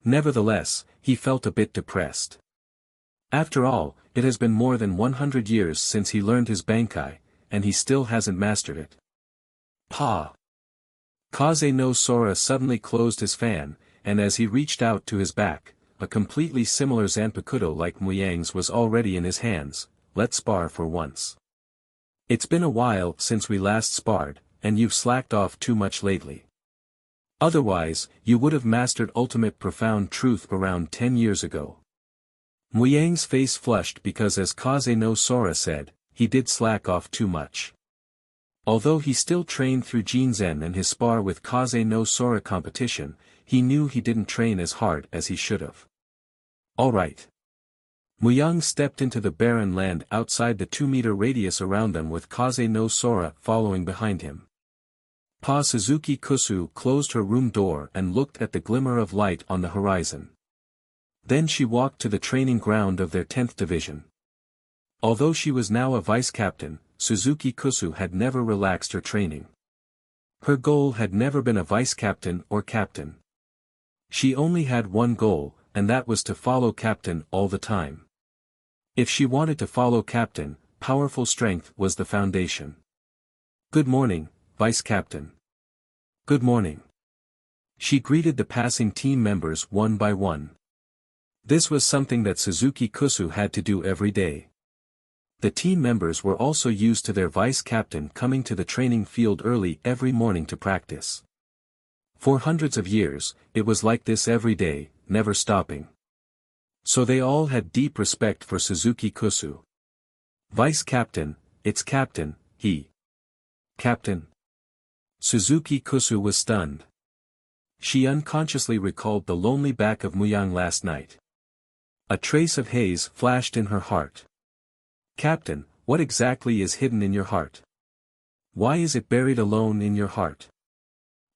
Nevertheless, he felt a bit depressed. After all, it has been more than 100 years since he learned his Bankai, and he still hasn't mastered it. Pa! Kaze no Sora suddenly closed his fan, and as he reached out to his back, a completely similar Zanpakuto like Muyang's was already in his hands. Let's spar for once. It's been a while since we last sparred, and you've slacked off too much lately. Otherwise, you would have mastered ultimate profound truth around 10 years ago. Muyang's face flushed because as Kaze no Sora said, he did slack off too much. Although he still trained through Jinzen and his spar with Kaze no Sora competition, he knew he didn't train as hard as he should have. Alright. Muyang stepped into the barren land outside the 2-meter radius around them with Kaze no Sora following behind him. Pa Suzuki Kusu closed her room door and looked at the glimmer of light on the horizon. Then she walked to the training ground of their 10th division. Although she was now a vice-captain, Suzuki Kusu had never relaxed her training. Her goal had never been a vice-captain or captain. She only had one goal, and that was to follow captain all the time. If she wanted to follow captain, powerful strength was the foundation. Good morning, vice-captain. Good morning. She greeted the passing team members one by one. This was something that Suzuki Kusu had to do every day. The team members were also used to their vice-captain coming to the training field early every morning to practice. For hundreds of years, it was like this every day, never stopping. So they all had deep respect for Suzuki Kusu. Vice-captain, it's captain, he. Captain. Suzuki Kusu was stunned. She unconsciously recalled the lonely back of Muyang last night. A trace of haze flashed in her heart. Captain, what exactly is hidden in your heart? Why is it buried alone in your heart?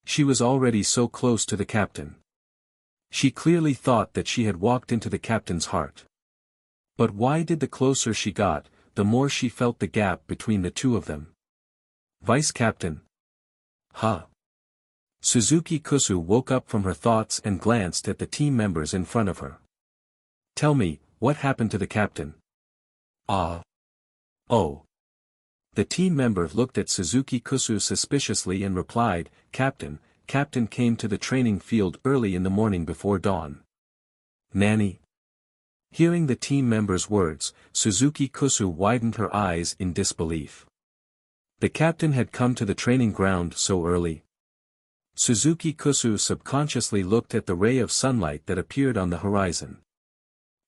She was already so close to the captain. She clearly thought that she had walked into the captain's heart. But why did the closer she got, the more she felt the gap between the two of them? Vice-captain. Huh? Suzuki Kusu woke up from her thoughts and glanced at the team members in front of her. Tell me, what happened to the captain? Ah. Oh. The team member looked at Suzuki Kusu suspiciously and replied, Captain came to the training field early in the morning before dawn. Nanny? Hearing the team member's words, Suzuki Kusu widened her eyes in disbelief. The captain had come to the training ground so early. Suzuki Kusu subconsciously looked at the ray of sunlight that appeared on the horizon.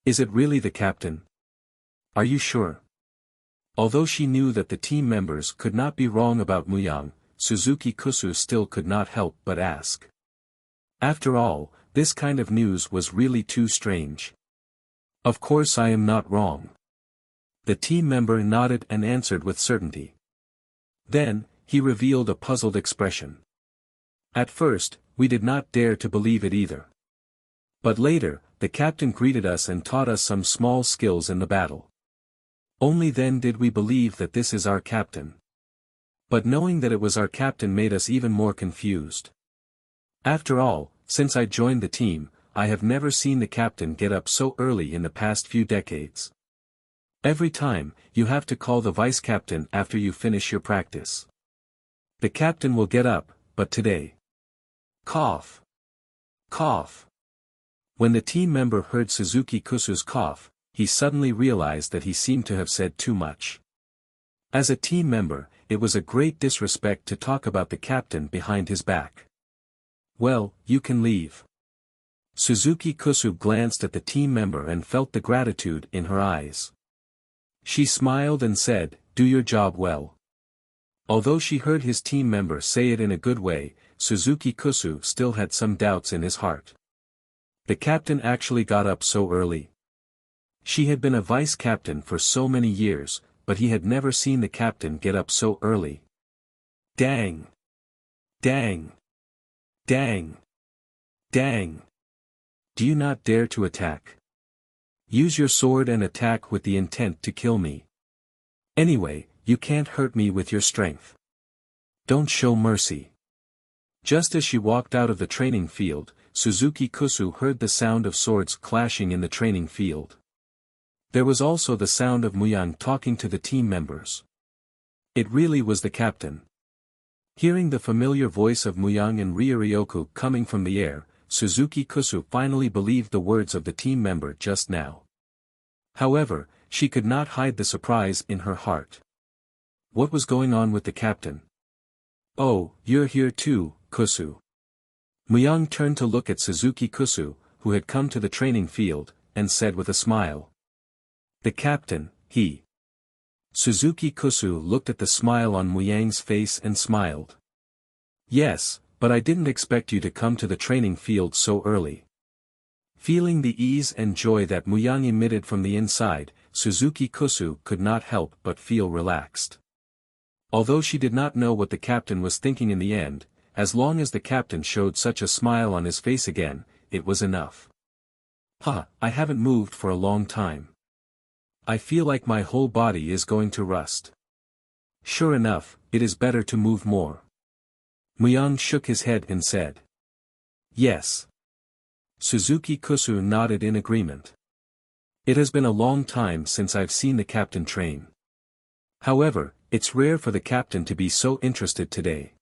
Is it really the captain? Are you sure? Although she knew that the team members could not be wrong about Muyang, Suzuki Kusu still could not help but ask. After all, this kind of news was really too strange. Of course I am not wrong. The team member nodded and answered with certainty. Then, he revealed a puzzled expression. At first, we did not dare to believe it either. But later, the captain greeted us and taught us some small skills in the battle. Only then did we believe that this is our captain. But knowing that it was our captain made us even more confused. After all, since I joined the team, I have never seen the captain get up so early in the past few decades. Every time, you have to call the vice-captain after you finish your practice. The captain will get up, but today. Cough. Cough. When the team member heard Suzuki Kusu's cough, he suddenly realized that he seemed to have said too much. As a team member, it was a great disrespect to talk about the captain behind his back. Well, you can leave. Suzuki Kusu glanced at the team member and felt the gratitude in her eyes. She smiled and said, do your job well. Although she heard his team member say it in a good way, Suzuki Kusu still had some doubts in his heart. The captain actually got up so early. She had been a vice-captain for so many years, but he had never seen the captain get up so early. Dang! Dang! Dang! Dang! Do you not dare to attack? Use your sword and attack with the intent to kill me. Anyway, you can't hurt me with your strength. Don't show mercy. Just as she walked out of the training field, Suzuki Kusu heard the sound of swords clashing in the training field. There was also the sound of Muyang talking to the team members. It really was the captain. Hearing the familiar voice of Muyang and Ryuryoku coming from the air, Suzuki Kusu finally believed the words of the team member just now. However, she could not hide the surprise in her heart. What was going on with the captain? "Oh, you're here too, Kusu." Muyang turned to look at Suzuki Kusu, who had come to the training field, and said with a smile. "The captain, he." Suzuki Kusu looked at the smile on Muyang's face and smiled. "Yes, but I didn't expect you to come to the training field so early." Feeling the ease and joy that Muyang emitted from the inside, Suzuki Kusu could not help but feel relaxed. Although she did not know what the captain was thinking in the end, as long as the captain showed such a smile on his face again, it was enough. I haven't moved for a long time. I feel like my whole body is going to rust. Sure enough, it is better to move more." Muyang shook his head and said. "Yes." Suzuki Kusu nodded in agreement. "It has been a long time since I've seen the captain train. However, it's rare for the captain to be so interested today."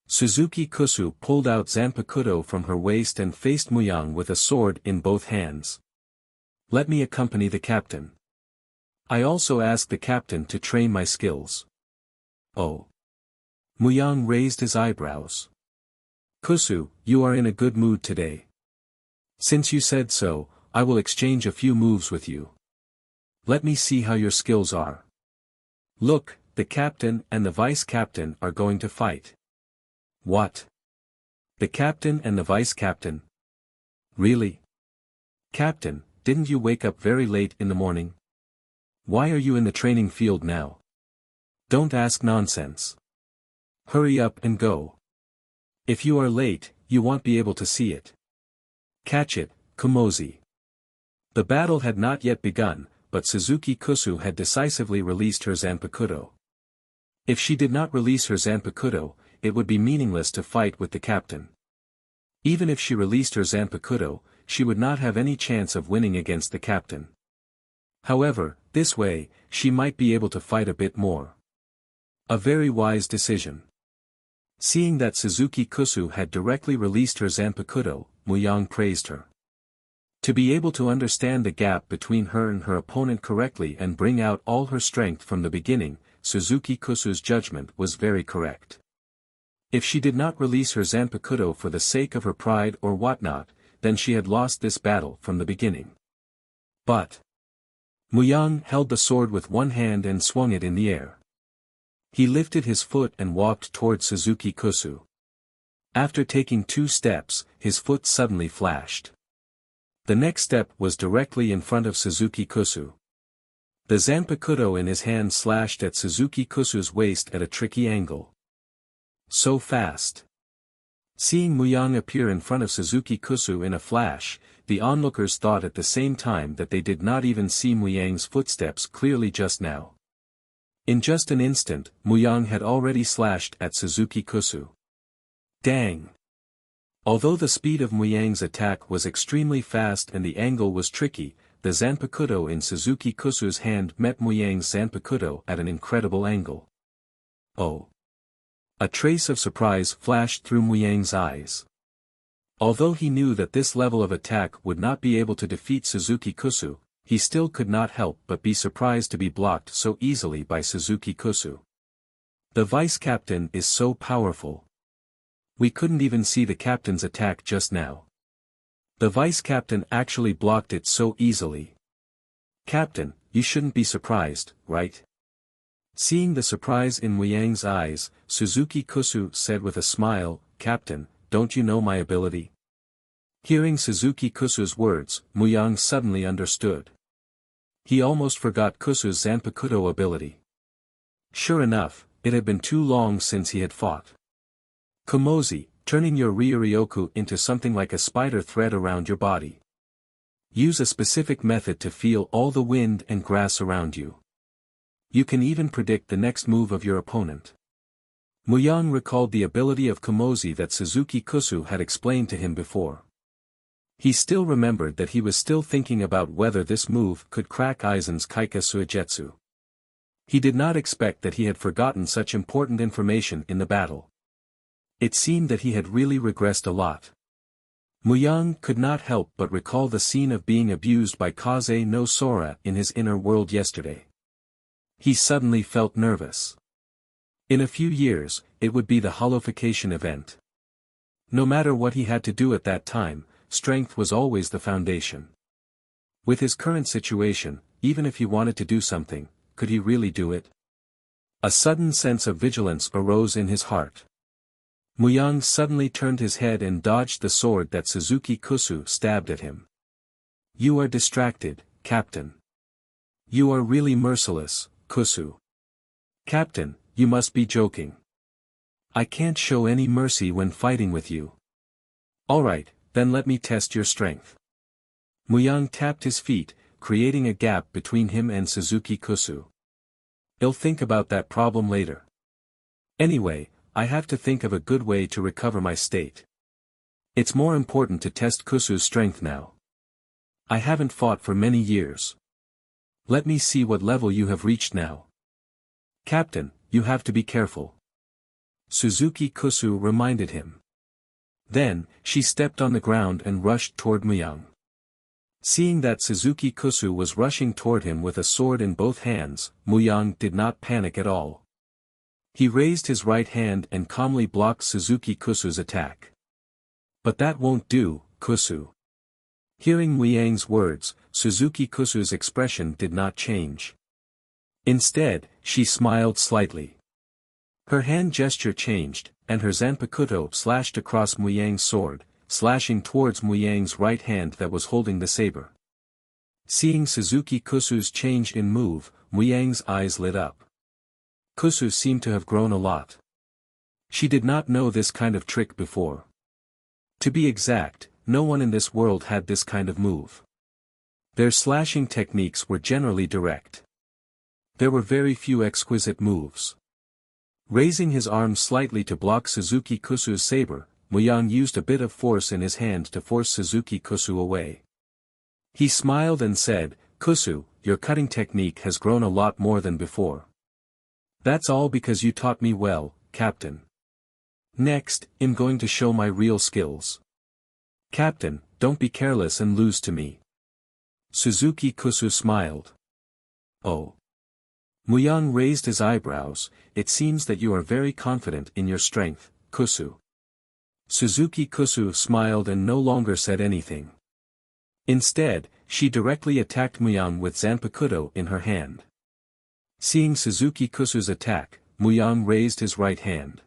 Suzuki Kusu pulled out Zanpakuto from her waist and faced Muyang with a sword in both hands. "Let me accompany the captain. I also asked the captain to train my skills." "Oh." Muyang raised his eyebrows. "Kusu, you are in a good mood today. Since you said so, I will exchange a few moves with you. Let me see how your skills are. Look, the captain and the vice-captain are going to fight." "What? The captain and the vice-captain? Really? Captain, didn't you wake up very late in the morning? Why are you in the training field now? Don't ask nonsense. Hurry up and go. If you are late, you won't be able to see it. Catch it, Kumozi." The battle had not yet begun, but Suzuki Kusu had decisively released her Zanpakuto. If she did not release her Zanpakuto, it would be meaningless to fight with the captain. Even if she released her Zanpakuto, she would not have any chance of winning against the captain. However, this way, she might be able to fight a bit more. A very wise decision. Seeing that Suzuki Kusu had directly released her Zanpakuto, Muyang praised her. To be able to understand the gap between her and her opponent correctly and bring out all her strength from the beginning, Suzuki Kusu's judgment was very correct. If she did not release her Zanpakuto for the sake of her pride or whatnot, then she had lost this battle from the beginning. But Muyang held the sword with one hand and swung it in the air. He lifted his foot and walked towards Suzuki Kusu. After taking 2 steps, his foot suddenly flashed. The next step was directly in front of Suzuki Kusu. The Zanpakuto in his hand slashed at Suzuki Kusu's waist at a tricky angle. So fast. Seeing Muyang appear in front of Suzuki Kusu in a flash, the onlookers thought at the same time that they did not even see Muyang's footsteps clearly just now. In just an instant, Muyang had already slashed at Suzuki Kusu. Dang! Although the speed of Muyang's attack was extremely fast and the angle was tricky, the Zanpakuto in Suzuki Kusu's hand met Muyang's Zanpakuto at an incredible angle. Oh! A trace of surprise flashed through Muyang's eyes. Although he knew that this level of attack would not be able to defeat Suzuki Kusu, he still could not help but be surprised to be blocked so easily by Suzuki Kusu. The vice-captain is so powerful. We couldn't even see the captain's attack just now. The vice-captain actually blocked it so easily. Captain, you shouldn't be surprised, right? Seeing the surprise in Muyang's eyes, Suzuki Kusu said with a smile, Captain, don't you know my ability? Hearing Suzuki Kusu's words, Muyang suddenly understood. He almost forgot Kusu's Zanpakuto ability. Sure enough, it had been too long since he had fought. Kumozi, turning your Ryuryoku into something like a spider thread around your body. Use a specific method to feel all the wind and grass around you. You can even predict the next move of your opponent. Muyang recalled the ability of Komozi that Suzuki Kusu had explained to him before. He still remembered that he was still thinking about whether this move could crack Aizen's Kaika Suigetsu. He did not expect that he had forgotten such important information in the battle. It seemed that he had really regressed a lot. Muyang could not help but recall the scene of being abused by Kaze no Sora in his inner world yesterday. He suddenly felt nervous. In a few years, it would be the holification event. No matter what he had to do at that time, strength was always the foundation. With his current situation, even if he wanted to do something, could he really do it? A sudden sense of vigilance arose in his heart. Muyang suddenly turned his head and dodged the sword that Suzuki Kusu stabbed at him. "You are distracted, Captain. You are really merciless, Kusu. Captain, you must be joking. I can't show any mercy when fighting with you. Alright, then let me test your strength." Muyang tapped his feet, creating a gap between him and Suzuki Kusu. "I'll think about that problem later. Anyway, I have to think of a good way to recover my state. It's more important to test Kusu's strength now. I haven't fought for many years. Let me see what level you have reached now. Captain, you have to be careful," Suzuki Kusu reminded him. Then, she stepped on the ground and rushed toward Muyang. Seeing that Suzuki Kusu was rushing toward him with a sword in both hands, Muyang did not panic at all. He raised his right hand and calmly blocked Suzuki Kusu's attack. "But that won't do, Kusu." Hearing Muyang's words, Suzuki Kusu's expression did not change. Instead, she smiled slightly. Her hand gesture changed, and her Zanpakuto slashed across Muyang's sword, slashing towards Muyang's right hand that was holding the saber. Seeing Suzuki Kusu's change in move, Muyang's eyes lit up. Kusu seemed to have grown a lot. She did not know this kind of trick before. To be exact, no one in this world had this kind of move. Their slashing techniques were generally direct. There were very few exquisite moves. Raising his arm slightly to block Suzuki Kusu's saber, Muyang used a bit of force in his hand to force Suzuki Kusu away. He smiled and said, "Kusu, your cutting technique has grown a lot more than before. That's all because you taught me well, Captain. Next, I'm going to show my real skills. Captain, don't be careless and lose to me." Suzuki Kusu smiled. "Oh." Muyang raised his eyebrows. "It seems that you are very confident in your strength, Kusu." Suzuki Kusu smiled and no longer said anything. Instead, she directly attacked Muyang with Zanpakuto in her hand. Seeing Suzuki Kusu's attack, Muyang raised his right hand.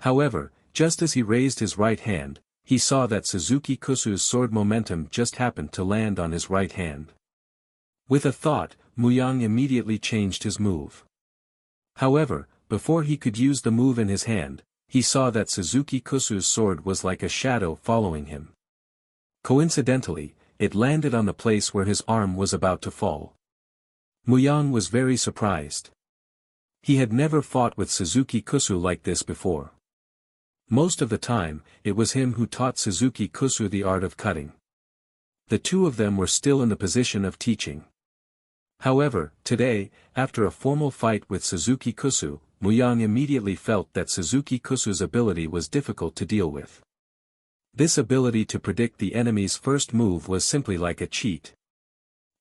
However, just as he raised his right hand, he saw that Suzuki Kusu's sword momentum just happened to land on his right hand. With a thought, Muyang immediately changed his move. However, before he could use the move in his hand, he saw that Suzuki Kusu's sword was like a shadow following him. Coincidentally, it landed on the place where his arm was about to fall. Muyang was very surprised. He had never fought with Suzuki Kusu like this before. Most of the time, it was him who taught Suzuki Kusu the art of cutting. The two of them were still in the position of teaching. However, today, after a formal fight with Suzuki Kusu, Muyang immediately felt that Suzuki Kusu's ability was difficult to deal with. This ability to predict the enemy's first move was simply like a cheat.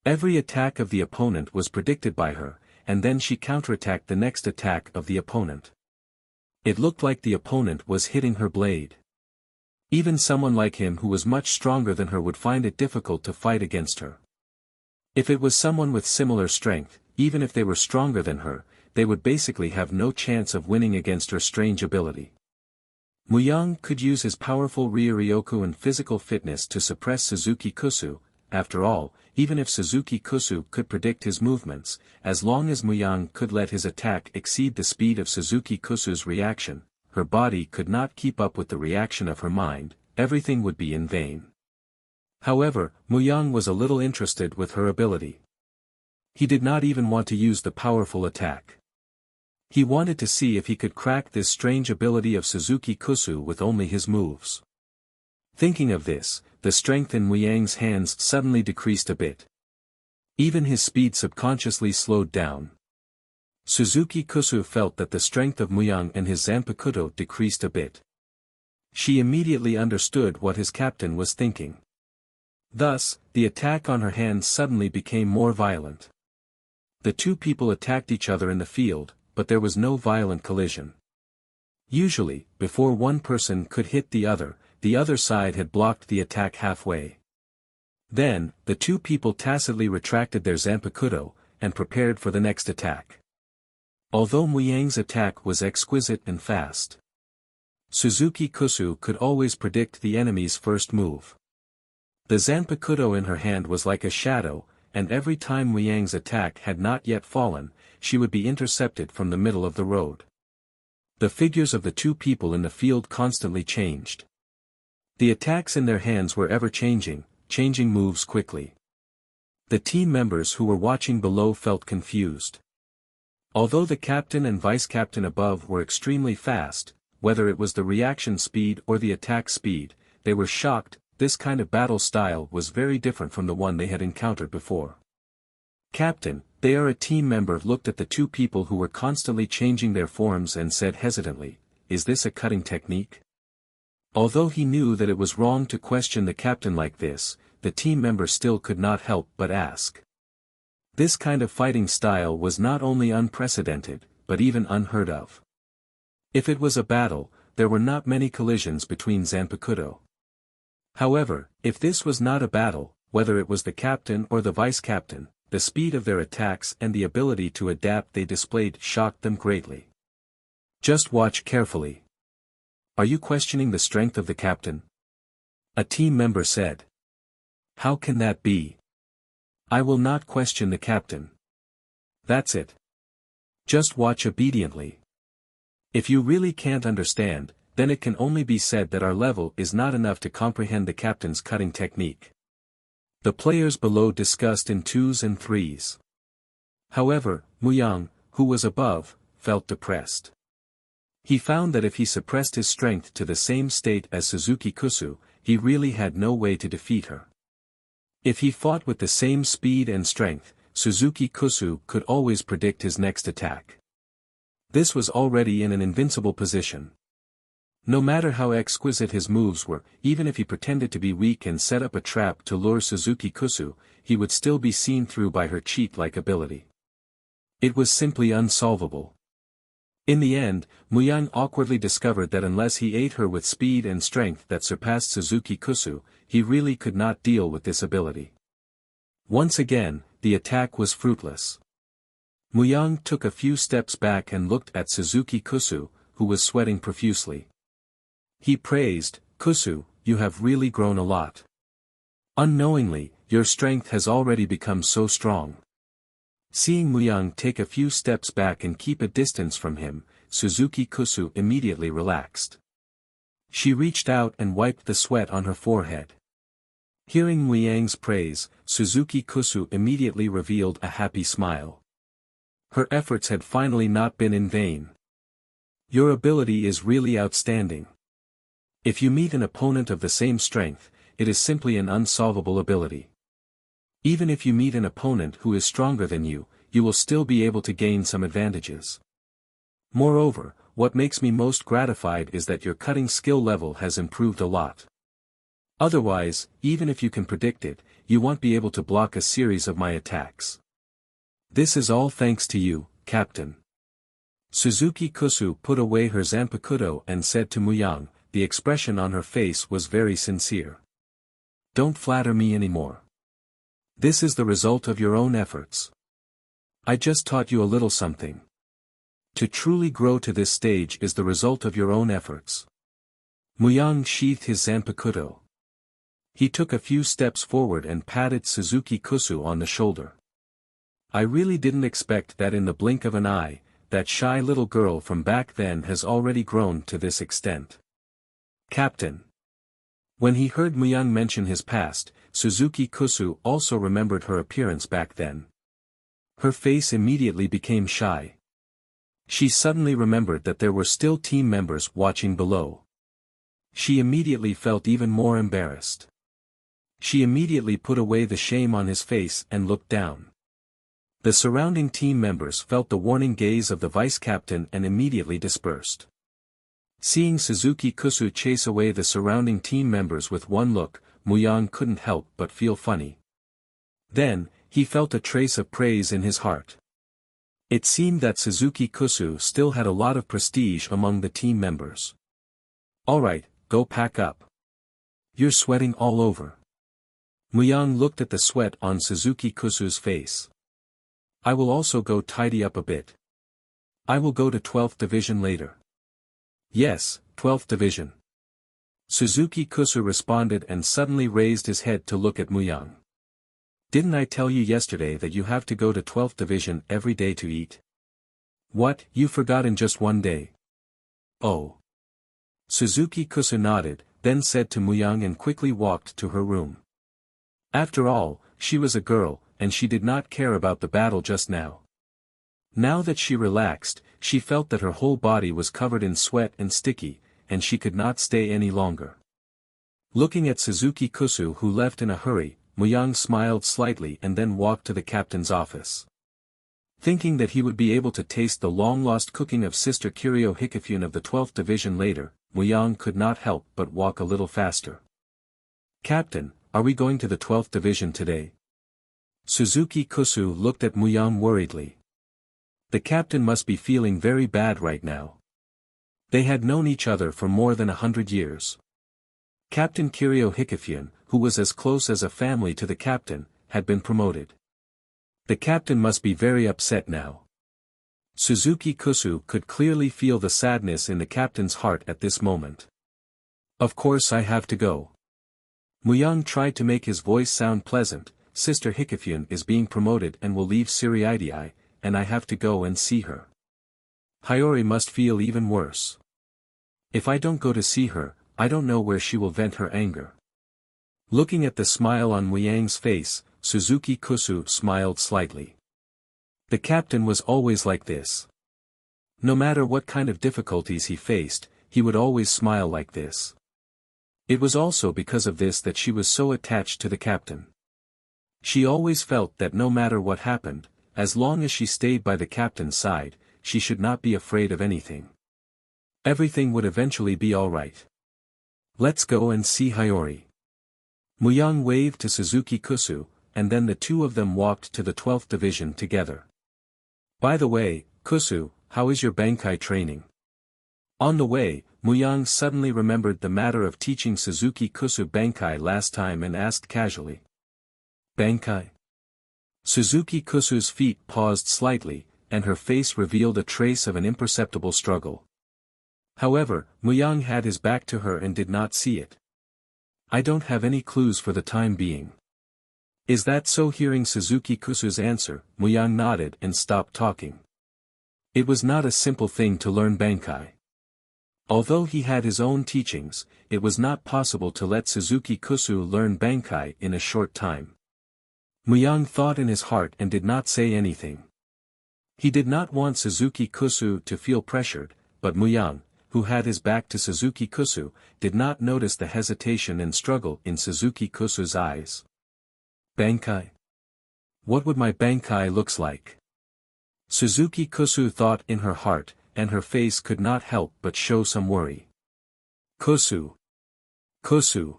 Every attack of the opponent was predicted by her, and then she counterattacked the next attack of the opponent. It looked like the opponent was hitting her blade. Even someone like him who was much stronger than her would find it difficult to fight against her. If it was someone with similar strength, even if they were stronger than her, they would basically have no chance of winning against her strange ability. Muyang could use his powerful Ryoryoku and physical fitness to suppress Suzuki Kusu. After all, even if Suzuki Kusu could predict his movements, as long as Muyang could let his attack exceed the speed of Suzuki Kusu's reaction, her body could not keep up with the reaction of her mind, everything would be in vain. However, Muyang was a little interested with her ability. He did not even want to use the powerful attack. He wanted to see if he could crack this strange ability of Suzuki Kusu with only his moves. Thinking of this, the strength in Muyang's hands suddenly decreased a bit. Even his speed subconsciously slowed down. Suzuki Kusu felt that the strength of Muyang and his Zanpakuto decreased a bit. She immediately understood what his captain was thinking. Thus, the attack on her hands suddenly became more violent. The two people attacked each other in the field, but there was no violent collision. Usually, before one person could hit the other side had blocked the attack halfway. Then, the two people tacitly retracted their Zanpakuto, and prepared for the next attack. Although Muyang's attack was exquisite and fast, Suzuki Kusu could always predict the enemy's first move. The Zanpakuto in her hand was like a shadow, and every time Muyang's attack had not yet fallen, she would be intercepted from the middle of the road. The figures of the two people in the field constantly changed. The attacks in their hands were ever changing moves quickly. The team members who were watching below felt confused. Although the captain and vice-captain above were extremely fast, whether it was the reaction speed or the attack speed, they were shocked. This kind of battle style was very different from the one they had encountered before. Captain, they are a team member, looked at the two people who were constantly changing their forms and said hesitantly, "Is this a cutting technique?" Although he knew that it was wrong to question the captain like this, the team member still could not help but ask. This kind of fighting style was not only unprecedented, but even unheard of. If it was a battle, there were not many collisions between Zanpakuto. However, if this was not a battle, whether it was the captain or the vice-captain, the speed of their attacks and the ability to adapt they displayed shocked them greatly. Just watch carefully. Are you questioning the strength of the captain? A team member said. How can that be? I will not question the captain. That's it. Just watch obediently. If you really can't understand, then it can only be said that our level is not enough to comprehend the captain's cutting technique. The players below discussed in twos and threes. However, Muyang, who was above, felt depressed. He found that if he suppressed his strength to the same state as Suzuki Kusu, he really had no way to defeat her. If he fought with the same speed and strength, Suzuki Kusu could always predict his next attack. This was already in an invincible position. No matter how exquisite his moves were, even if he pretended to be weak and set up a trap to lure Suzuki Kusu, he would still be seen through by her cheat-like ability. It was simply unsolvable. In the end, Muyang awkwardly discovered that unless he ate her with speed and strength that surpassed Suzuki Kusu, he really could not deal with this ability. Once again, the attack was fruitless. Muyang took a few steps back and looked at Suzuki Kusu, who was sweating profusely. He praised, "Kusu, you have really grown a lot. Unknowingly, your strength has already become so strong." Seeing Muyang take a few steps back and keep a distance from him, Suzuki Kusu immediately relaxed. She reached out and wiped the sweat on her forehead. Hearing Muyang's praise, Suzuki Kusu immediately revealed a happy smile. Her efforts had finally not been in vain. Your ability is really outstanding. If you meet an opponent of the same strength, it is simply an unsolvable ability. Even if you meet an opponent who is stronger than you will still be able to gain some advantages. Moreover, what makes me most gratified is that your cutting skill level has improved a lot. Otherwise, even if you can predict it, you won't be able to block a series of my attacks. This is all thanks to you, Captain. Suzuki Kusu put away her Zanpakuto and said to Muyang, the expression on her face was very sincere. Don't flatter me anymore. This is the result of your own efforts. I just taught you a little something. To truly grow to this stage is the result of your own efforts. Muyang sheathed his Zanpakuto. He took a few steps forward and patted Suzuki Kusu on the shoulder. I really didn't expect that in the blink of an eye, that shy little girl from back then has already grown to this extent. Captain. When he heard Muyang mention his past, Suzuki Kusu also remembered her appearance back then. Her face immediately became shy. She suddenly remembered that there were still team members watching below. She immediately felt even more embarrassed. She immediately put away the shame on his face and looked down. The surrounding team members felt the warning gaze of the vice-captain and immediately dispersed. Seeing Suzuki Kusu chase away the surrounding team members with one look, Muyang couldn't help but feel funny. Then, he felt a trace of praise in his heart. It seemed that Suzuki Kusu still had a lot of prestige among the team members. Alright, go pack up. You're sweating all over. Muyang looked at the sweat on Suzuki Kusu's face. I will also go tidy up a bit. I will go to 12th Division later. Yes, 12th Division. Suzuki Kusu responded and suddenly raised his head to look at Muyang. Didn't I tell you yesterday that you have to go to 12th Division every day to eat? What, you forgot in just one day? Oh. Suzuki Kusu nodded, then said to Muyang and quickly walked to her room. After all, she was a girl, and she did not care about the battle just now. Now that she relaxed, she felt that her whole body was covered in sweat and sticky, and she could not stay any longer. Looking at Suzuki Kusu who left in a hurry, Muyang smiled slightly and then walked to the captain's office. Thinking that he would be able to taste the long-lost cooking of Sister Kiryo Hikifune of the 12th Division later, Muyang could not help but walk a little faster. Captain, are we going to the 12th Division today? Suzuki Kusu looked at Muyang worriedly. The captain must be feeling very bad right now. They had known each other for more than 100 years. Captain Kiryo Hikifune, who was as close as a family to the captain, had been promoted. The captain must be very upset now. Suzuki Kusu could clearly feel the sadness in the captain's heart at this moment. Of course I have to go. Muyang tried to make his voice sound pleasant. Sister Hikifune is being promoted and will leave Siriidii, and I have to go and see her. Hiyori must feel even worse. If I don't go to see her, I don't know where she will vent her anger. Looking at the smile on Muyang's face, Suzuki Kusu smiled slightly. The captain was always like this. No matter what kind of difficulties he faced, he would always smile like this. It was also because of this that she was so attached to the captain. She always felt that no matter what happened, as long as she stayed by the captain's side, she should not be afraid of anything. Everything would eventually be alright. Let's go and see Hiyori. Muyang waved to Suzuki Kusu, and then the two of them walked to the 12th Division together. By the way, Kusu, how is your Bankai training? On the way, Muyang suddenly remembered the matter of teaching Suzuki Kusu Bankai last time and asked casually. Bankai? Suzuki Kusu's feet paused slightly, and her face revealed a trace of an imperceptible struggle. However, Muyang had his back to her and did not see it. I don't have any clues for the time being. Is that so? Hearing Suzuki Kusu's answer, Muyang nodded and stopped talking. It was not a simple thing to learn Bankai. Although he had his own teachings, it was not possible to let Suzuki Kusu learn Bankai in a short time. Muyang thought in his heart and did not say anything. He did not want Suzuki Kusu to feel pressured, but Muyang, who had his back to Suzuki Kusu, did not notice the hesitation and struggle in Suzuki Kusu's eyes. Bankai? What would my Bankai looks like? Suzuki Kusu thought in her heart, and her face could not help but show some worry. Kusu. Kusu.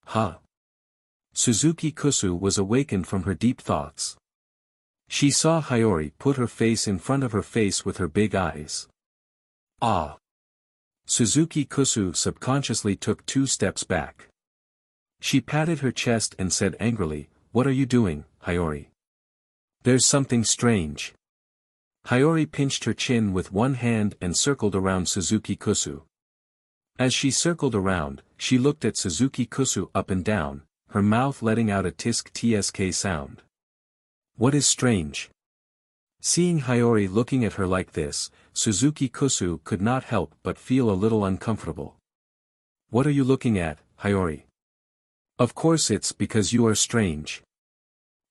Ha. Suzuki Kusu was awakened from her deep thoughts. She saw Hiyori put her face in front of her face with her big eyes. Ah. Suzuki Kusu subconsciously took 2 steps back. She patted her chest and said angrily, "What are you doing, Hiyori? There's something strange." Hiyori pinched her chin with one hand and circled around Suzuki Kusu. As she circled around, she looked at Suzuki Kusu up and down, her mouth letting out a tsk sound. What is strange? Seeing Hiyori looking at her like this, Suzuki Kusu could not help but feel a little uncomfortable. What are you looking at, Hiyori? Of course it's because you are strange.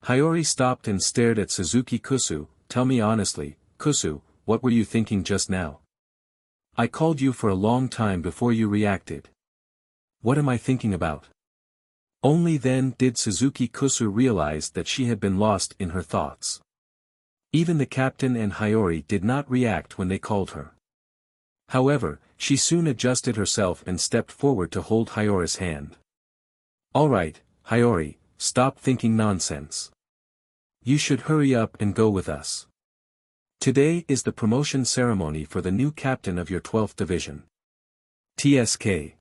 Hiyori stopped and stared at Suzuki Kusu. Tell me honestly, Kusu, what were you thinking just now? I called you for a long time before you reacted. What am I thinking about? Only then did Suzuki Kusu realize that she had been lost in her thoughts. Even the captain and Hiyori did not react when they called her. However, she soon adjusted herself and stepped forward to hold Hiyori's hand. All right, Hiyori, stop thinking nonsense. You should hurry up and go with us. Today is the promotion ceremony for the new captain of your 12th Division. TSK.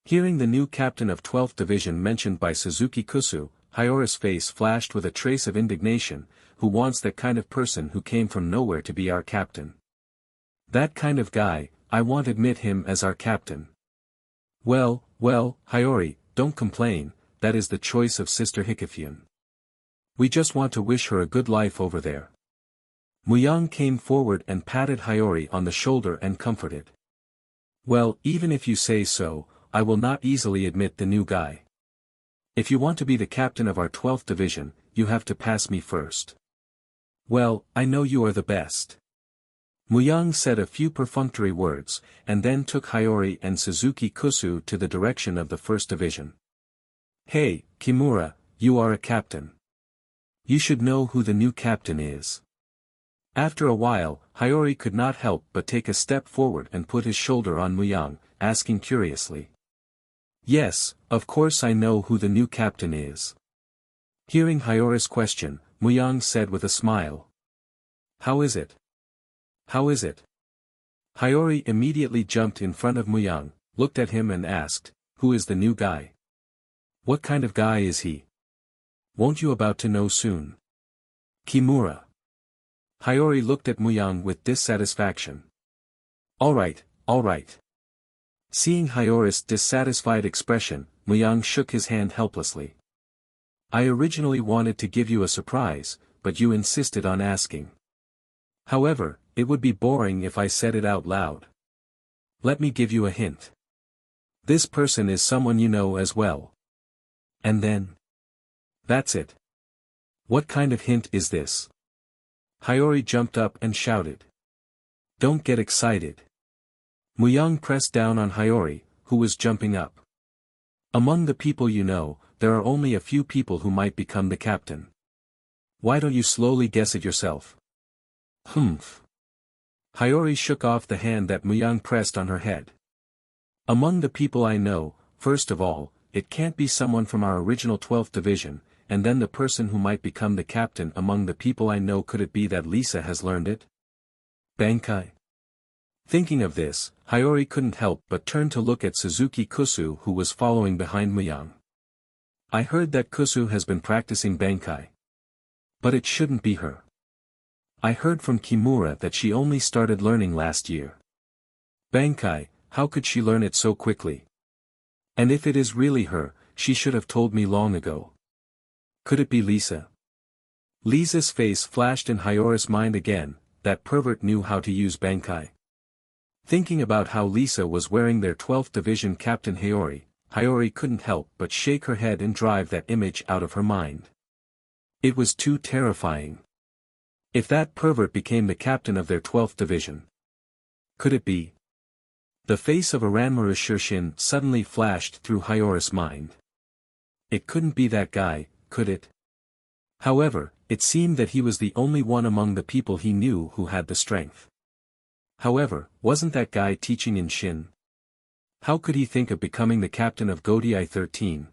Hearing the new captain of 12th Division mentioned by Suzuki Kusu, Hiyori's face flashed with a trace of indignation. Who wants that kind of person who came from nowhere to be our captain? That kind of guy, I won't admit him as our captain. Well, Hiyori, don't complain, that is the choice of Sister Hikifune. We just want to wish her a good life over there. Muyang came forward and patted Hiyori on the shoulder and comforted. Well, even if you say so, I will not easily admit the new guy. If you want to be the captain of our 12th Division, you have to pass me first. Well, I know you are the best. Muyang said a few perfunctory words, and then took Hiyori and Suzuki Kusu to the direction of the 1st Division. Hey, Kimura, you are a captain. You should know who the new captain is. After a while, Hiyori could not help but take a step forward and put his shoulder on Muyang, asking curiously. Yes, of course I know who the new captain is. Hearing Hiyori's question, Muyang said with a smile. How is it? How is it? Hiyori immediately jumped in front of Muyang, looked at him and asked, who is the new guy? What kind of guy is he? Won't you about to know soon? Kimura. Hiyori looked at Muyang with dissatisfaction. All right. Seeing Hiyori's dissatisfied expression, Muyang shook his hand helplessly. I originally wanted to give you a surprise, but you insisted on asking. However, it would be boring if I said it out loud. Let me give you a hint. This person is someone you know as well. And then? That's it. What kind of hint is this? Hiyori jumped up and shouted. Don't get excited. Muyang pressed down on Hiyori, who was jumping up. Among the people you know, there are only a few people who might become the captain. Why don't you slowly guess it yourself? Humph. Hiyori shook off the hand that Muyang pressed on her head. Among the people I know, first of all, it can't be someone from our original 12th Division, and then the person who might become the captain among the people I know, could it be that Lisa has learned it? Bankai? Thinking of this, Hiyori couldn't help but turn to look at Suzuki Kusu, who was following behind Muyang. I heard that Kusu has been practicing Bankai. But it shouldn't be her. I heard from Kimura that she only started learning last year. Bankai, how could she learn it so quickly? And if it is really her, she should have told me long ago. Could it be Lisa? Lisa's face flashed in Hiyori's mind again, that pervert knew how to use Bankai. Thinking about how Lisa was wearing their 12th Division Captain Hiyori couldn't help but shake her head and drive that image out of her mind. It was too terrifying. If that pervert became the captain of their 12th Division. Could it be? The face of Ranmaru Shirshin suddenly flashed through Hiyori's mind. It couldn't be that guy, could it? However, it seemed that he was the only one among the people he knew who had the strength. However, wasn't that guy teaching in Shin? How could he think of becoming the captain of Godai 13?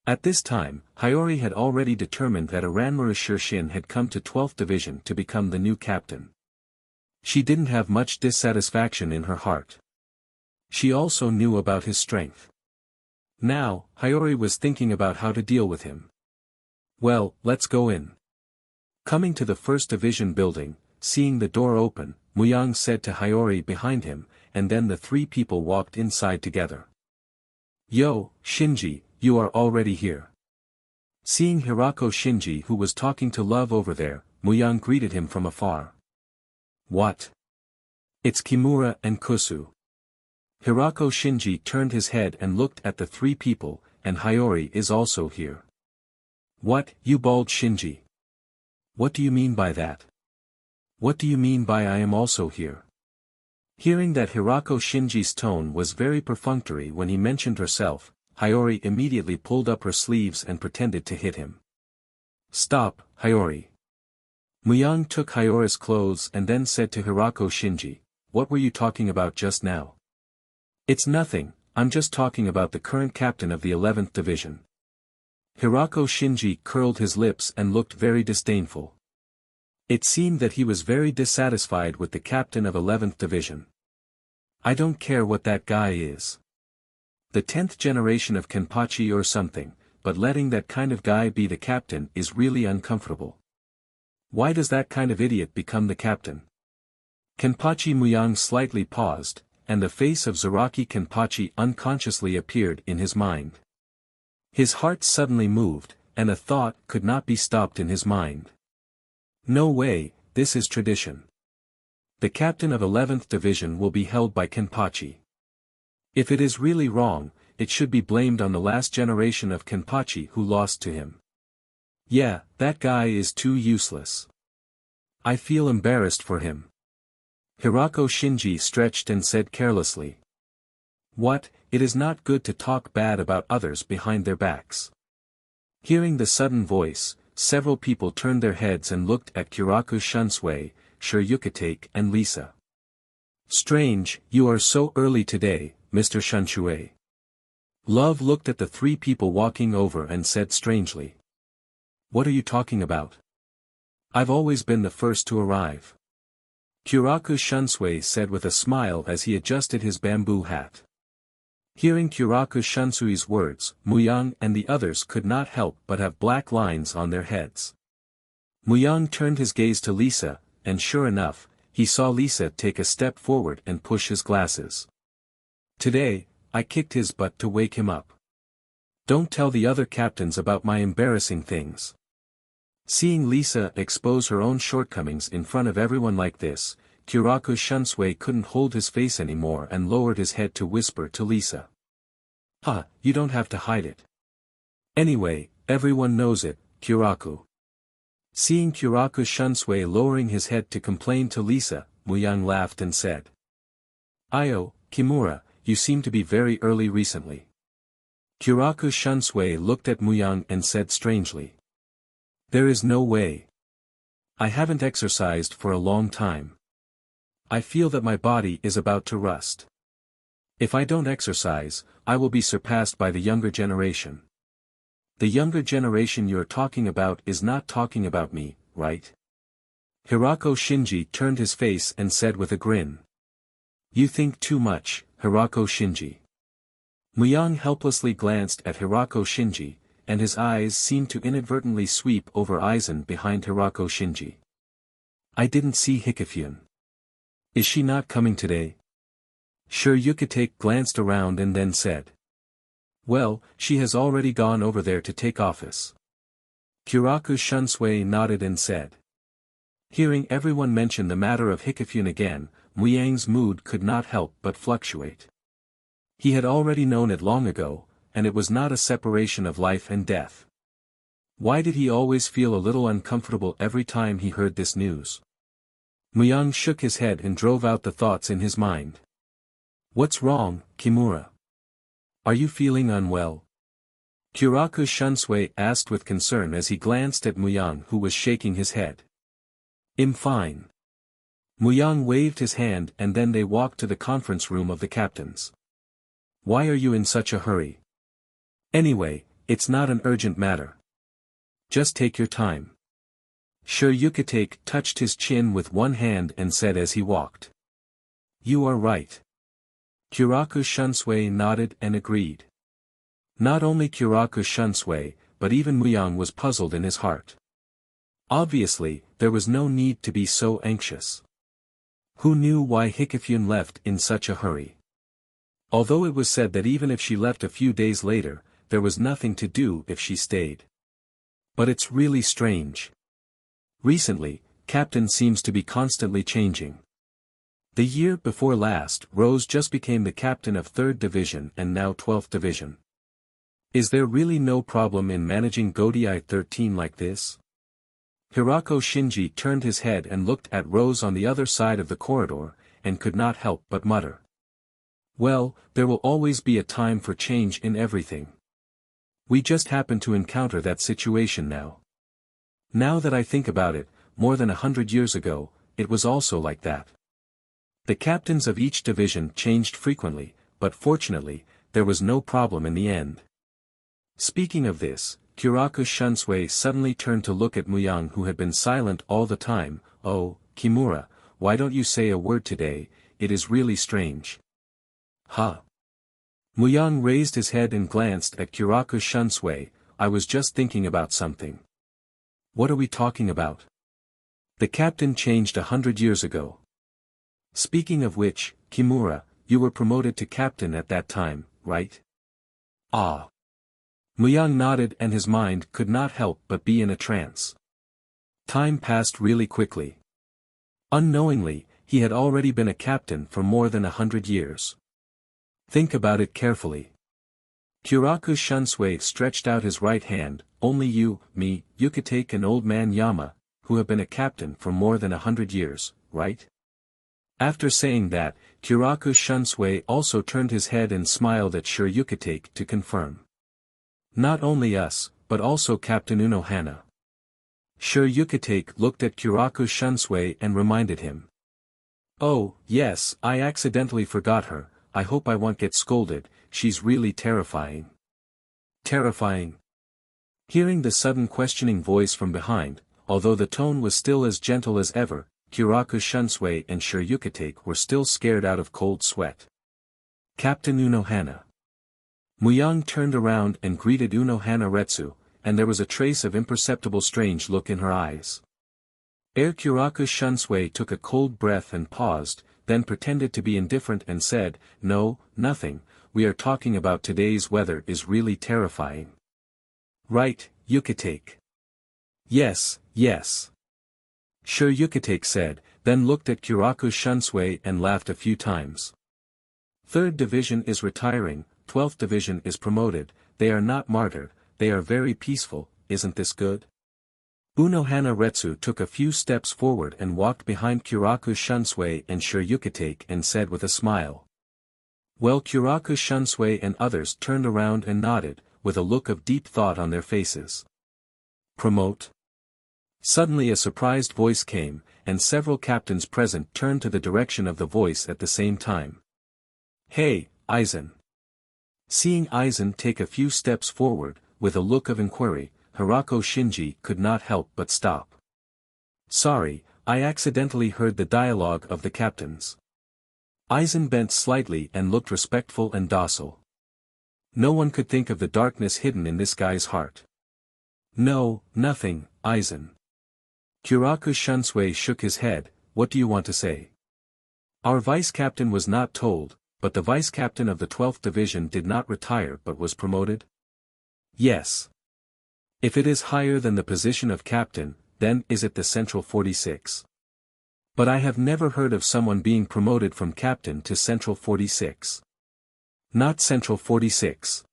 At this time, Hiyori had already determined that Ranmaru Shirshin had come to 12th Division to become the new captain. She didn't have much dissatisfaction in her heart. She also knew about his strength. Now, Hiyori was thinking about how to deal with him. Well, let's go in. Coming to the 1st Division building, seeing the door open, Muyang said to Hiyori behind him, and then the three people walked inside together. Yo, Shinji, you are already here. Seeing Hirako Shinji, who was talking to Love over there, Muyang greeted him from afar. What? It's Kimura and Kusu. Hirako Shinji turned his head and looked at the three people, and Hiyori is also here. What, you bald Shinji? What do you mean by that? What do you mean by I am also here? Hearing that Hirako Shinji's tone was very perfunctory when he mentioned herself, Hiyori immediately pulled up her sleeves and pretended to hit him. Stop, Hiyori. Muyang took Hiyori's clothes and then said to Hirako Shinji, what were you talking about just now? It's nothing, I'm just talking about the current captain of the 11th Division. Hirako Shinji curled his lips and looked very disdainful. It seemed that he was very dissatisfied with the captain of 11th Division. I don't care what that guy is. The 10th generation of Kenpachi or something, but letting that kind of guy be the captain is really uncomfortable. Why does that kind of idiot become the captain? Kenpachi Muyang slightly paused, and the face of Zaraki Kenpachi unconsciously appeared in his mind. His heart suddenly moved, and a thought could not be stopped in his mind. No way, this is tradition. The captain of 11th Division will be held by Kenpachi. If it is really wrong, it should be blamed on the last generation of Kenpachi who lost to him. Yeah, that guy is too useless. I feel embarrassed for him. Hirako Shinji stretched and said carelessly. What, it is not good to talk bad about others behind their backs. Hearing the sudden voice, several people turned their heads and looked at Kyoraku Shunsui, Shiryukatake and Lisa. Strange, you are so early today, Mr. Shunsui. Love looked at the three people walking over and said strangely. What are you talking about? I've always been the first to arrive. Kyoraku Shunsui said with a smile as he adjusted his bamboo hat. Hearing Kyoraku Shunsui's words, Muyang and the others could not help but have black lines on their heads. Muyang turned his gaze to Lisa, and sure enough, he saw Lisa take a step forward and push his glasses. Today, I kicked his butt to wake him up. Don't tell the other captains about my embarrassing things. Seeing Lisa expose her own shortcomings in front of everyone like this, Kyoraku Shunsui couldn't hold his face anymore and lowered his head to whisper to Lisa. You don't have to hide it. Anyway, everyone knows it, Kyoraku. Seeing Kyoraku Shunsui lowering his head to complain to Lisa, Muyang laughed and said. Kimura, you seem to be very early recently. Kyoraku Shunsui looked at Muyang and said strangely. There is no way. I haven't exercised for a long time. I feel that my body is about to rust. If I don't exercise, I will be surpassed by the younger generation. The younger generation you're talking about is not talking about me, right? Hirako Shinji turned his face and said with a grin. You think too much, Hirako Shinji. Muyang helplessly glanced at Hirako Shinji, and his eyes seemed to inadvertently sweep over Aizen behind Hirako Shinji. I didn't see Hikifune. Is she not coming today? Shiryukatake glanced around and then said. Well, she has already gone over there to take office. Kyoraku Shunsui nodded and said. Hearing everyone mention the matter of Hikifune again, Muyang's mood could not help but fluctuate. He had already known it long ago, and it was not a separation of life and death. Why did he always feel a little uncomfortable every time he heard this news? Muyang shook his head and drove out the thoughts in his mind. What's wrong, Kimura? Are you feeling unwell? Kyoraku Shunsui asked with concern as he glanced at Muyang who was shaking his head. I'm fine. Muyang waved his hand and then they walked to the conference room of the captains. Why are you in such a hurry? Anyway, it's not an urgent matter. Just take your time. Shiryukatake touched his chin with one hand and said as he walked. You are right. Kyoraku Shunsui nodded and agreed. Not only Kyoraku Shunsui, but even Muyang was puzzled in his heart. Obviously, there was no need to be so anxious. Who knew why Hikifune left in such a hurry? Although it was said that even if she left a few days later, there was nothing to do if she stayed. But it's really strange. Recently, Captain seems to be constantly changing. The year before last, Rose just became the captain of 3rd Division and now 12th Division. Is there really no problem in managing Godiai 13 like this? Hirako Shinji turned his head and looked at Rose on the other side of the corridor, and could not help but mutter. Well, there will always be a time for change in everything. We just happen to encounter that situation now. Now that I think about it, more than 100 years ago, it was also like that. The captains of each division changed frequently, but fortunately, there was no problem in the end. Speaking of this, Kyoraku Shunsui suddenly turned to look at Muyang, who had been silent all the time. Oh, Kimura, why don't you say a word today? It is really strange. Huh? Muyang raised his head and glanced at Kyoraku Shunsui. I was just thinking about something. What are we talking about? The captain changed 100 years ago. Speaking of which, Kimura, you were promoted to captain at that time, right? Ah. Muyang nodded, and his mind could not help but be in a trance. Time passed really quickly. Unknowingly, he had already been a captain for more than 100 years. Think about it carefully. Kyoraku Shunsui stretched out his right hand. Only you, me, Yukitake and old man Yama, who have been a captain for more than 100 years, right? After saying that, Kyoraku Shunsui also turned his head and smiled at Sure Yukitake to confirm. Not only us, but also Captain Unohana. Sure Yukitake looked at Kyoraku Shunsui and reminded him. Oh, yes, I accidentally forgot her. I hope I won't get scolded, she's really terrifying. Terrifying? Hearing the sudden questioning voice from behind, although the tone was still as gentle as ever, Kyoraku Shunsui and Sure Yukitake were still scared out of cold sweat. Captain Unohana. Muyang turned around and greeted Unohana Retsu, and there was a trace of imperceptible strange look in her eyes. Kyoraku Shunsui took a cold breath and paused, then pretended to be indifferent and said, No, nothing, we are talking about today's weather is really terrifying. Right, Yukitake. Yes, yes. Sure Yukitake said, then looked at Kyoraku Shunsui and laughed a few times. 3rd Division is retiring, 12th Division is promoted, they are not martyred, they are very peaceful, isn't this good? Unohana Retsu took a few steps forward and walked behind Kyoraku Shunsui and Sure Yukitake and said with a smile. Well, Kyoraku Shunsui and others turned around and nodded, with a look of deep thought on their faces. Promote? Suddenly a surprised voice came, and several captains present turned to the direction of the voice at the same time. Hey, Aizen. Seeing Aizen take a few steps forward, with a look of inquiry, Hirako Shinji could not help but stop. Sorry, I accidentally heard the dialogue of the captains. Aizen bent slightly and looked respectful and docile. No one could think of the darkness hidden in this guy's heart. No, nothing, Aizen. Kyoraku Shunsui shook his head. What do you want to say? Our vice-captain was not told, but the vice-captain of the 12th Division did not retire but was promoted? Yes. If it is higher than the position of captain, then is it the Central 46? But I have never heard of someone being promoted from captain to Central 46. Not Central 46.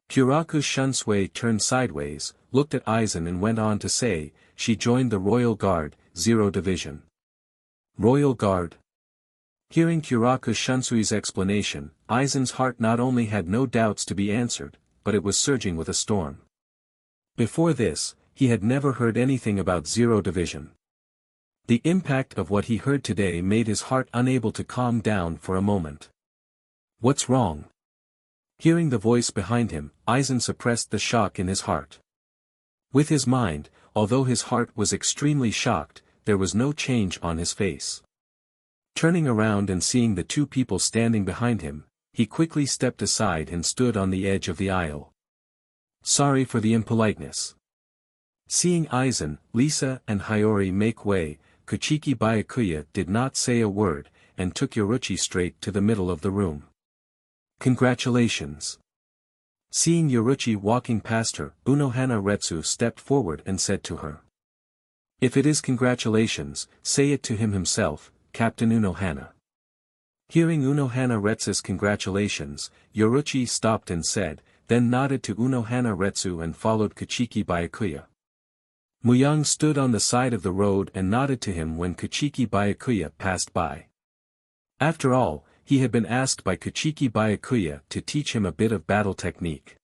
Kyoraku Shunsui turned sideways, looked at Aizen and went on to say, she joined the Royal Guard, 0 Division. Royal Guard? Hearing Kyoraku Shunsui's explanation, Aizen's heart not only had no doubts to be answered, but it was surging with a storm. Before this, he had never heard anything about 0 Division. The impact of what he heard today made his heart unable to calm down for a moment. What's wrong? Hearing the voice behind him, Aizen suppressed the shock in his heart. With his mind, although his heart was extremely shocked, there was no change on his face. Turning around and seeing the 2 people standing behind him, he quickly stepped aside and stood on the edge of the aisle. Sorry for the impoliteness. Seeing Aizen, Lisa and Hiyori make way, Kuchiki Byakuya did not say a word, and took Yoruchi straight to the middle of the room. Congratulations. Seeing Yoruchi walking past her, Unohana Retsu stepped forward and said to her. If it is congratulations, say it to him himself, Captain Unohana. Hearing Unohana Retsu's congratulations, Yoruchi stopped and said, then nodded to Unohana Retsu and followed Kuchiki Byakuya. Muyang stood on the side of the road and nodded to him when Kuchiki Byakuya passed by. After all, he had been asked by Kuchiki Byakuya to teach him a bit of battle technique.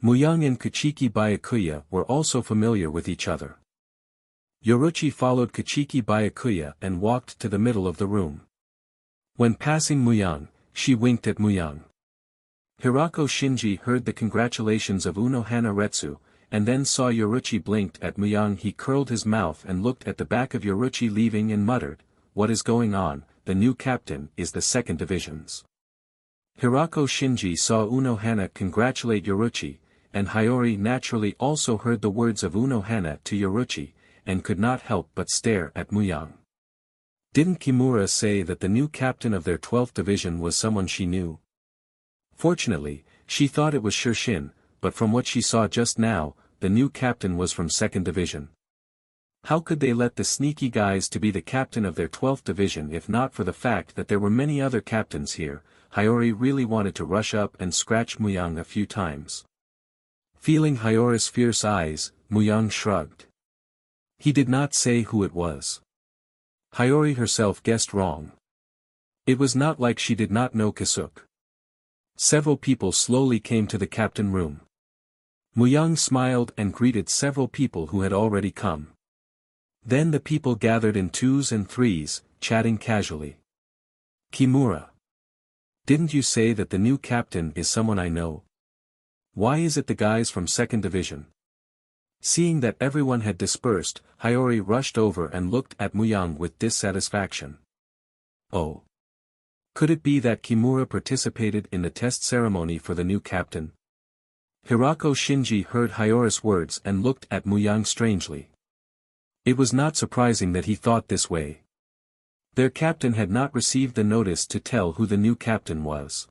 Muyang and Kuchiki Byakuya were also familiar with each other. Yoruchi followed Kuchiki Byakuya and walked to the middle of the room. When passing Muyang, she winked at Muyang. Hirako Shinji heard the congratulations of Unohana Retsu, and then saw Yoruchi blinked at Muyang. He curled his mouth and looked at the back of Yoruchi leaving and muttered, "What is going on? The new captain is the second division's." Hirako Shinji saw Unohana congratulate Yoruchi, and Hiyori naturally also heard the words of Unohana to Yoruchi, and could not help but stare at Muyang. Didn't Kimura say that the new captain of their 12th division was someone she knew? Fortunately, she thought it was Shirshin, but from what she saw just now, the new captain was from 2nd division. How could they let the sneaky guys to be the captain of their 12th division if not for the fact that there were many other captains here? Hiyori really wanted to rush up and scratch Muyang a few times. Feeling Hiyori's fierce eyes, Muyang shrugged. He did not say who it was. Hiyori herself guessed wrong. It was not like she did not know Kisuk. Several people slowly came to the captain room. Muyang smiled and greeted several people who had already come. Then the people gathered in 2s and 3s, chatting casually. "Kimura. Didn't you say that the new captain is someone I know? Why is it the guys from 2nd division?" Seeing that everyone had dispersed, Hiyori rushed over and looked at Muyang with dissatisfaction. Oh. Could it be that Kimura participated in the test ceremony for the new captain? Hirako Shinji heard Hiyori's words and looked at Muyang strangely. It was not surprising that he thought this way. Their captain had not received the notice to tell who the new captain was.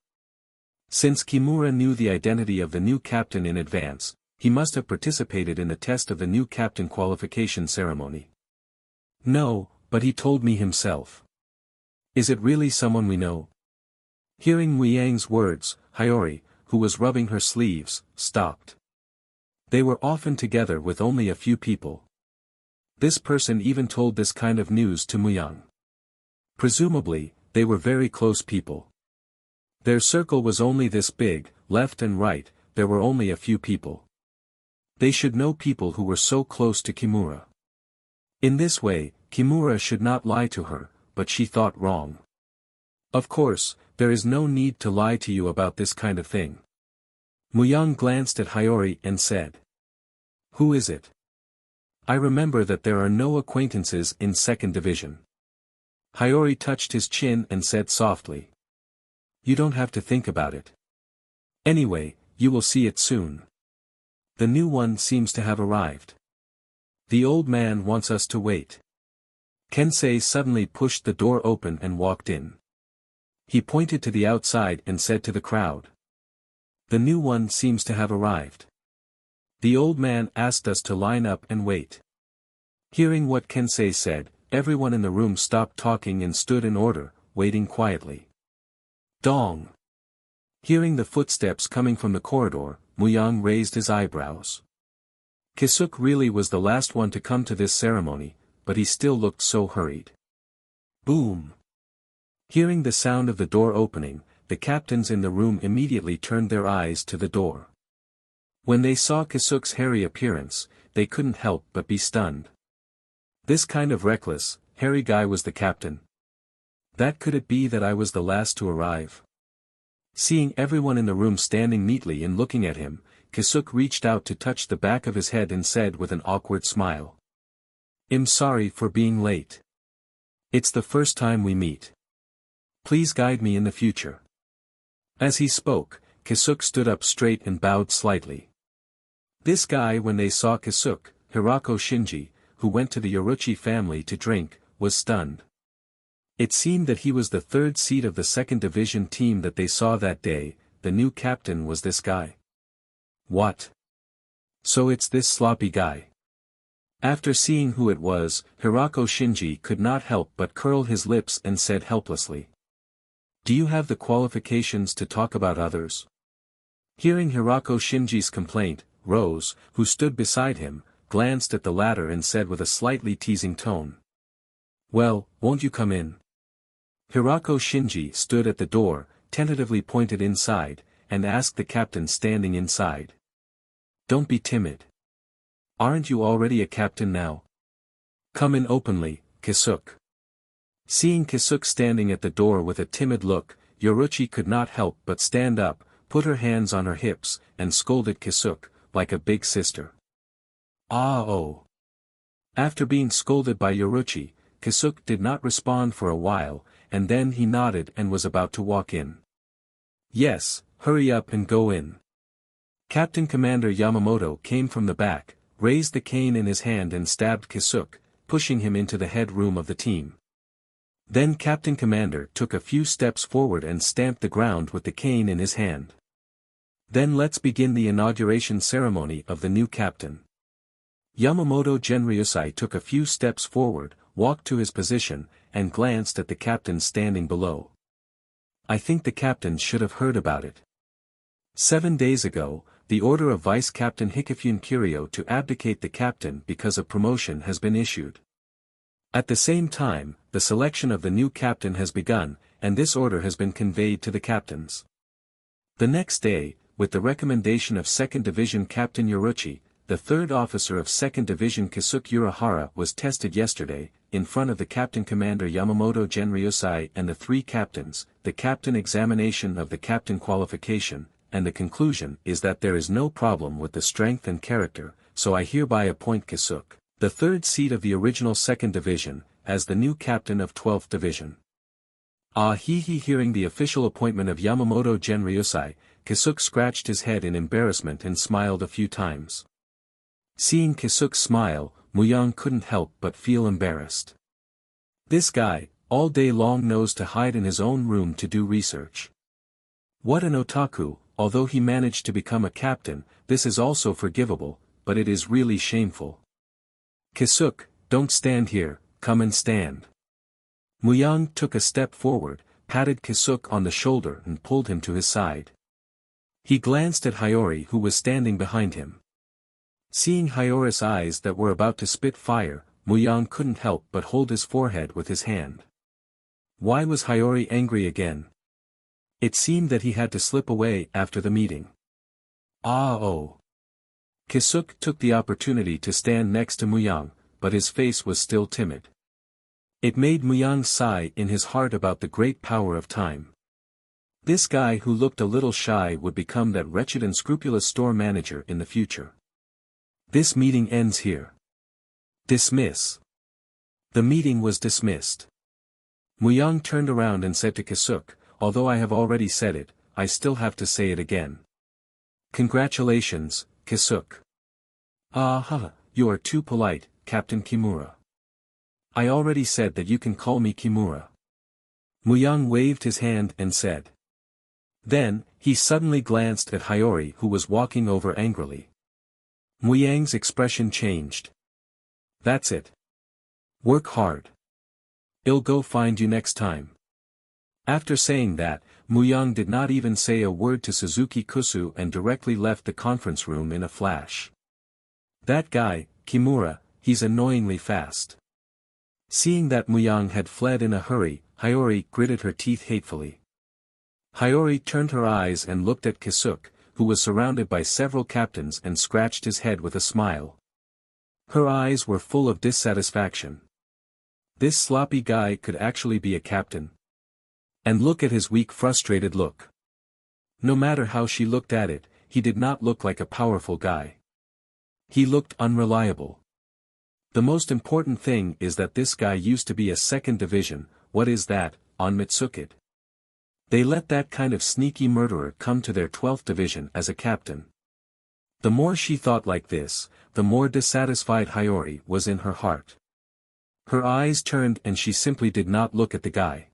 Since Kimura knew the identity of the new captain in advance, he must have participated in the test of the new captain qualification ceremony. "No, but he told me himself." "Is it really someone we know?" Hearing Muyang's words, Hiyori, who was rubbing her sleeves, stopped. They were often together with only a few people. This person even told this kind of news to Muyang. Presumably, they were very close people. Their circle was only this big, left and right, there were only a few people. They should know people who were so close to Kimura. In this way, Kimura should not lie to her, but she thought wrong. Of course, there is no need to lie to you about this kind of thing. Muyang glanced at Hiyori and said. "Who is it? I remember that there are no acquaintances in 2nd division." Hiyori touched his chin and said softly. "You don't have to think about it. Anyway, you will see it soon. The new one seems to have arrived. The old man wants us to wait." Kensei suddenly pushed the door open and walked in. He pointed to the outside and said to the crowd. "The new one seems to have arrived. The old man asked us to line up and wait." Hearing what Kensei said, everyone in the room stopped talking and stood in order, waiting quietly. Dong! Hearing the footsteps coming from the corridor, Muyang raised his eyebrows. Kisuk really was the last one to come to this ceremony, but he still looked so hurried. Boom! Hearing the sound of the door opening, the captains in the room immediately turned their eyes to the door. When they saw Kisuk's hairy appearance, they couldn't help but be stunned. This kind of reckless, hairy guy was the captain. That could it be that I was the last to arrive? Seeing everyone in the room standing neatly and looking at him, Kisuk reached out to touch the back of his head and said with an awkward smile. "I'm sorry for being late. It's the first time we meet. Please guide me in the future." As he spoke, Kisuk stood up straight and bowed slightly. This guy, when they saw Kisuk, Hirako Shinji, who went to the Yoruchi family to drink, was stunned. It seemed that he was the third seed of the 2nd division team that they saw that day. The new captain was this guy. What? So it's this sloppy guy. After seeing who it was, Hirako Shinji could not help but curl his lips and said helplessly. "Do you have the qualifications to talk about others?" Hearing Hirako Shinji's complaint, Rose, who stood beside him, glanced at the latter and said with a slightly teasing tone. "Well, won't you come in?" Hirako Shinji stood at the door, tentatively pointed inside, and asked the captain standing inside. "Don't be timid. Aren't you already a captain now? Come in openly, Kisuke." Seeing Kisuke standing at the door with a timid look, Yoruchi could not help but stand up, put her hands on her hips, and scolded Kisuke, like a big sister. "Ah oh." After being scolded by Yoruchi, Kisuke did not respond for a while, and then he nodded and was about to walk in. "Yes, hurry up and go in." Captain Commander Yamamoto came from the back, raised the cane in his hand and stabbed Kisuke, pushing him into the head room of the team. Then Captain Commander took a few steps forward and stamped the ground with the cane in his hand. "Then let's begin the inauguration ceremony of the new captain." Yamamoto Genryusai took a few steps forward, walked to his position, and glanced at the captain standing below. "I think the captain should have heard about it. 7 days ago, the order of Vice Captain Hikifune Kiryu to abdicate the captain because of promotion has been issued. At the same time, the selection of the new captain has begun, and this order has been conveyed to the captains." The next day, with the recommendation of 2nd Division Captain Yoruchi, the 3rd officer of 2nd Division Kisuke Urahara was tested yesterday, in front of the Captain Commander Yamamoto Genryusai and the 3 captains, the captain examination of the captain qualification, and the conclusion is that there is no problem with the strength and character, so I hereby appoint Kisuke, the 3rd seat of the original 2nd Division, as the new captain of 12th Division. Hearing the official appointment of Yamamoto Genryusai, Kisuke scratched his head in embarrassment and smiled a few times. Seeing Kisuke smile, Muyang couldn't help but feel embarrassed. This guy, all day long knows to hide in his own room to do research. What an otaku, although he managed to become a captain, this is also forgivable, but it is really shameful. "Kisuke, don't stand here, come and stand." Muyang took a step forward, patted Kisuke on the shoulder and pulled him to his side. He glanced at Hiyori who was standing behind him. Seeing Hiyori's eyes that were about to spit fire, Muyang couldn't help but hold his forehead with his hand. Why was Hiyori angry again? It seemed that he had to slip away after the meeting. Oh. Kisuke took the opportunity to stand next to Muyang, but his face was still timid. It made Muyang sigh in his heart about the great power of time. This guy who looked a little shy would become that wretched and scrupulous store manager in the future. This meeting ends here. Dismiss. The meeting was dismissed. Muyang turned around and said to Kisuke, "Although I have already said it, I still have to say it again. Congratulations, Kisuke." You are too polite, Captain Kimura. "I already said that you can call me Kimura." Muyang waved his hand and said. Then, he suddenly glanced at Hiyori who was walking over angrily. Muyang's expression changed. "That's it. Work hard. I'll go find you next time." After saying that, Muyang did not even say a word to Suzuki Kusu and directly left the conference room in a flash. That guy, Kimura, he's annoyingly fast. Seeing that Muyang had fled in a hurry, Hiyori gritted her teeth hatefully. Hiyori turned her eyes and looked at Kisuke, who was surrounded by several captains and scratched his head with a smile. Her eyes were full of dissatisfaction. This sloppy guy could actually be a captain. And look at his weak frustrated look. No matter how she looked at it, he did not look like a powerful guy. He looked unreliable. The most important thing is that this guy used to be a 2nd division, what is that, on Mitsukid? They let that kind of sneaky murderer come to their 12th division as a captain. The more she thought like this, the more dissatisfied Hiyori was in her heart. Her eyes turned and she simply did not look at the guy.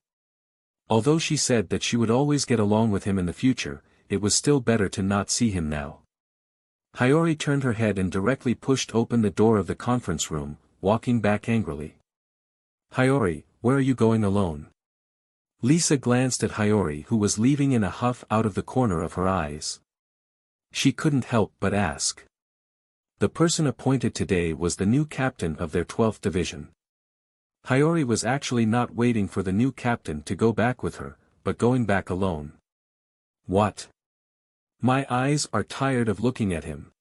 Although she said that she would always get along with him in the future, it was still better to not see him now. Hiyori turned her head and directly pushed open the door of the conference room, walking back angrily. "Hiyori, where are you going alone?" Lisa glanced at Hiyori who was leaving in a huff out of the corner of her eyes. She couldn't help but ask. The person appointed today was the new captain of their 12th division. Hiyori was actually not waiting for the new captain to go back with her, but going back alone. What? My eyes are tired of looking at him.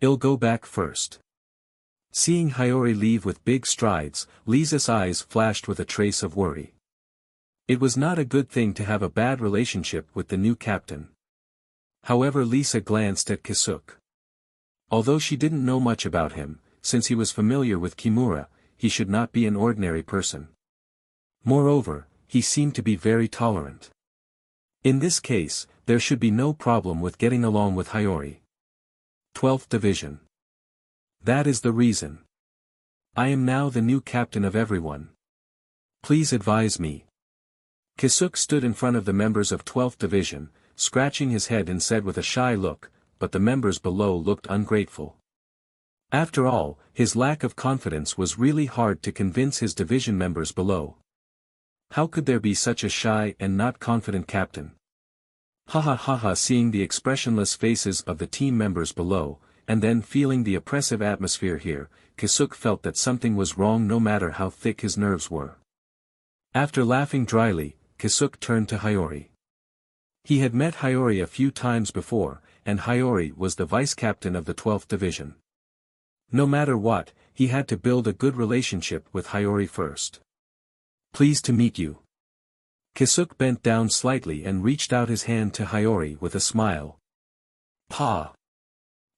I'll go back first. Seeing Hiyori leave with big strides, Lisa's eyes flashed with a trace of worry. It was not a good thing to have a bad relationship with the new captain. However, Lisa glanced at Kisuke. Although she didn't know much about him, since he was familiar with Kimura, he should not be an ordinary person. Moreover, he seemed to be very tolerant. In this case, there should be no problem with getting along with Hiyori. 12th Division. That is the reason. I am now the new captain of everyone. Please advise me. Kisuke stood in front of the members of 12th Division, scratching his head and said with a shy look, but the members below looked ungrateful. After all, his lack of confidence was really hard to convince his division members below. How could there be such a shy and not confident captain? Ha ha ha ha. Seeing the expressionless faces of the team members below, and then feeling the oppressive atmosphere here, Kisuke felt that something was wrong no matter how thick his nerves were. After laughing dryly, Kisuke turned to Hiyori. He had met Hiyori a few times before, and Hiyori was the vice-captain of the 12th Division. No matter what, he had to build a good relationship with Hiyori first. Pleased to meet you. Kisuke bent down slightly and reached out his hand to Hiyori with a smile. Pa.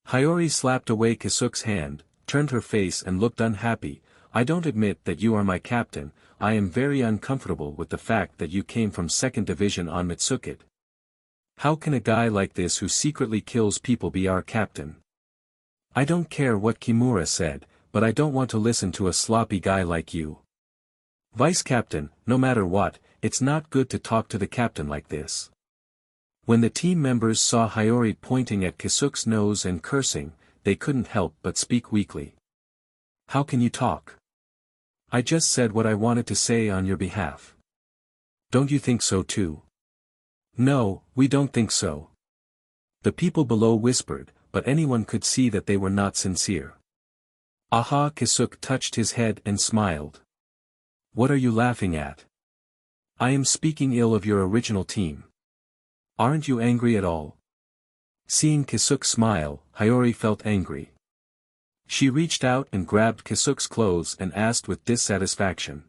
Hiyori slapped away Kisuke's hand, turned her face and looked unhappy. I don't admit that you are my captain. I am very uncomfortable with the fact that you came from 2nd Division on Mitsuki. How can a guy like this who secretly kills people be our captain? I don't care what Kimura said, but I don't want to listen to a sloppy guy like you. Vice captain, no matter what, it's not good to talk to the captain like this. When the team members saw Hiyori pointing at Kisuke's nose and cursing, they couldn't help but speak weakly. How can you talk? I just said what I wanted to say on your behalf. Don't you think so too? No, we don't think so. The people below whispered, but anyone could see that they were not sincere. Aha! Kisuke touched his head and smiled. What are you laughing at? I am speaking ill of your original team. Aren't you angry at all? Seeing Kisuke smile, Hiyori felt angry. She reached out and grabbed Kisuke's clothes and asked with dissatisfaction.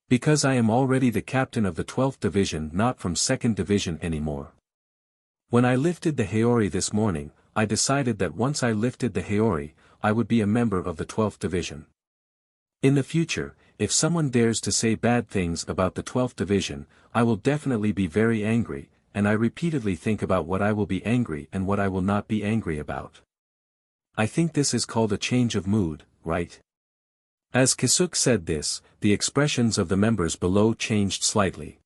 Because I am already the captain of the 12th Division, not from 2nd Division anymore. When I lifted the Hiyori this morning, I decided that once I lifted the Hiyori, I would be a member of the 12th Division. In the future, if someone dares to say bad things about the 12th Division, I will definitely be very angry, and I repeatedly think about what I will be angry and what I will not be angry about. I think this is called a change of mood, right? As Kisuke said this, the expressions of the members below changed slightly.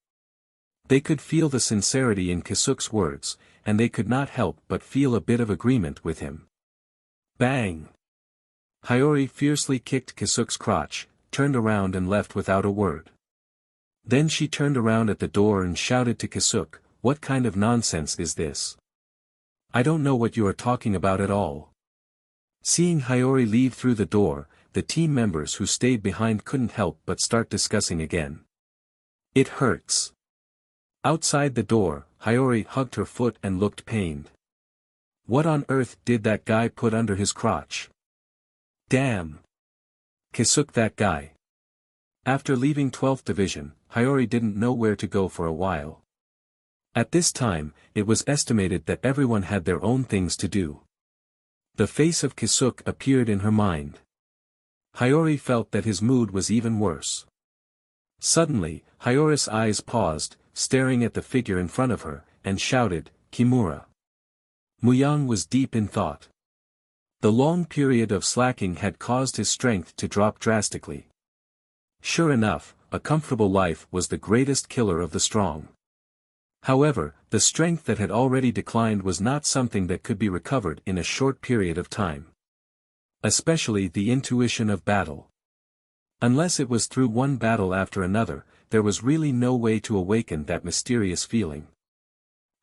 They could feel the sincerity in Kisuke's words, and they could not help but feel a bit of agreement with him. Bang! Hiyori fiercely kicked Kisuke's crotch, turned around and left without a word. Then she turned around at the door and shouted to Kisuke, "What kind of nonsense is this? I don't know what you are talking about at all." Seeing Hiyori leave through the door, the team members who stayed behind couldn't help but start discussing again. It hurts. Outside the door, Hiyori hugged her foot and looked pained. What on earth did that guy put under his crotch? Damn! Kisuke, that guy. After leaving 12th Division, Hiyori didn't know where to go for a while. At this time, it was estimated that everyone had their own things to do. The face of Kisuke appeared in her mind. Hiyori felt that his mood was even worse. Suddenly, Hiyori's eyes paused, staring at the figure in front of her, and shouted, "Kimura." Muyang was deep in thought. The long period of slacking had caused his strength to drop drastically. Sure enough, a comfortable life was the greatest killer of the strong. However, the strength that had already declined was not something that could be recovered in a short period of time. Especially the intuition of battle. Unless it was through one battle after another, there was really no way to awaken that mysterious feeling.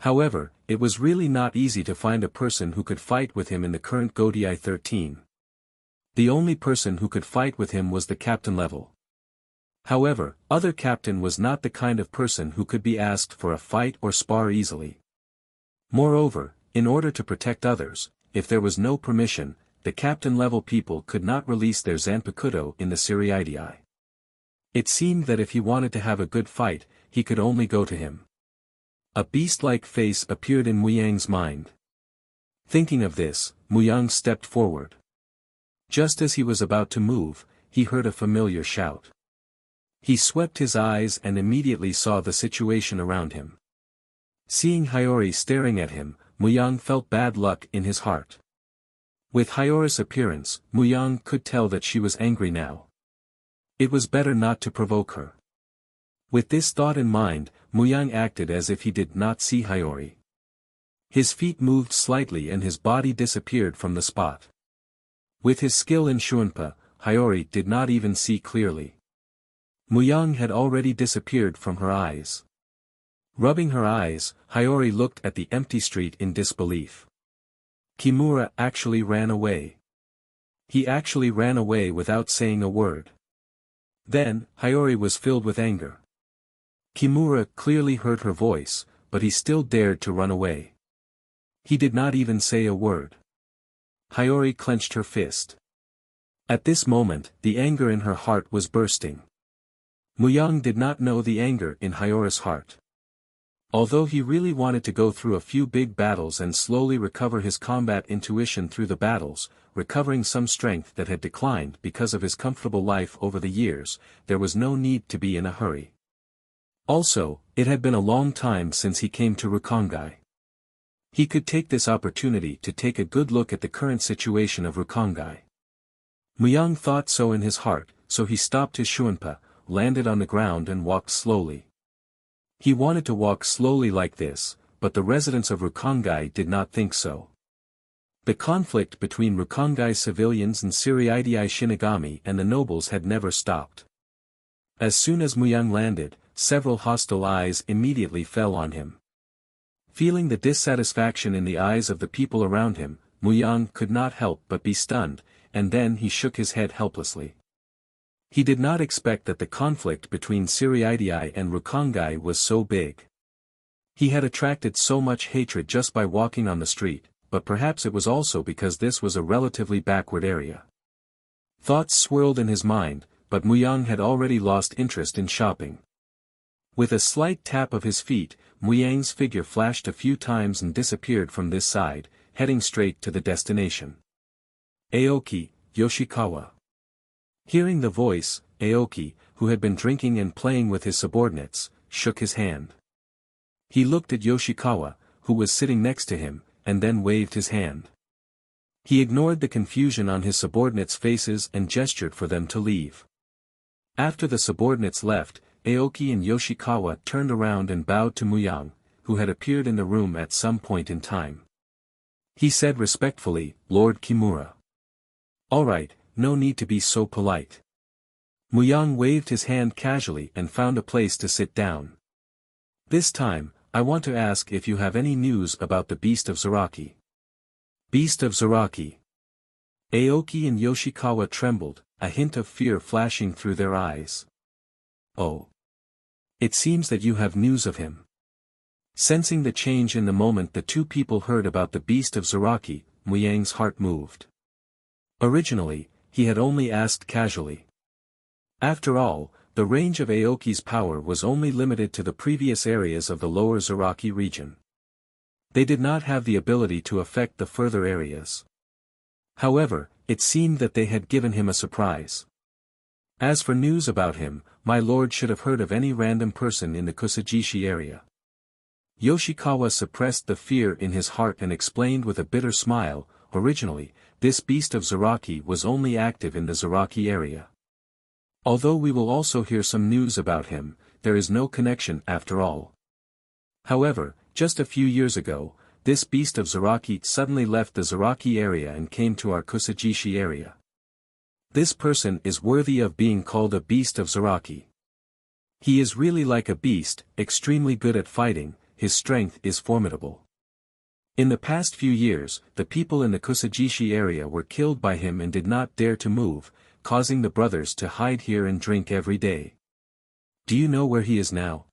However, it was really not easy to find a person who could fight with him in the current Godii 13. The only person who could fight with him was the captain level. However, other captain was not the kind of person who could be asked for a fight or spar easily. Moreover, in order to protect others, if there was no permission, the captain-level people could not release their Zanpakuto in the Siriidii. It seemed that if he wanted to have a good fight, he could only go to him. A beast-like face appeared in Muyang's mind. Thinking of this, Muyang stepped forward. Just as he was about to move, he heard a familiar shout. He swept his eyes and immediately saw the situation around him. Seeing Hiyori staring at him, Muyang felt bad luck in his heart. With Hiyori's appearance, Muyang could tell that she was angry now. It was better not to provoke her. With this thought in mind, Muyang acted as if he did not see Hiyori. His feet moved slightly and his body disappeared from the spot. With his skill in Shunpa, Hiyori did not even see clearly. Muyang had already disappeared from her eyes. Rubbing her eyes, Hiyori looked at the empty street in disbelief. Kimura actually ran away. He actually ran away without saying a word. Then, Hiyori was filled with anger. Kimura clearly heard her voice, but he still dared to run away. He did not even say a word. Hiyori clenched her fist. At this moment, the anger in her heart was bursting. Muyang did not know the anger in Hiyori's heart. Although he really wanted to go through a few big battles and slowly recover his combat intuition through the battles, recovering some strength that had declined because of his comfortable life over the years, there was no need to be in a hurry. Also, it had been a long time since he came to Rukongai. He could take this opportunity to take a good look at the current situation of Rukongai. Muyang thought so in his heart, so he stopped his Shunpa, landed on the ground and walked slowly. He wanted to walk slowly like this, but the residents of Rukongai did not think so. The conflict between Rukongai civilians and Siriidii Shinigami and the nobles had never stopped. As soon as Muyang landed, several hostile eyes immediately fell on him. Feeling the dissatisfaction in the eyes of the people around him, Muyang could not help but be stunned, and then he shook his head helplessly. He did not expect that the conflict between Siriidii and Rukongai was so big. He had attracted so much hatred just by walking on the street, but perhaps it was also because this was a relatively backward area. Thoughts swirled in his mind, but Muyang had already lost interest in shopping. With a slight tap of his feet, Muyang's figure flashed a few times and disappeared from this side, heading straight to the destination. Aoki, Yoshikawa. Hearing the voice, Aoki, who had been drinking and playing with his subordinates, shook his hand. He looked at Yoshikawa, who was sitting next to him, and then waved his hand. He ignored the confusion on his subordinates' faces and gestured for them to leave. After the subordinates left, Aoki and Yoshikawa turned around and bowed to Muyang, who had appeared in the room at some point in time. He said respectfully, "Lord Kimura." "All right, no need to be so polite." Muyang waved his hand casually and found a place to sit down. "This time, I want to ask if you have any news about the Beast of Zaraki." Beast of Zaraki. Aoki and Yoshikawa trembled, a hint of fear flashing through their eyes. "Oh. It seems that you have news of him." Sensing the change in the moment the two people heard about the Beast of Zaraki, Muyang's heart moved. Originally, he had only asked casually. After all, the range of Aoki's power was only limited to the previous areas of the lower Zaraki region. They did not have the ability to affect the further areas. However, it seemed that they had given him a surprise. As for news about him, my lord should have heard of any random person in the Kusajishi area. Yoshikawa suppressed the fear in his heart and explained with a bitter smile, originally, this Beast of Zaraki was only active in the Zaraki area. Although we will also hear some news about him, there is no connection after all. However, just a few years ago, this Beast of Zaraki suddenly left the Zaraki area and came to our Kusajishi area. This person is worthy of being called a Beast of Zaraki. He is really like a beast, extremely good at fighting, his strength is formidable. In the past few years, the people in the Kusajishi area were killed by him and did not dare to move, causing the brothers to hide here and drink every day. Do you know where he is now?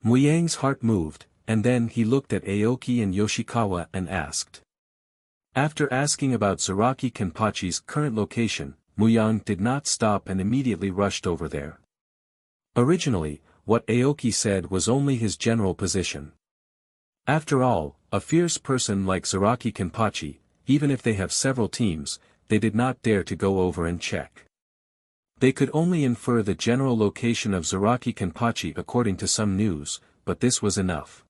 Muyang's heart moved, and then he looked at Aoki and Yoshikawa and asked. After asking about Zaraki Kenpachi's current location, Muyang did not stop and immediately rushed over there. Originally, what Aoki said was only his general position. After all, a fierce person like Zaraki Kenpachi, even if they have several teams, they did not dare to go over and check. They could only infer the general location of Zaraki Kenpachi according to some news, but this was enough.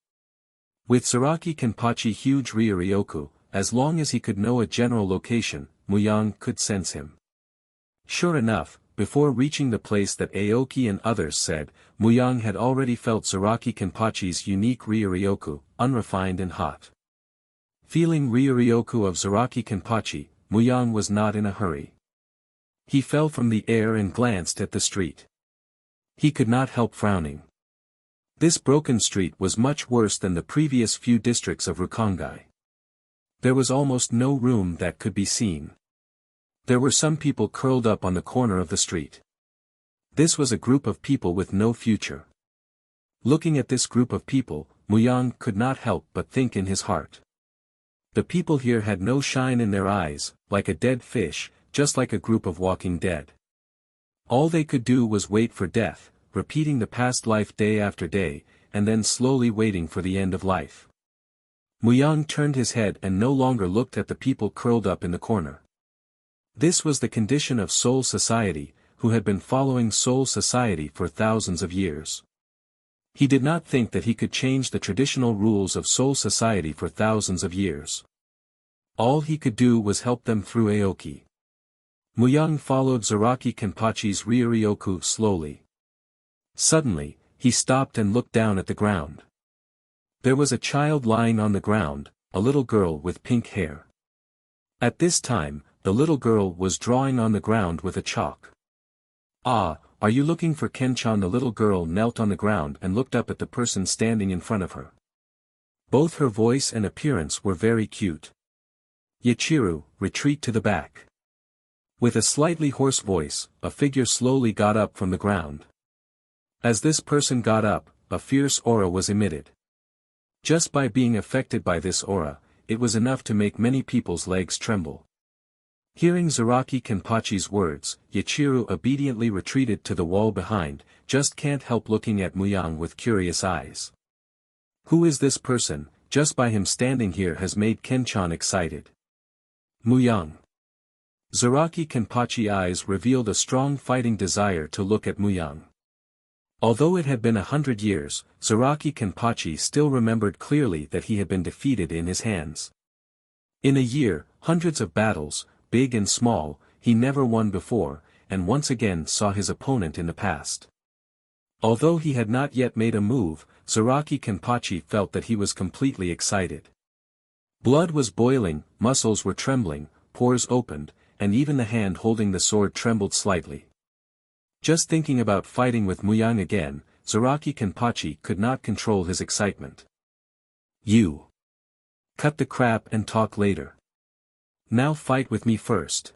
With Zaraki Kenpachi huge Ryuryoku, as long as he could know a general location, Muyang could sense him. Sure enough, before reaching the place that Aoki and others said, Muyang had already felt Zaraki Kenpachi's unique Ryuryoku, unrefined and hot. Feeling Ryuryoku of Zaraki Kenpachi, Muyang was not in a hurry. He fell from the air and glanced at the street. He could not help frowning. This broken street was much worse than the previous few districts of Rukongai. There was almost no room that could be seen. There were some people curled up on the corner of the street. This was a group of people with no future. Looking at this group of people, Muyang could not help but think in his heart. The people here had no shine in their eyes, like a dead fish, just like a group of walking dead. All they could do was wait for death, repeating the past life day after day, and then slowly waiting for the end of life. Muyang turned his head and no longer looked at the people curled up in the corner. This was the condition of Soul Society, who had been following Soul Society for thousands of years. He did not think that he could change the traditional rules of Soul Society for thousands of years. All he could do was help them through Aoki. Muyang followed Zaraki Kenpachi's Ryuryoku slowly. Suddenly, he stopped and looked down at the ground. There was a child lying on the ground, a little girl with pink hair. At this time, the little girl was drawing on the ground with a chalk. "Ah, are you looking for Kenchan?" The little girl knelt on the ground and looked up at the person standing in front of her. Both her voice and appearance were very cute. "Yachiru, retreat to the back." With a slightly hoarse voice, a figure slowly got up from the ground. As this person got up, a fierce aura was emitted. Just by being affected by this aura, it was enough to make many people's legs tremble. Hearing Zaraki Kenpachi's words, Yachiru obediently retreated to the wall behind, just can't help looking at Muyang with curious eyes. Who is this person? Just by him standing here has made Kenchan excited. Muyang. Zaraki Kenpachi's eyes revealed a strong fighting desire to look at Muyang. Although it had been 100 years, Zaraki Kenpachi still remembered clearly that he had been defeated in his hands. In a year, hundreds of battles, big and small, he never won before, and once again saw his opponent in the past. Although he had not yet made a move, Zaraki Kenpachi felt that he was completely excited. Blood was boiling, muscles were trembling, pores opened, and even the hand holding the sword trembled slightly. Just thinking about fighting with Muyang again, Zaraki Kenpachi could not control his excitement. "You. Cut the crap and talk later. Now fight with me first."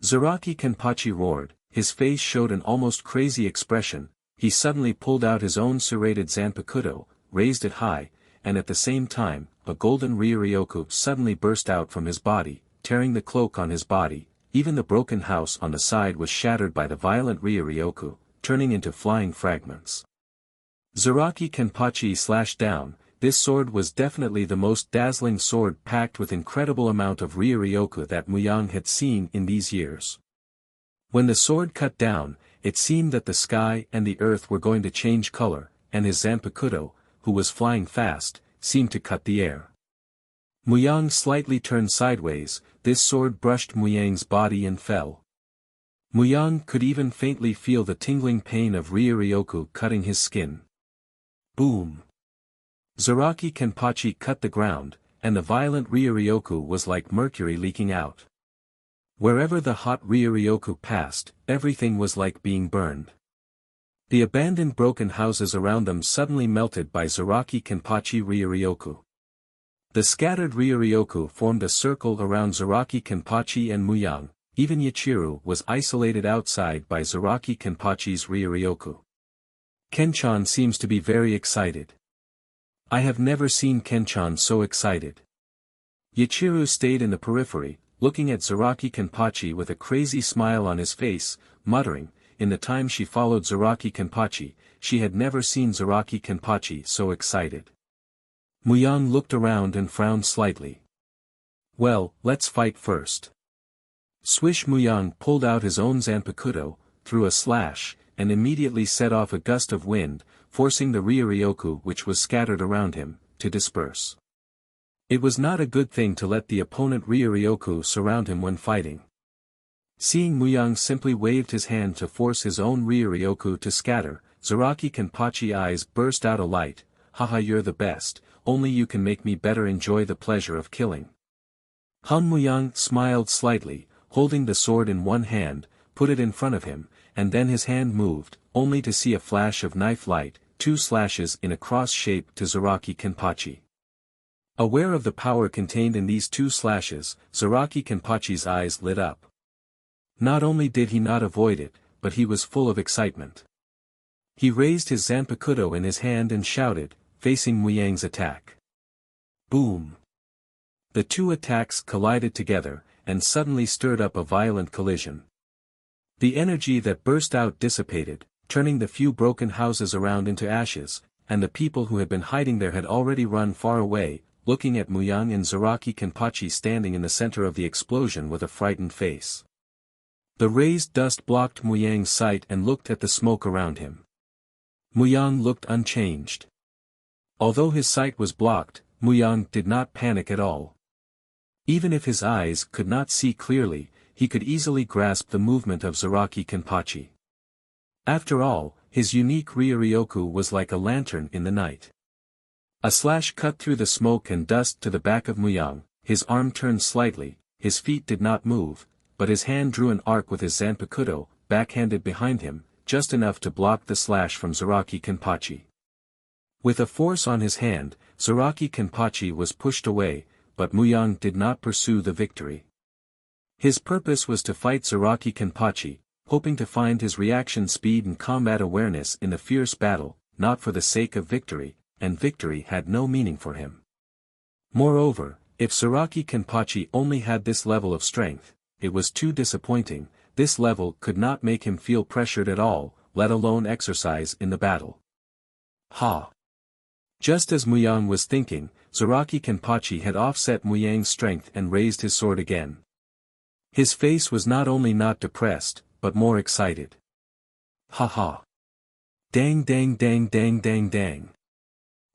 Zaraki Kenpachi roared, his face showed an almost crazy expression. He suddenly pulled out his own serrated Zanpakuto, raised it high, and at the same time, a golden Ryuryoku suddenly burst out from his body, tearing the cloak on his body. Even the broken house on the side was shattered by the violent Ryuryoku, turning into flying fragments. Zaraki Kenpachi slashed down. This sword was definitely the most dazzling sword packed with incredible amount of Ryuryoku that Muyang had seen in these years. When the sword cut down, it seemed that the sky and the earth were going to change color, and his Zanpakuto, who was flying fast, seemed to cut the air. Muyang slightly turned sideways, this sword brushed Muyang's body and fell. Muyang could even faintly feel the tingling pain of Ryuryoku cutting his skin. Boom! Zaraki Kenpachi cut the ground, and the violent Ryuryoku was like mercury leaking out. Wherever the hot Ryuryoku passed, everything was like being burned. The abandoned broken houses around them suddenly melted by Zaraki Kenpachi Ryuryoku. The scattered Ryuryoku formed a circle around Zaraki Kenpachi and Muyang. Even Yachiru was isolated outside by Zaraki Kenpachi's Ryuryoku. Kenchan seems to be very excited. I have never seen Kenchan so excited. Yachiru stayed in the periphery, looking at Zaraki Kenpachi with a crazy smile on his face, muttering, in the time she followed Zaraki Kenpachi, she had never seen Zaraki Kenpachi so excited. Muyang looked around and frowned slightly. Well, let's fight first. Swish. Muyang pulled out his own Zanpakuto, threw a slash, and immediately set off a gust of wind, forcing the Ryuryoku which was scattered around him, to disperse. It was not a good thing to let the opponent Ryuryoku surround him when fighting. Seeing Muyang simply waved his hand to force his own Ryuryoku to scatter, Zaraki Kenpachi's eyes burst out a light. Haha, you're the best, only you can make me better enjoy the pleasure of killing. Muyang smiled slightly, holding the sword in one hand, put it in front of him, and then his hand moved, only to see a flash of knife light, 2 slashes in a cross shape to Zaraki Kenpachi. Aware of the power contained in these 2 slashes, Zaraki Kenpachi's eyes lit up. Not only did he not avoid it, but he was full of excitement. He raised his Zanpakuto in his hand and shouted, facing Muyang's attack. Boom! The 2 attacks collided together, and suddenly stirred up a violent collision. The energy that burst out dissipated, turning the few broken houses around into ashes, and the people who had been hiding there had already run far away, looking at Muyang and Zaraki Kenpachi standing in the center of the explosion with a frightened face. The raised dust blocked Muyang's sight and looked at the smoke around him. Muyang looked unchanged. Although his sight was blocked, Muyang did not panic at all. Even if his eyes could not see clearly, he could easily grasp the movement of Zaraki Kenpachi. After all, his unique Ryuryoku was like a lantern in the night. A slash cut through the smoke and dust to the back of Muyang, his arm turned slightly, his feet did not move, but his hand drew an arc with his Zanpakuto, backhanded behind him, just enough to block the slash from Zaraki Kenpachi. With a force on his hand, Zaraki Kenpachi was pushed away, but Muyang did not pursue the victory. His purpose was to fight Zaraki Kenpachi, hoping to find his reaction speed and combat awareness in the fierce battle, not for the sake of victory, and victory had no meaning for him. Moreover, if Zaraki Kenpachi only had this level of strength, it was too disappointing. This level could not make him feel pressured at all, let alone exercise in the battle. Ha! Just as Muyang was thinking, Zaraki Kenpachi had offset Muyang's strength and raised his sword again. His face was not only not depressed, but more excited. Ha ha! Dang dang dang dang dang dang!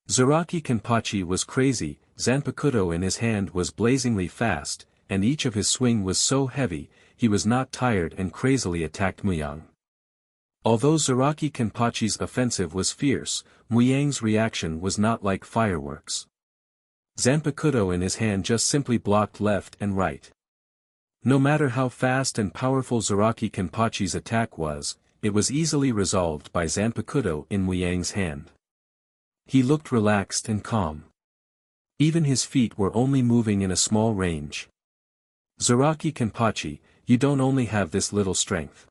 Zaraki Kenpachi was crazy, Zanpakuto in his hand was blazingly fast, and each of his swing was so heavy, he was not tired and crazily attacked Muyang. Although Zaraki Kenpachi's offensive was fierce, Muyang's reaction was not like fireworks. Zanpakuto in his hand just simply blocked left and right. No matter how fast and powerful Zaraki Kenpachi's attack was, it was easily resolved by Zanpakuto in Muyang's hand. He looked relaxed and calm. Even his feet were only moving in a small range. Zaraki Kenpachi, you don't only have this little strength.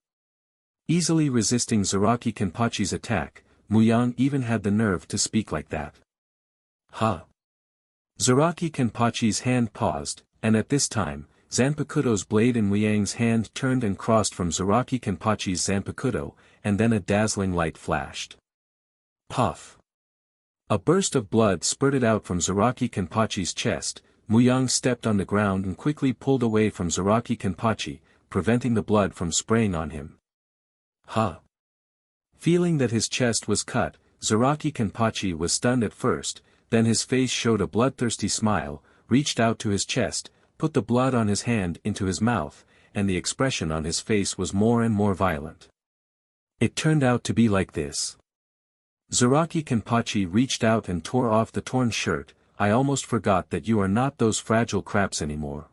Easily resisting Zaraki Kenpachi's attack, Muyang even had the nerve to speak like that. Ha! Zaraki Kenpachi's hand paused, and at this time, Zanpakuto's blade in Muyang's hand turned and crossed from Zaraki Kenpachi's Zanpakuto, and then a dazzling light flashed. Puff! A burst of blood spurted out from Zaraki Kenpachi's chest. Muyang stepped on the ground and quickly pulled away from Zaraki Kenpachi, preventing the blood from spraying on him. Ha! Feeling that his chest was cut, Zaraki Kenpachi was stunned at first, then his face showed a bloodthirsty smile, reached out to his chest, put the blood on his hand into his mouth, and the expression on his face was more and more violent. It turned out to be like this. Zaraki Kenpachi reached out and tore off the torn shirt. I almost forgot that you are not those fragile craps anymore.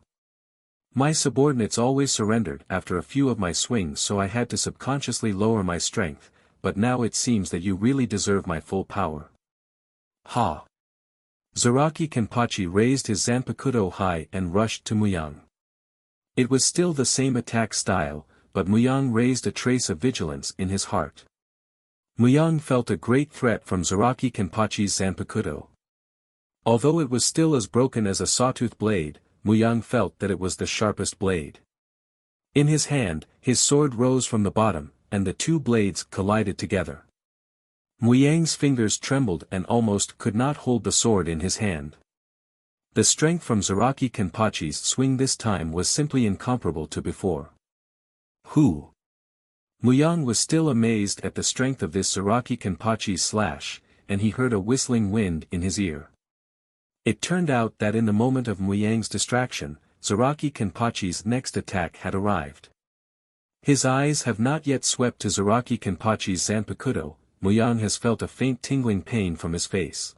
My subordinates always surrendered after a few of my swings, so I had to subconsciously lower my strength, but now it seems that you really deserve my full power. Ha! Zaraki Kenpachi raised his Zanpakuto high and rushed to Muyang. It was still the same attack style, but Muyang raised a trace of vigilance in his heart. Muyang felt a great threat from Zaraki Kenpachi's Zanpakuto. Although it was still as broken as a sawtooth blade, Muyang felt that it was the sharpest blade. In his hand, his sword rose from the bottom, and the two blades collided together. Muyang's fingers trembled and almost could not hold the sword in his hand. The strength from Zaraki Kenpachi's swing this time was simply incomparable to before. Who? Muyang was still amazed at the strength of this Zaraki Kenpachi's slash, and he heard a whistling wind in his ear. It turned out that in the moment of Muyang's distraction, Zaraki Kenpachi's next attack had arrived. His eyes have not yet swept to Zaraki Kenpachi's Zanpakuto. Muyang has felt a faint tingling pain from his face.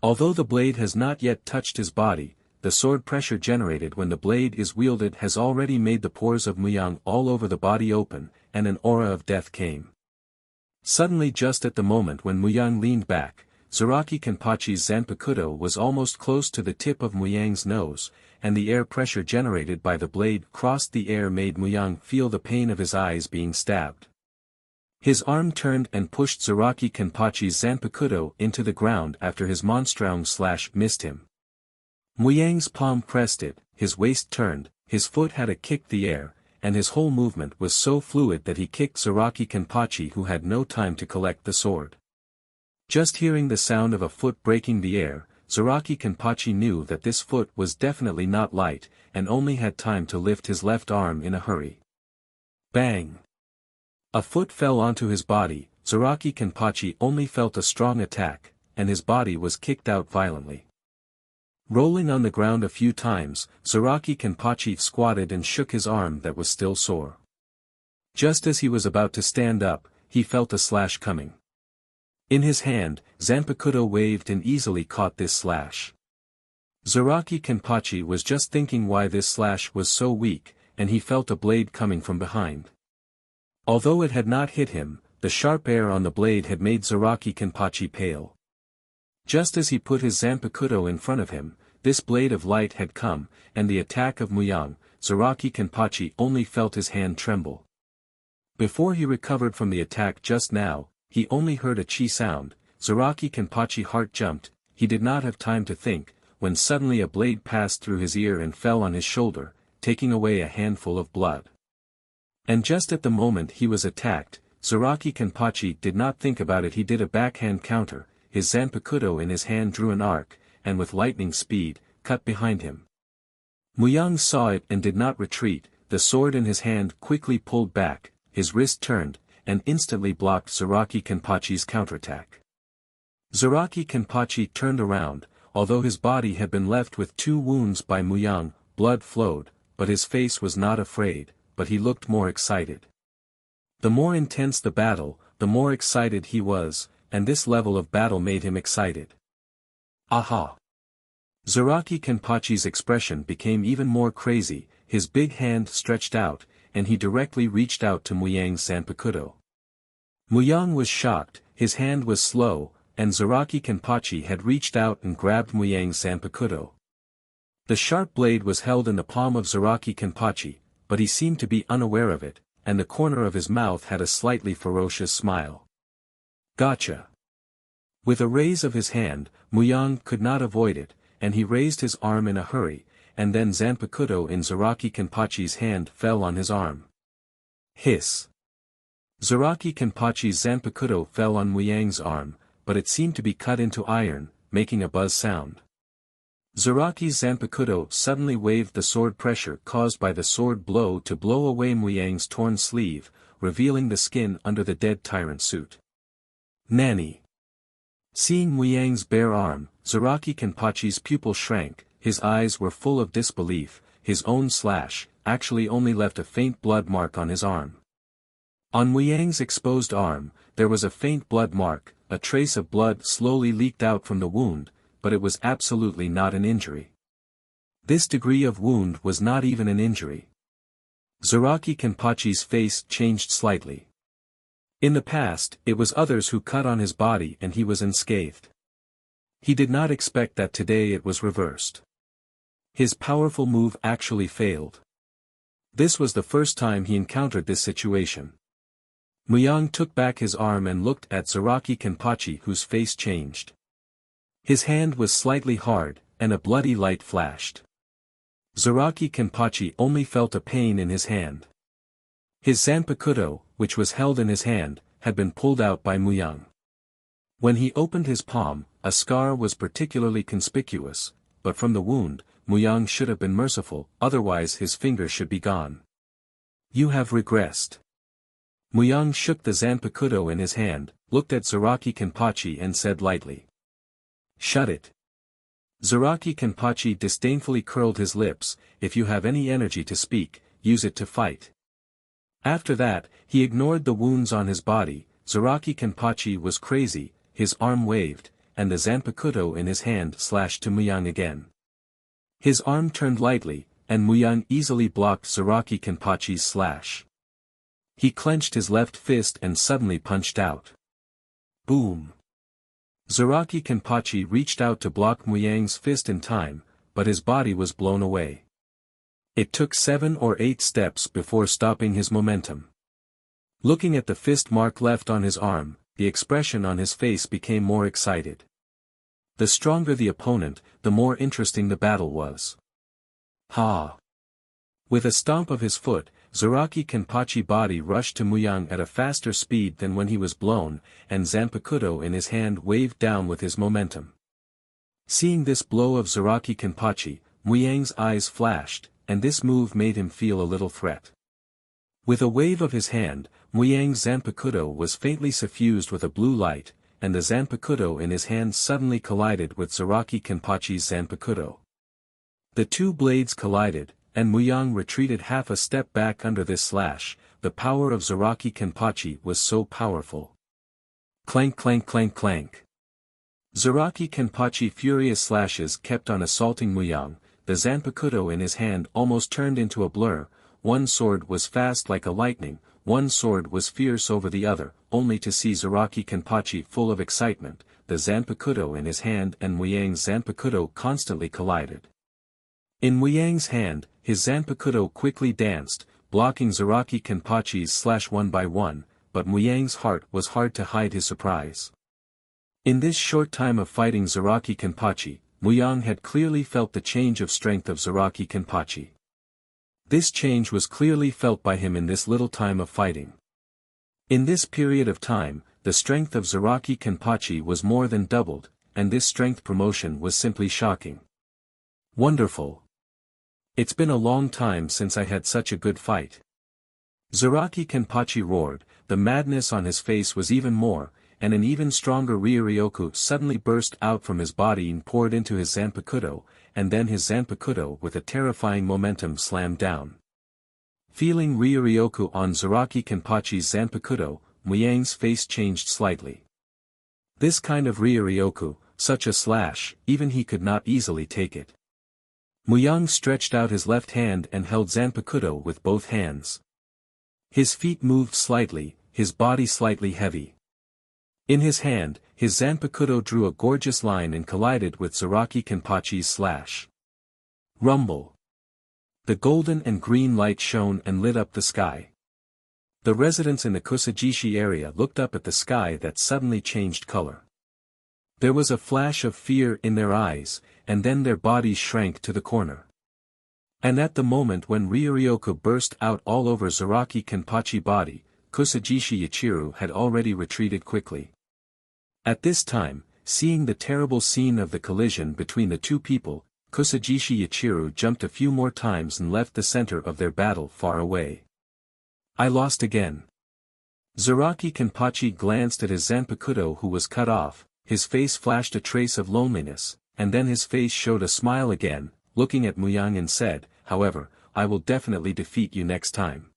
Although the blade has not yet touched his body, the sword pressure generated when the blade is wielded has already made the pores of Muyang all over the body open, and an aura of death came. Suddenly, just at the moment when Muyang leaned back, Zaraki Kenpachi's Zanpakuto was almost close to the tip of Muyang's nose, and the air pressure generated by the blade crossed the air made Muyang feel the pain of his eyes being stabbed. His arm turned and pushed Zaraki Kenpachi's Zanpakuto into the ground after his monstrong slash missed him. Muyang's palm pressed it, his waist turned, his foot had kicked the air, and his whole movement was so fluid that he kicked Zaraki Kenpachi, who had no time to collect the sword. Just hearing the sound of a foot breaking the air, Zaraki Kenpachi knew that this foot was definitely not light, and only had time to lift his left arm in a hurry. Bang! A foot fell onto his body. Zaraki Kenpachi only felt a strong attack, and his body was kicked out violently. Rolling on the ground a few times, Zaraki Kenpachi squatted and shook his arm that was still sore. Just as he was about to stand up, he felt a slash coming. In his hand, Zanpakuto waved and easily caught this slash. Zaraki Kenpachi was just thinking why this slash was so weak, and he felt a blade coming from behind. Although it had not hit him, the sharp air on the blade had made Zaraki Kenpachi pale. Just as he put his Zanpakuto in front of him, this blade of light had come, and the attack of Muyang, Zaraki Kenpachi only felt his hand tremble. Before he recovered from the attack just now, he only heard a chi sound. Zaraki Kenpachi's heart jumped. He did not have time to think, when suddenly a blade passed through his ear and fell on his shoulder, taking away a handful of blood. And just at the moment he was attacked, Zaraki Kenpachi did not think about it. He did a backhand counter, his Zanpakuto in his hand drew an arc, and with lightning speed, cut behind him. Muyang saw it and did not retreat. The sword in his hand quickly pulled back, his wrist turned, and instantly blocked Zaraki Kenpachi's counterattack. Zaraki Kenpachi turned around. Although his body had been left with 2 wounds by Muyang, blood flowed, but his face was not afraid, but he looked more excited. The more intense the battle, the more excited he was, and this level of battle made him excited. Aha! Zaraki Kenpachi's expression became even more crazy. His big hand stretched out, and he directly reached out to Muyang's Zanpakuto. Muyang was shocked, his hand was slow, and Zaraki Kenpachi had reached out and grabbed Muyang's Zanpakuto. The sharp blade was held in the palm of Zaraki Kenpachi, but he seemed to be unaware of it, and the corner of his mouth had a slightly ferocious smile. Gotcha! With a raise of his hand, Muyang could not avoid it, and he raised his arm in a hurry, and then Zanpakuto in Zaraki Kenpachi's hand fell on his arm. Hiss! Zaraki Kenpachi's Zanpakuto fell on Muyang's arm, but it seemed to be cut into iron, making a buzz sound. Zaraki's Zanpakuto suddenly waved the sword pressure caused by the sword blow to blow away Muyang's torn sleeve, revealing the skin under the dead tyrant suit. Nanny! Seeing Muyang's bare arm, Zaraki Kenpachi's pupil shrank, his eyes were full of disbelief. His own slash actually only left a faint blood mark on his arm. On Muyang's exposed arm, there was a faint blood mark. A trace of blood slowly leaked out from the wound, but it was absolutely not an injury. This degree of wound was not even an injury. Zaraki Kenpachi's face changed slightly. In the past, it was others who cut on his body and he was unscathed. He did not expect that today it was reversed. His powerful move actually failed. This was the first time he encountered this situation. Muyang took back his arm and looked at Zaraki Kenpachi, whose face changed. His hand was slightly hard, and a bloody light flashed. Zaraki Kenpachi only felt a pain in his hand. His Zanpakuto, which was held in his hand, had been pulled out by Muyang. When he opened his palm, a scar was particularly conspicuous, but from the wound, Muyang should have been merciful, otherwise his finger should be gone. You have regressed. Muyang shook the Zanpakuto in his hand, looked at Zaraki Kenpachi and said lightly. Shut it. Zaraki Kenpachi disdainfully curled his lips. If you have any energy to speak, use it to fight. After that, he ignored the wounds on his body. Zaraki Kenpachi was crazy, his arm waved, and the Zanpakuto in his hand slashed to Muyang again. His arm turned lightly, and Muyang easily blocked Zaraki Kenpachi's slash. He clenched his left fist and suddenly punched out. Boom! Zaraki Kenpachi reached out to block Muyang's fist in time, but his body was blown away. It took 7 or 8 steps before stopping his momentum. Looking at the fist mark left on his arm, the expression on his face became more excited. The stronger the opponent, the more interesting the battle was. Ha! With a stomp of his foot, Zaraki Kenpachi's body rushed to Muyang at a faster speed than when he was blown, and Zanpakuto in his hand waved down with his momentum. Seeing this blow of Zaraki Kenpachi, Muyang's eyes flashed, and this move made him feel a little threat. With a wave of his hand, Muyang's Zanpakuto was faintly suffused with a blue light, and the Zanpakuto in his hand suddenly collided with Zaraki Kenpachi's Zanpakuto. The two blades collided, and Muyang retreated half a step back under this slash. The power of Zaraki Kenpachi was so powerful. Clank clank clank clank. Zaraki Kenpachi furious slashes kept on assaulting Muyang. The Zanpakuto in his hand almost turned into a blur. One sword was fast like a lightning, one sword was fierce over the other, only to see Zaraki Kenpachi full of excitement. The Zanpakuto in his hand and Muyang's Zanpakuto constantly collided. In Muyang's hand, his Zanpakuto quickly danced, blocking Zaraki Kenpachi's slash one by one, but Muyang's heart was hard to hide his surprise. In this short time of fighting Zaraki Kenpachi, Muyang had clearly felt the change of strength of Zaraki Kenpachi. This change was clearly felt by him in this little time of fighting. In this period of time, the strength of Zaraki Kenpachi was more than doubled, and this strength promotion was simply shocking. Wonderful. It's been a long time since I had such a good fight. Zaraki Kenpachi roared, the madness on his face was even more, and an even stronger Ryoryoku suddenly burst out from his body and poured into his Zanpakuto, and then his Zanpakuto with a terrifying momentum slammed down. Feeling Ryoryoku on Zaraki Kenpachi's Zanpakuto, Muyang's face changed slightly. This kind of Ryoryoku, such a slash, even he could not easily take it. Muyang stretched out his left hand and held Zanpakuto with both hands. His feet moved slightly, his body slightly heavy. In his hand, his Zanpakuto drew a gorgeous line and collided with Zaraki Kenpachi's slash. Rumble. The golden and green light shone and lit up the sky. The residents in the Kusajishi area looked up at the sky that suddenly changed color. There was a flash of fear in their eyes, and then their bodies shrank to the corner. And at the moment when Ryoryoku burst out all over Zaraki Kenpachi's body, Kusajishi Ichiru had already retreated quickly. At this time, seeing the terrible scene of the collision between the two people, Kusajishi Ichiru jumped a few more times and left the center of their battle far away. I lost again. Zaraki Kenpachi glanced at his Zanpakuto who was cut off, his face flashed a trace of loneliness, and then his face showed a smile again, looking at Muyang and said, however, I will definitely defeat you next time.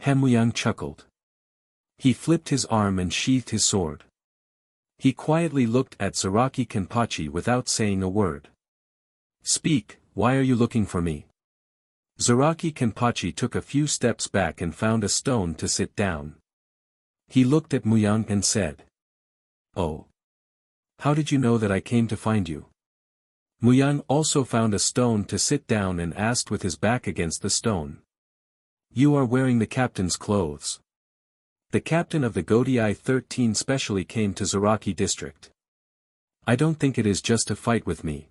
Muyang chuckled. He flipped his arm and sheathed his sword. He quietly looked at Zaraki Kenpachi without saying a word. Speak, why are you looking for me? Zaraki Kenpachi took a few steps back and found a stone to sit down. He looked at Muyang and said. Oh. How did you know that I came to find you? Muyang also found a stone to sit down and asked with his back against the stone. You are wearing the captain's clothes. The captain of the Godai 13 specially came to Zaraki district. I don't think it is just to fight with me.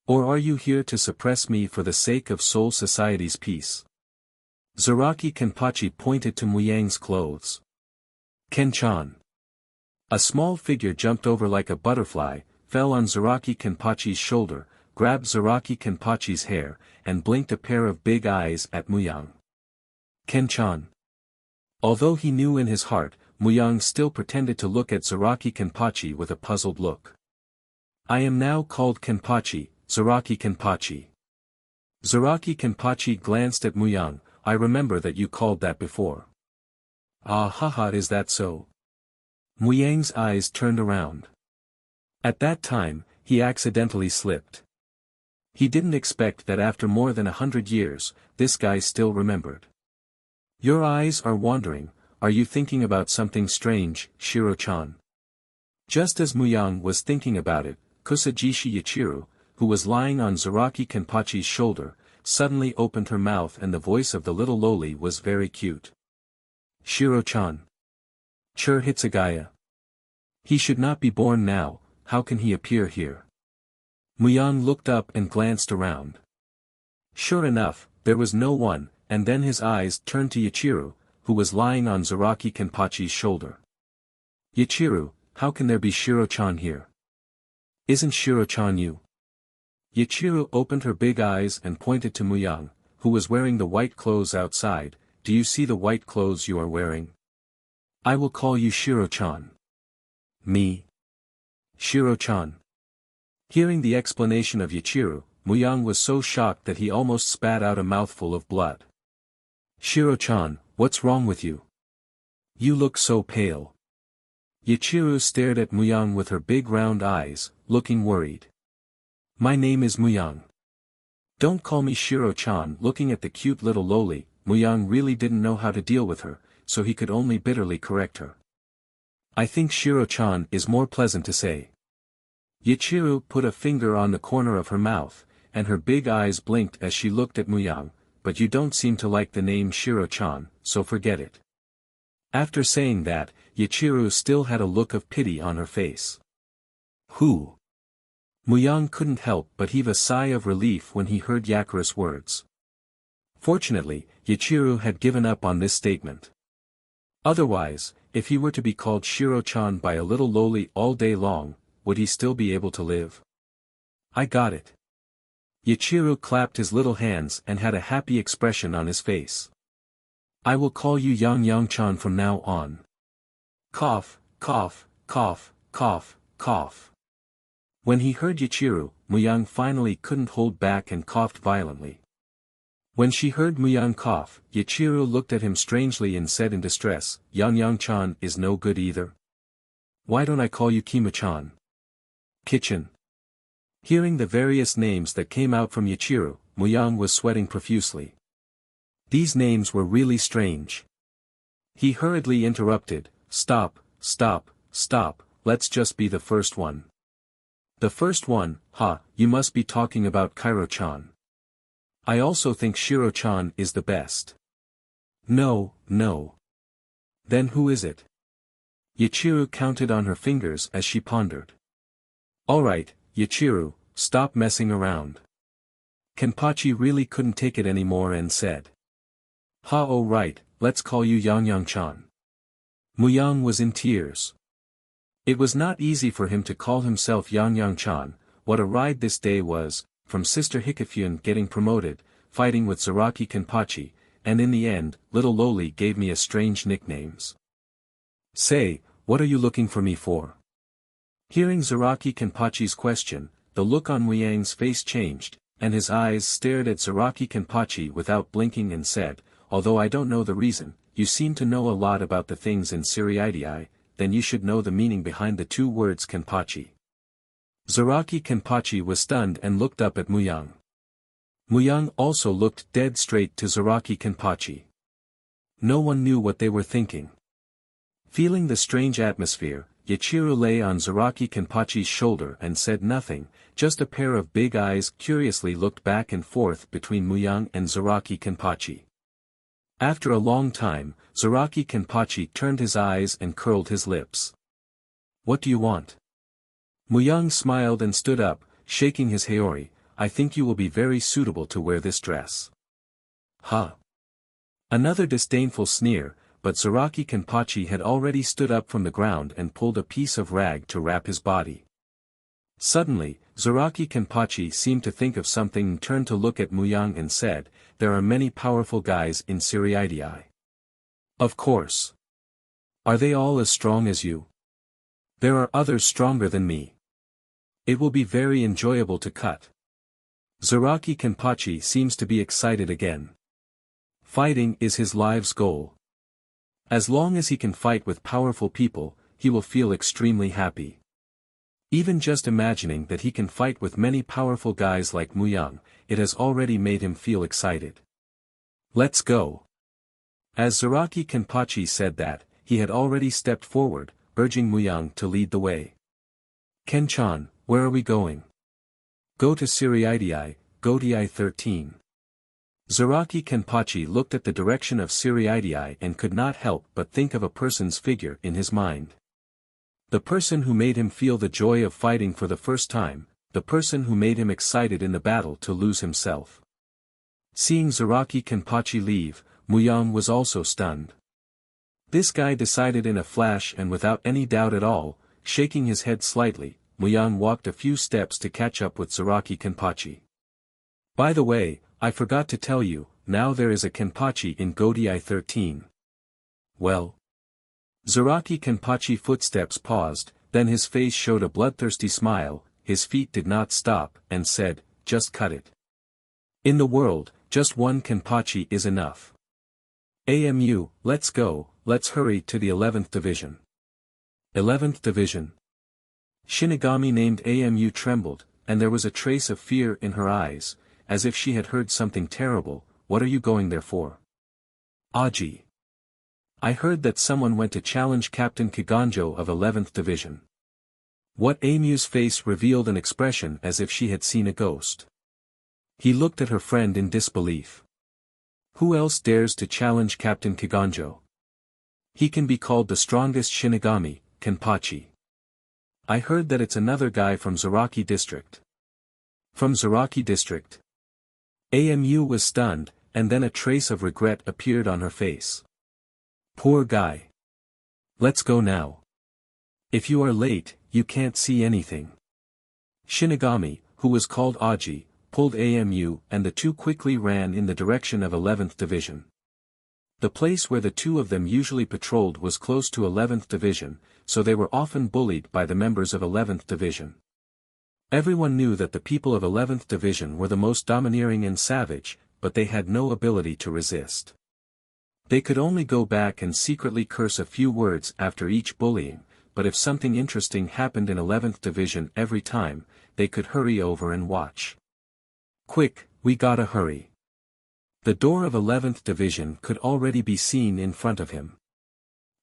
Or are you here to suppress me for the sake of Soul Society's peace? Zaraki Kenpachi pointed to Muyang's clothes. Ken-chan. A small figure jumped over like a butterfly, fell on Zaraki Kenpachi's shoulder, grabbed Zaraki Kenpachi's hair, and blinked a pair of big eyes at Muyang. Ken-chan. Although he knew in his heart, Muyang still pretended to look at Zaraki Kenpachi with a puzzled look. I am now called Kenpachi, Zaraki Kenpachi. Zaraki Kenpachi glanced at Muyang. I remember that you called that before. Ah haha, is that so? Muyang's eyes turned around. At that time, he accidentally slipped. He didn't expect that after more than 100 years, this guy still remembered. Your eyes are wandering, are you thinking about something strange, Shiro-chan? Just as Muyang was thinking about it, Kusajishi Yachiru, who was lying on Zaraki Kenpachi's shoulder, suddenly opened her mouth and the voice of the little loli was very cute. Shiro-chan. Chur Hitsugaya. He should not be born now, how can he appear here? Muyang looked up and glanced around. Sure enough, there was no one, and then his eyes turned to Yachiru, who was lying on Zaraki Kenpachi's shoulder. Yachiru, how can there be Shiro-chan here? Isn't Shiro-chan you? Yachiru opened her big eyes and pointed to Muyang, who was wearing the white clothes outside. Do you see the white clothes you are wearing? I will call you Shiro-chan. Me? Shiro-chan. Hearing the explanation of Yachiru, Muyang was so shocked that he almost spat out a mouthful of blood. Shiro-chan, what's wrong with you? You look so pale. Yachiru stared at Muyang with her big round eyes, looking worried. My name is Muyang. Don't call me Shiro-chan. Looking at the cute little loli, Muyang really didn't know how to deal with her, so he could only bitterly correct her. I think Shiro-chan is more pleasant to say. Yachiru put a finger on the corner of her mouth, and her big eyes blinked as she looked at Muyang, but you don't seem to like the name Shiro-chan, so forget it. After saying that, Yachiru still had a look of pity on her face. Who? Muyang couldn't help but heave a sigh of relief when he heard Yakuru's words. Fortunately, Yachiru had given up on this statement. Otherwise, if he were to be called Shiro-chan by a little loli all day long, would he still be able to live? I got it. Yachiru clapped his little hands and had a happy expression on his face. I will call you Yang-chan from now on. Cough, cough, cough, cough, cough. When he heard Yachiru, Muyang finally couldn't hold back and coughed violently. When she heard Muyang cough, Yachiru looked at him strangely and said in distress, Yang-chan is no good either. Why don't I call you Kima-chan? Kitchen. Hearing the various names that came out from Yachiru, Muyang was sweating profusely. These names were really strange. He hurriedly interrupted, Stop, stop, stop, let's just be the first one. The first one, you must be talking about Kairo-chan. I also think Shiro-chan is the best. No, no. Then who is it? Yachiru counted on her fingers as she pondered. Alright, Yachiru, stop messing around. Kenpachi really couldn't take it anymore and said. Oh right, let's call you Yang-chan. Muyang was in tears. It was not easy for him to call himself Yang-chan. What a ride this day was, from Sister Hikifune getting promoted, fighting with Zaraki Kenpachi, and in the end, little loli gave me a strange nicknames. Say, what are you looking for me for? Hearing Zaraki Kenpachi's question, the look on Muyang's face changed, and his eyes stared at Zaraki Kenpachi without blinking and said, although I don't know the reason, you seem to know a lot about the things in Seriidii, then you should know the meaning behind the two words Kenpachi. Zaraki Kenpachi was stunned and looked up at Muyang. Muyang also looked dead straight to Zaraki Kenpachi. No one knew what they were thinking. Feeling the strange atmosphere, Yachiru lay on Zaraki Kenpachi's shoulder and said nothing, just a pair of big eyes curiously looked back and forth between Muyang and Zaraki Kenpachi. After a long time, Zaraki Kenpachi turned his eyes and curled his lips. "What do you want?" Muyang smiled and stood up, shaking his haori. "I think you will be very suitable to wear this dress." "Huh?" Another disdainful sneer, but Zaraki Kenpachi had already stood up from the ground and pulled a piece of rag to wrap his body. Suddenly, Zaraki Kenpachi seemed to think of something and turned to look at Muyang and said, "There are many powerful guys in Siriidii." "Of course. Are they all as strong as you?" "There are others stronger than me. It will be very enjoyable to cut." Zaraki Kenpachi seems to be excited again. Fighting is his life's goal. As long as he can fight with powerful people, he will feel extremely happy. Even just imagining that he can fight with many powerful guys like Muyang, it has already made him feel excited. "Let's go." As Zaraki Kenpachi said that, he had already stepped forward, urging Muyang to lead the way. "Ken-chan, where are we going?" "Go to Siriidii, Godii 13. Zaraki Kenpachi looked at the direction of Siriidii and could not help but think of a person's figure in his mind. The person who made him feel the joy of fighting for the first time, the person who made him excited in the battle to lose himself. Seeing Zaraki Kenpachi leave, Muyang was also stunned. This guy decided in a flash and without any doubt at all, shaking his head slightly, Muyang walked a few steps to catch up with Zaraki Kenpachi. "By the way, I forgot to tell you, now there is a Kenpachi in Godii 13. "Well?" Zaraki Kenpachi footsteps paused, then his face showed a bloodthirsty smile, his feet did not stop, and said, "Just cut it. In the world, just one Kenpachi is enough. AMU, let's go, let's hurry to the 11th Division. 11th Division. Shinigami named AMU trembled, and there was a trace of fear in her eyes, as if she had heard something terrible. "What are you going there for?" "Aji. I heard that someone went to challenge Captain Kiganjo of 11th Division." What AMU's face revealed an expression as if she had seen a ghost. He looked at her friend in disbelief. "Who else dares to challenge Captain Kiganjo? He can be called the strongest Shinigami, Kenpachi. I heard that it's another guy from Zaraki District." "From Zaraki District?" AMU was stunned, and then a trace of regret appeared on her face. "Poor guy. Let's go now. If you are late, you can't see anything." Shinigami, who was called Aji, pulled AMU and the two quickly ran in the direction of 11th Division. The place where the two of them usually patrolled was close to 11th Division, so they were often bullied by the members of 11th Division. Everyone knew that the people of 11th Division were the most domineering and savage, but they had no ability to resist. They could only go back and secretly curse a few words after each bullying, but if something interesting happened in 11th Division every time, they could hurry over and watch. "Quick, we gotta hurry." The door of 11th Division could already be seen in front of him.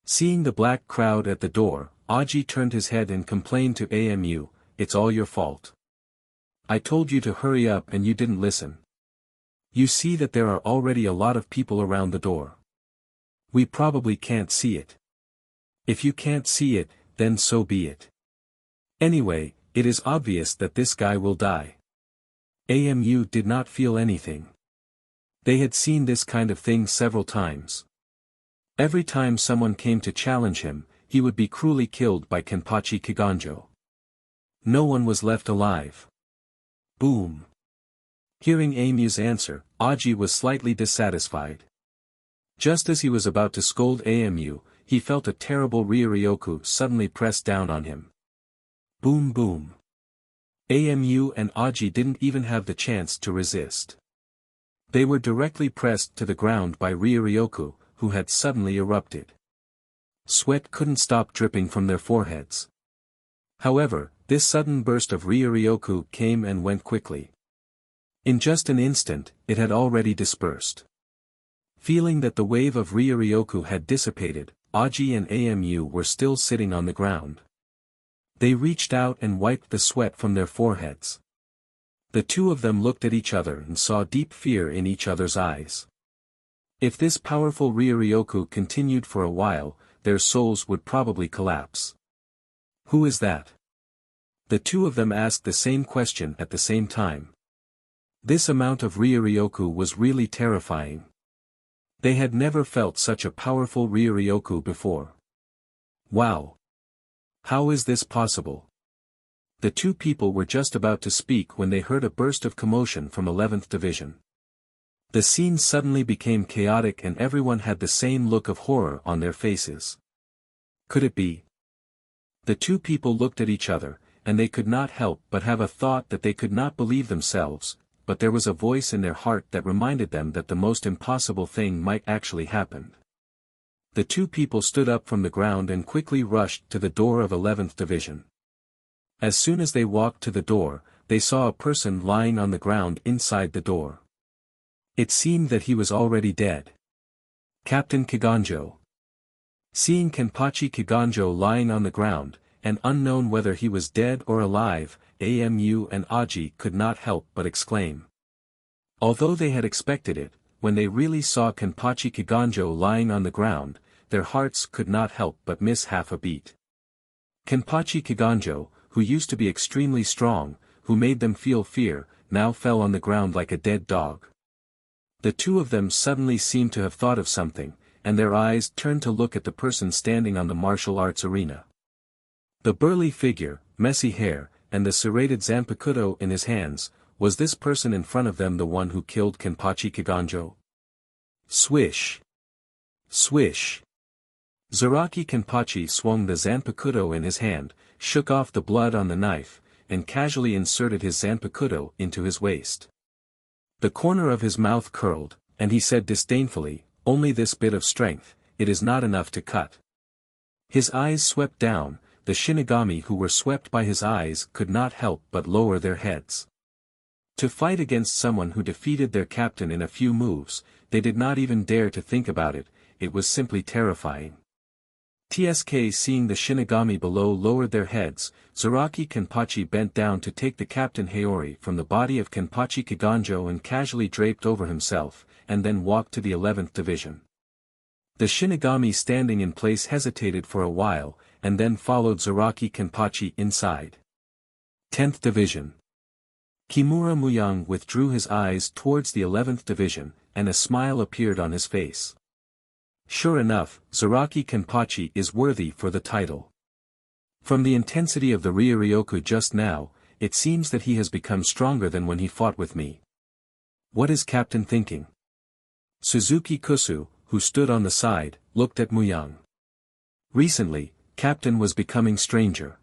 Seeing the black crowd at the door, Aji turned his head and complained to AMU, "It's all your fault. I told you to hurry up and you didn't listen. You see that there are already a lot of people around the door. We probably can't see it. If you can't see it, then so be it. Anyway, it is obvious that this guy will die." AMU did not feel anything. They had seen this kind of thing several times. Every time someone came to challenge him, he would be cruelly killed by Kenpachi Kiganjo. No one was left alive. Boom. Hearing AMU's answer, Aji was slightly dissatisfied. Just as he was about to scold AMU, he felt a terrible Ryoryoku suddenly press down on him. Boom boom. AMU and Aji didn't even have the chance to resist. They were directly pressed to the ground by Ryoryoku, who had suddenly erupted. Sweat couldn't stop dripping from their foreheads. However, this sudden burst of Ryoryoku came and went quickly. In just an instant, it had already dispersed. Feeling that the wave of Ryoryoku had dissipated, Aji and Amu were still sitting on the ground. They reached out and wiped the sweat from their foreheads. The two of them looked at each other and saw deep fear in each other's eyes. If this powerful Ryuryoku continued for a while, their souls would probably collapse. Who is that? The two of them asked the same question at the same time. This amount of Ryuryoku was really terrifying. They had never felt such a powerful Ryuryoku before. Wow! How is this possible? The two people were just about to speak when they heard a burst of commotion from 11th Division. The scene suddenly became chaotic and everyone had the same look of horror on their faces. Could it be? The two people looked at each other, and they could not help but have a thought that they could not believe themselves, but there was a voice in their heart that reminded them that the most impossible thing might actually happen. The two people stood up from the ground and quickly rushed to the door of 11th Division. As soon as they walked to the door, they saw a person lying on the ground inside the door. It seemed that he was already dead. Captain Kiganjo. Seeing Kenpachi Kiganjo lying on the ground, and unknown whether he was dead or alive, Amu and Aji could not help but exclaim. Although they had expected it, when they really saw Kenpachi Kiganjo lying on the ground, their hearts could not help but miss half a beat. Kenpachi Kiganjo, who used to be extremely strong, who made them feel fear, now fell on the ground like a dead dog. The two of them suddenly seemed to have thought of something, and their eyes turned to look at the person standing on the martial arts arena. The burly figure, messy hair, and the serrated zanpakuto in his hands, was this person in front of them the one who killed Kenpachi Kiganjo? Swish! Swish! Zaraki Kenpachi swung the zanpakuto in his hand, shook off the blood on the knife, and casually inserted his zanpakuto into his waist. The corner of his mouth curled, and he said disdainfully, "Only this bit of strength, it is not enough to cut." His eyes swept down, the Shinigami who were swept by his eyes could not help but lower their heads. To fight against someone who defeated their captain in a few moves, they did not even dare to think about it, it was simply terrifying. TSK seeing the Shinigami below lowered their heads, Zaraki Kenpachi bent down to take the Captain Haori from the body of Kenpachi Kiganjo and casually draped over himself, and then walked to the 11th Division. The Shinigami standing in place hesitated for a while, and then followed Zaraki Kenpachi inside. 10th Division. Kimura Muyang withdrew his eyes towards the 11th Division, and a smile appeared on his face. Sure enough, Zaraki Kenpachi is worthy for the title. From the intensity of the Ryuryoku just now, it seems that he has become stronger than when he fought with me. What is Captain thinking? Suzuki Kusu, who stood on the side, looked at Muyang. Recently, Captain was becoming stranger.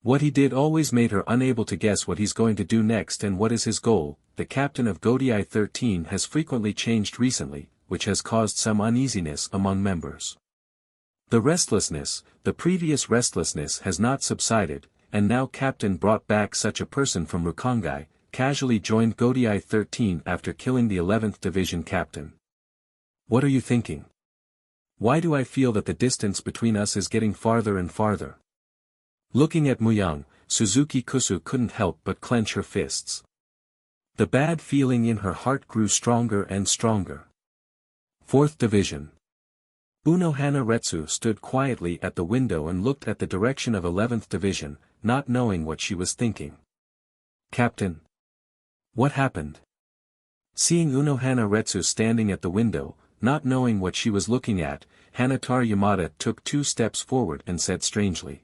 What he did always made her unable to guess what he's going to do next and what is his goal. The captain of Godii 13 has frequently changed recently, which has caused some uneasiness among members. The previous restlessness has not subsided, and now Captain brought back such a person from Rukongai, casually joined Godii 13 after killing the 11th Division captain. What are you thinking? Why do I feel that the distance between us is getting farther and farther? Looking at Muyang, Suzuki Kusu couldn't help but clench her fists. The bad feeling in her heart grew stronger and stronger. 4th Division. Unohana Retsu stood quietly at the window and looked at the direction of 11th Division, not knowing what she was thinking. Captain. What happened? Seeing Unohana Retsu standing at the window, not knowing what she was looking at, Hanatar Yamada took 2 steps forward and said strangely.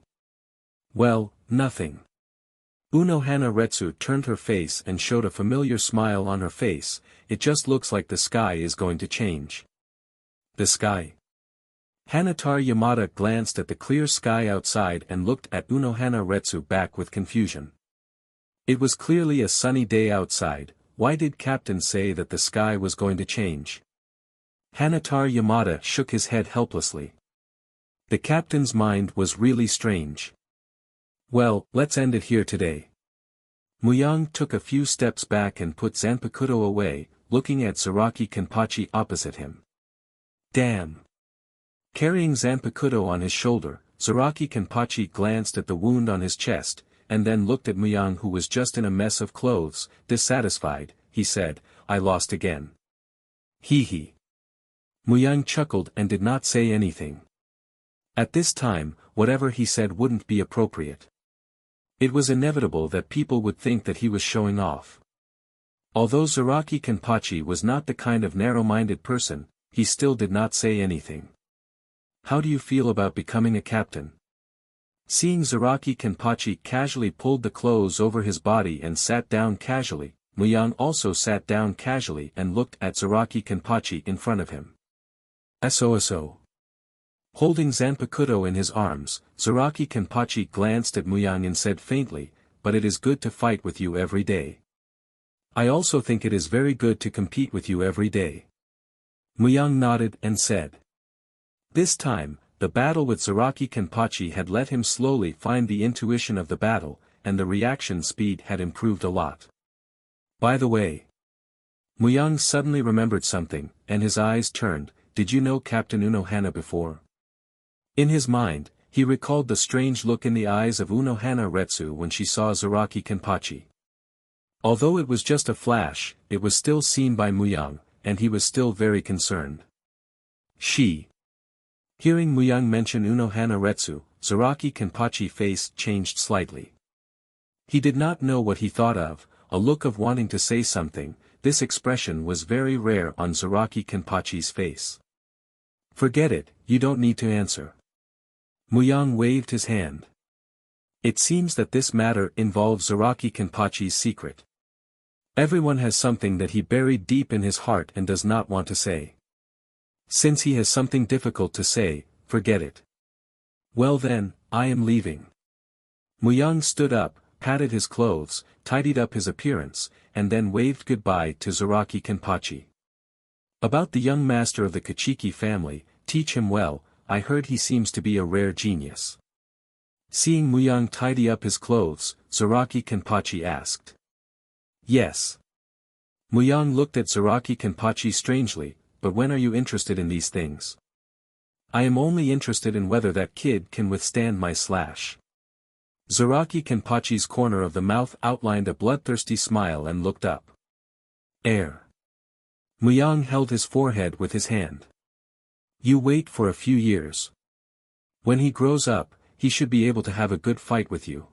Well, nothing. Unohana Retsu turned her face and showed a familiar smile on her face. It just looks like the sky is going to change. The sky? Hanatar Yamada glanced at the clear sky outside and looked at Unohana Retsu back with confusion. It was clearly a sunny day outside, why did Captain say that the sky was going to change? Hanatar Yamada shook his head helplessly. The captain's mind was really strange. Well, let's end it here today. Muyang took a few steps back and put Zanpakuto away, looking at Zaraki Kenpachi opposite him. Damn. Carrying Zanpakuto on his shoulder, Zaraki Kenpachi glanced at the wound on his chest, and then looked at Muyang, who was just in a mess of clothes. Dissatisfied, he said, "I lost again." Hee hee. Muyang chuckled and did not say anything. At this time, whatever he said wouldn't be appropriate. It was inevitable that people would think that he was showing off. Although Zaraki Kenpachi was not the kind of narrow-minded person, he still did not say anything. "How do you feel about becoming a captain?" Seeing Zaraki Kenpachi casually pulled the clothes over his body and sat down casually, Muyang also sat down casually and looked at Zaraki Kenpachi in front of him. "So. Holding Zanpakuto in his arms, Zaraki Kenpachi glanced at Muyang and said faintly, "But it is good to fight with you every day. I also think it is very good to compete with you every day." Muyang nodded and said. This time, the battle with Zaraki Kenpachi had let him slowly find the intuition of the battle, and the reaction speed had improved a lot. By the way, Muyang suddenly remembered something, and his eyes turned. "Did you know Captain Unohana before?" In his mind, he recalled the strange look in the eyes of Unohana Retsu when she saw Zaraki Kenpachi. Although it was just a flash, it was still seen by Muyang, and he was still very concerned. Hearing Muyang mention Unohana Retsu, Zaraki Kenpachi's face changed slightly. He did not know what he thought of, a look of wanting to say something. This expression was very rare on Zaraki Kenpachi's face. "Forget it, you don't need to answer." Muyang waved his hand. It seems that this matter involves Zaraki Kenpachi's secret. Everyone has something that he buried deep in his heart and does not want to say. Since he has something difficult to say, forget it. "Well then, I am leaving." Muyang stood up, patted his clothes, tidied up his appearance, and then waved goodbye to Zaraki Kenpachi. "About the young master of the Kachiki family, teach him well. I heard he seems to be a rare genius." Seeing Muyang tidy up his clothes, Zaraki Kenpachi asked. "Yes." Muyang looked at Zaraki Kenpachi strangely, "But when are you interested in these things?" "I am only interested in whether that kid can withstand my slash." Zaraki Kenpachi's corner of the mouth outlined a bloodthirsty smile and looked up. Muyang held his forehead with his hand. "You wait for a few years. When he grows up, he should be able to have a good fight with you.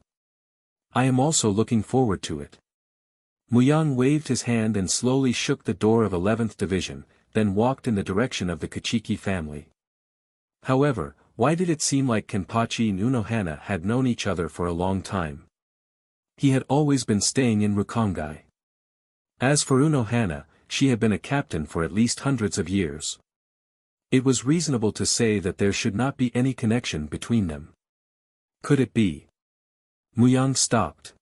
I am also looking forward to it." Muyang waved his hand and slowly shook the door of 11th Division, then walked in the direction of the Kachiki family. However, why did it seem like Kenpachi and Unohana had known each other for a long time? He had always been staying in Rukongai. As for Unohana, she had been a captain for at least hundreds of years. It was reasonable to say that there should not be any connection between them. Could it be? Muyang stopped.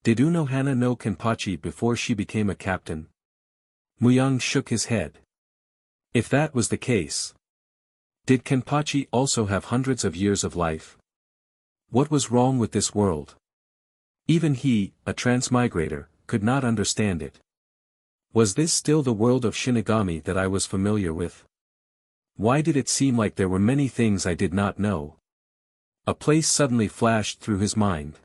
Did Unohana know Kenpachi before she became a captain? Muyang shook his head. If that was the case, did Kenpachi also have hundreds of years of life? What was wrong with this world? Even he, a transmigrator, could not understand it. Was this still the world of Shinigami that I was familiar with? Why did it seem like there were many things I did not know? A place suddenly flashed through his mind.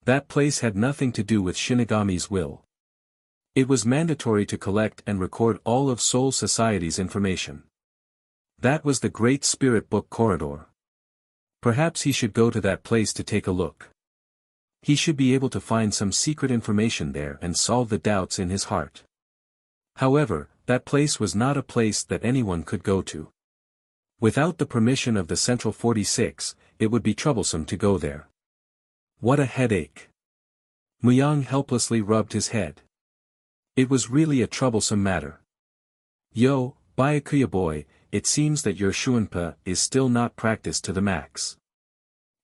That place had nothing to do with Shinigami's will. It was mandatory to collect and record all of Soul Society's information. That was the Great Spirit Book Corridor. Perhaps he should go to that place to take a look. He should be able to find some secret information there and solve the doubts in his heart. However, that place was not a place that anyone could go to. Without the permission of the Central 46, it would be troublesome to go there. What a headache. Muyang helplessly rubbed his head. It was really a troublesome matter. Yo, Byakuya boy, it seems that your Shuinpa is still not practiced to the max.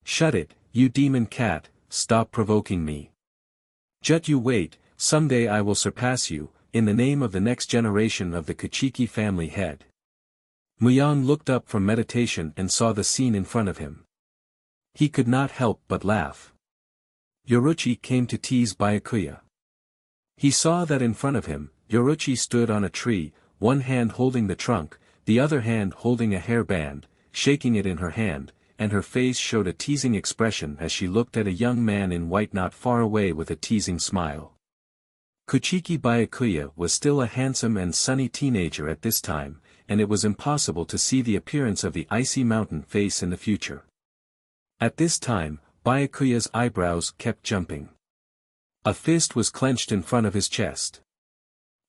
Shut it, you demon cat, stop provoking me. Just you wait, someday I will surpass you, in the name of the next generation of the Kachiki family head. Muyang looked up from meditation and saw the scene in front of him. He could not help but laugh. Yoruchi came to tease Byakuya. He saw that in front of him, Yoruchi stood on a tree, one hand holding the trunk, the other hand holding a hairband, shaking it in her hand, and her face showed a teasing expression as she looked at a young man in white not far away with a teasing smile. Kuchiki Byakuya was still a handsome and sunny teenager at this time, and it was impossible to see the appearance of the icy mountain face in the future. At this time, Byakuya's eyebrows kept jumping. A fist was clenched in front of his chest.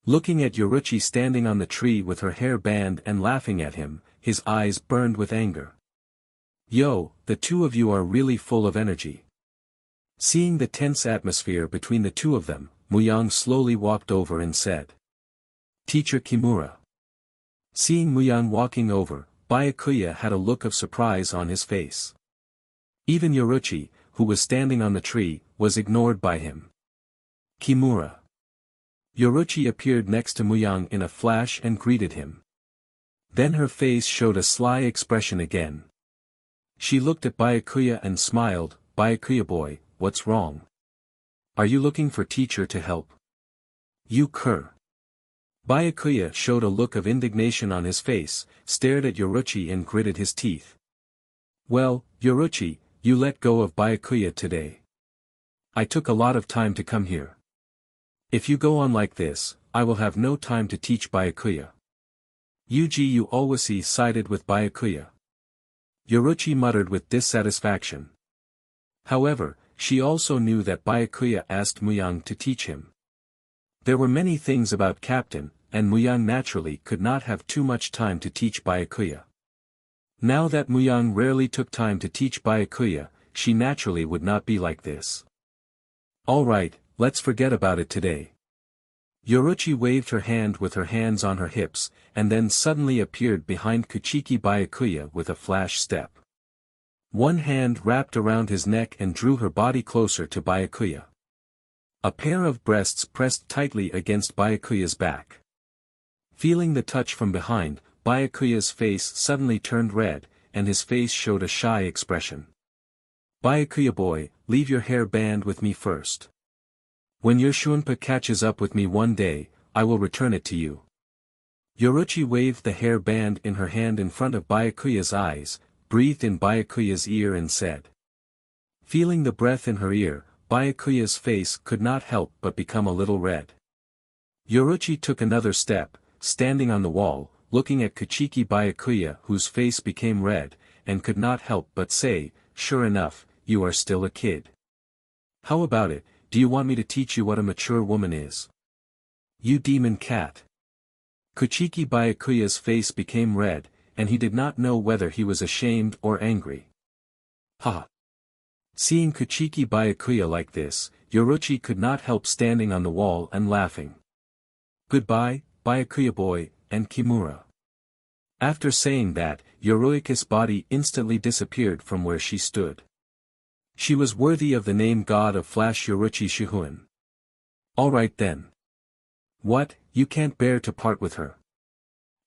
Looking at Yoruchi standing on the tree with her hair band and laughing at him, his eyes burned with anger. Yo, the two of you are really full of energy. Seeing the tense atmosphere between the two of them, Muyang slowly walked over and said. Teacher Kimura. Seeing Muyang walking over, Byakuya had a look of surprise on his face. Even Yoruchi, who was standing on the tree, was ignored by him. Kimura. Yoruchi appeared next to Muyang in a flash and greeted him. Then her face showed a sly expression again. She looked at Byakuya and smiled. Byakuya boy, what's wrong? Are you looking for teacher to help? You cur. Byakuya showed a look of indignation on his face, stared at Yoruchi and gritted his teeth. Well, Yoruchi, you let go of Byakuya today. I took a lot of time to come here. If you go on like this, I will have no time to teach Byakuya. Yuji Uowasi sided with Byakuya. Yoruchi muttered with dissatisfaction. However, she also knew that Byakuya asked Muyang to teach him. There were many things about Captain, and Muyang naturally could not have too much time to teach Byakuya. Now that Muyang rarely took time to teach Byakuya, she naturally would not be like this. Alright, let's forget about it today. Yoruchi waved her hand with her hands on her hips, and then suddenly appeared behind Kuchiki Byakuya with a flash step. One hand wrapped around his neck and drew her body closer to Byakuya. A pair of breasts pressed tightly against Byakuya's back. Feeling the touch from behind, Byakuya's face suddenly turned red, and his face showed a shy expression. Byakuya boy, leave your hair band with me first. When your Shunpa catches up with me one day, I will return it to you. Yoruchi waved the hair band in her hand in front of Byakuya's eyes, breathed in Byakuya's ear and said. Feeling the breath in her ear, Byakuya's face could not help but become a little red. Yoruchi took another step, standing on the wall, looking at Kuchiki Byakuya whose face became red, and could not help but say, sure enough, you are still a kid. How about it, do you want me to teach you what a mature woman is? You demon cat. Kuchiki Byakuya's face became red, and he did not know whether he was ashamed or angry. Ha! Seeing Kuchiki Byakuya like this, Yoruchi could not help standing on the wall and laughing. Goodbye, Byakuya boy, and Kimura. After saying that, Yoruiki's body instantly disappeared from where she stood. She was worthy of the name God of Flash Yoruchi Shihuin. Alright then. What, you can't bear to part with her?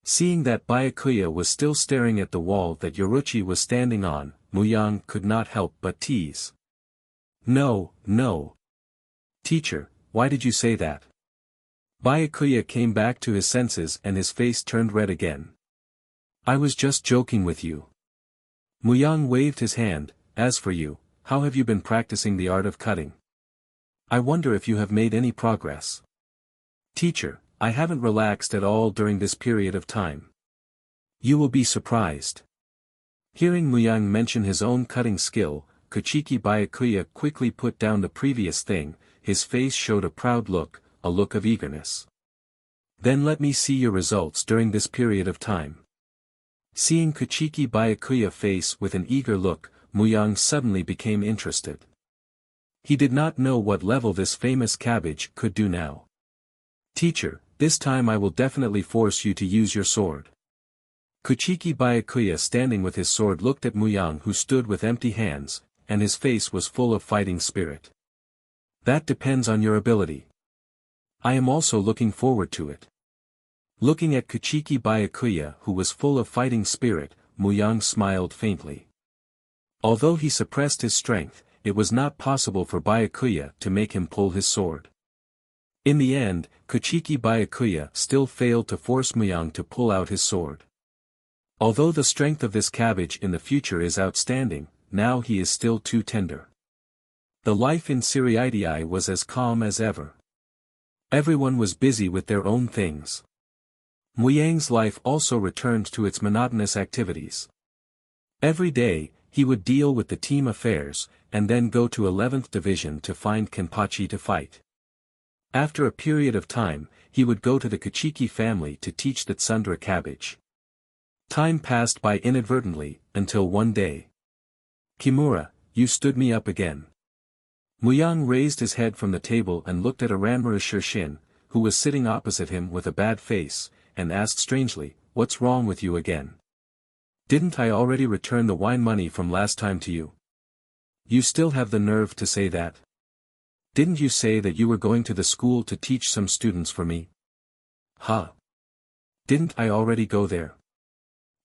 Seeing that Byakuya was still staring at the wall that Yoruchi was standing on, Muyang could not help but tease. No, no. Teacher, why did you say that? Byakuya came back to his senses and his face turned red again. I was just joking with you. Muyang waved his hand. As for you, how have you been practicing the art of cutting? I wonder if you have made any progress. Teacher, I haven't relaxed at all during this period of time. You will be surprised. Hearing Muyang mention his own cutting skill, Kuchiki Byakuya quickly put down the previous thing, his face showed a proud look, a look of eagerness. Then let me see your results during this period of time. Seeing Kuchiki Byakuya face with an eager look, Muyang suddenly became interested. He did not know what level this famous cabbage could do now. Teacher, this time I will definitely force you to use your sword. Kuchiki Byakuya standing with his sword looked at Muyang who stood with empty hands, and his face was full of fighting spirit. That depends on your ability. I am also looking forward to it. Looking at Kuchiki Byakuya who was full of fighting spirit, Muyang smiled faintly. Although he suppressed his strength, it was not possible for Byakuya to make him pull his sword. In the end, Kuchiki Byakuya still failed to force Muyang to pull out his sword. Although the strength of this cabbage in the future is outstanding, now he is still too tender. The life in Siriidii was as calm as ever. Everyone was busy with their own things. Muyang's life also returned to its monotonous activities. Every day, he would deal with the team affairs, and then go to 11th Division to find Kenpachi to fight. After a period of time, he would go to the Kuchiki family to teach the Tsundere cabbage. Time passed by inadvertently, until one day. Kimura, you stood me up again. Muyang raised his head from the table and looked at Aranmaru Shirshin, who was sitting opposite him with a bad face, and asked strangely, "What's wrong with you again? Didn't I already return the wine money from last time to you? You still have the nerve to say that? Didn't you say that you were going to the school to teach some students for me?" "Huh? Didn't I already go there?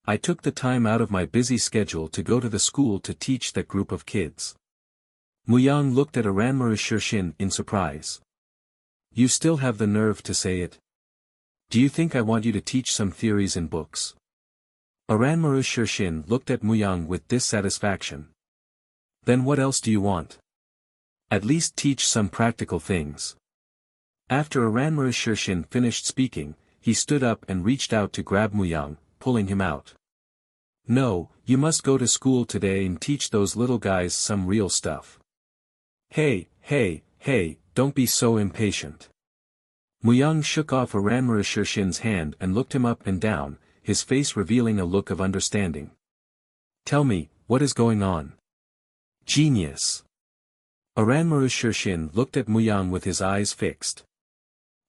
I took the time out of my busy schedule to go to the school to teach that group of kids." Muyang looked at Aranmaru Shirshin in surprise. "You still have the nerve to say it? Do you think I want you to teach some theories in books?" Aranmaru Shirshin looked at Muyang with dissatisfaction. "Then what else do you want? At least teach some practical things." After Aranmaru Shirshin finished speaking, he stood up and reached out to grab Muyang, pulling him out. "No, you must go to school today and teach those little guys some real stuff." Hey, don't be so impatient." Muyang shook off Aranmaru Shirshin's hand and looked him up and down, his face revealing a look of understanding. "Tell me, what is going on?" "Genius." Aranmaru Shirshin looked at Muyang with his eyes fixed.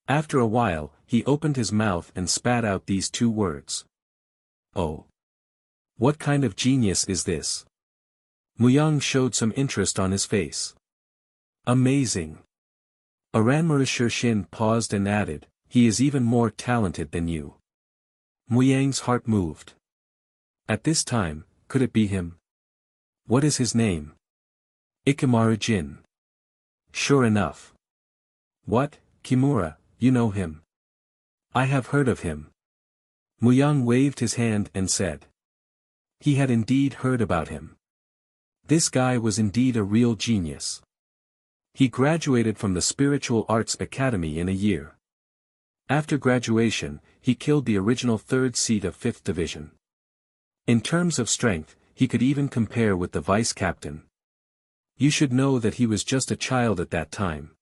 After a while, he opened his mouth and spat out these two words. "Oh. What kind of genius is this?" Muyang showed some interest on his face. "Amazing." Aranmaru Shirshin paused and added, "He is even more talented than you." Muyang's heart moved. At this time, could it be him? "What is his name?" "Ikamaru Jin." "Sure enough." "What, Kimura, you know him?" "I have heard of him." Muyang waved his hand and said. He had indeed heard about him. This guy was indeed a real genius. He graduated from the Spiritual Arts Academy in a year. After graduation, he killed the original third seat of 5th Division. In terms of strength, he could even compare with the vice-captain. You should know that he was just a child at that time.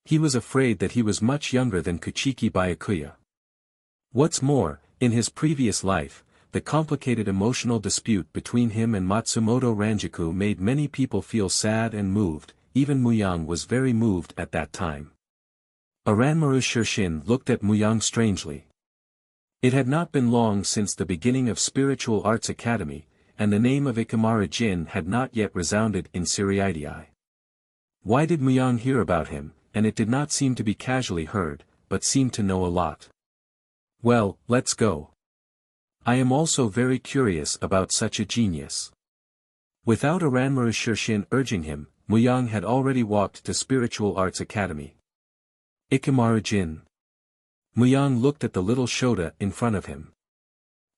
He was afraid that he was much younger than Kuchiki Byakuya. What's more, in his previous life, the complicated emotional dispute between him and Matsumoto Ranjaku made many people feel sad and moved. Even Muyang was very moved at that time. Aranmaru Shirshin looked at Muyang strangely. It had not been long since the beginning of Spiritual Arts Academy, and the name of Ikamaru Jin had not yet resounded in Siriidii. Why did Muyang hear about him, and it did not seem to be casually heard, but seemed to know a lot? Well, let's go. I am also very curious about such a genius. Without Aranmaru Shirshin urging him, Muyang had already walked to Spiritual Arts Academy. Ikamaru Jin. Muyang looked at the little Shota in front of him.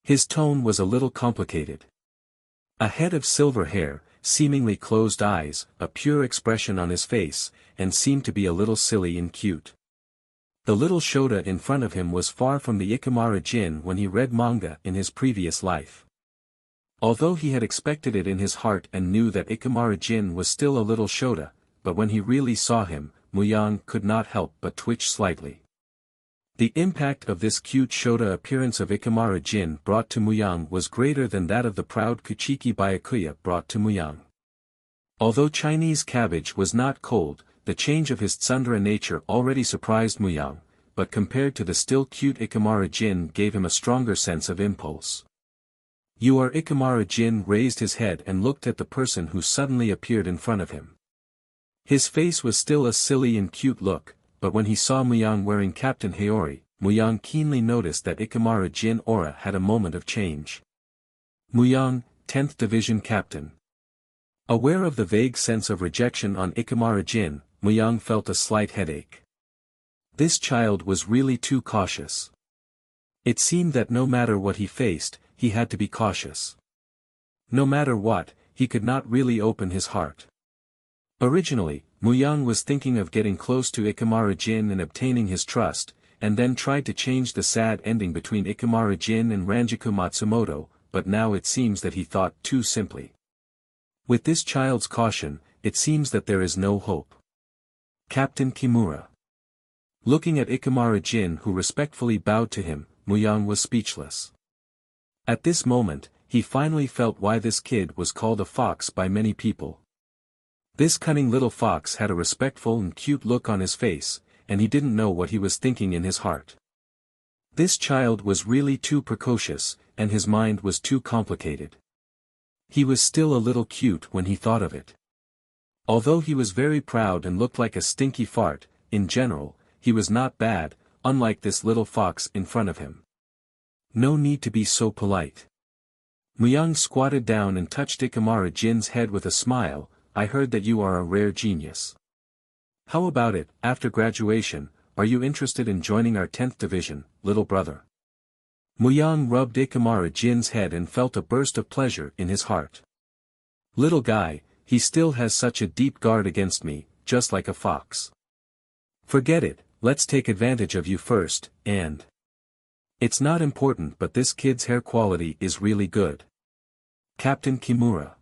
His tone was a little complicated. A head of silver hair, seemingly closed eyes, a pure expression on his face, and seemed to be a little silly and cute. The little Shota in front of him was far from the Ikamaru Jin when he read manga in his previous life. Although he had expected it in his heart and knew that Ikamaru Jin was still a little Shota, but when he really saw him, Muyang could not help but twitch slightly. The impact of this cute Shota appearance of Ikamaru Jin brought to Muyang was greater than that of the proud Kuchiki Byakuya brought to Muyang. Although Chinese cabbage was not cold, the change of his tsundere nature already surprised Muyang, but compared to the still cute Ikamaru Jin gave him a stronger sense of impulse. "You are Ikamaru Jin" raised his head and looked at the person who suddenly appeared in front of him. His face was still a silly and cute look, but when he saw Muyang wearing Captain Haori, Muyang keenly noticed that Ikamaru Jin aura had a moment of change. Muyang, 10th Division Captain. Aware of the vague sense of rejection on Ikamaru Jin, Muyang felt a slight headache. This child was really too cautious. It seemed that no matter what he faced, he had to be cautious. No matter what, he could not really open his heart. Originally, Muyang was thinking of getting close to Ikemara Jin and obtaining his trust, and then tried to change the sad ending between Ikemara Jin and Ranjaku Matsumoto, but now it seems that he thought too simply. With this child's caution, it seems that there is no hope. Captain Kimura. Looking at Ikemara Jin, who respectfully bowed to him, Muyang was speechless. At this moment, he finally felt why this kid was called a fox by many people. This cunning little fox had a respectful and cute look on his face, and he didn't know what he was thinking in his heart. This child was really too precocious, and his mind was too complicated. He was still a little cute when he thought of it. Although he was very proud and looked like a stinky fart, in general, he was not bad, unlike this little fox in front of him. No need to be so polite. Muyang squatted down and touched Ikemara Jin's head with a smile. I heard that you are a rare genius. How about it, after graduation, are you interested in joining our 10th division, little brother? Muyang rubbed Ikemara Jin's head and felt a burst of pleasure in his heart. Little guy, he still has such a deep guard against me, just like a fox. Forget it, let's take advantage of you first, and... It's not important, but this kid's hair quality is really good. Captain Kimura.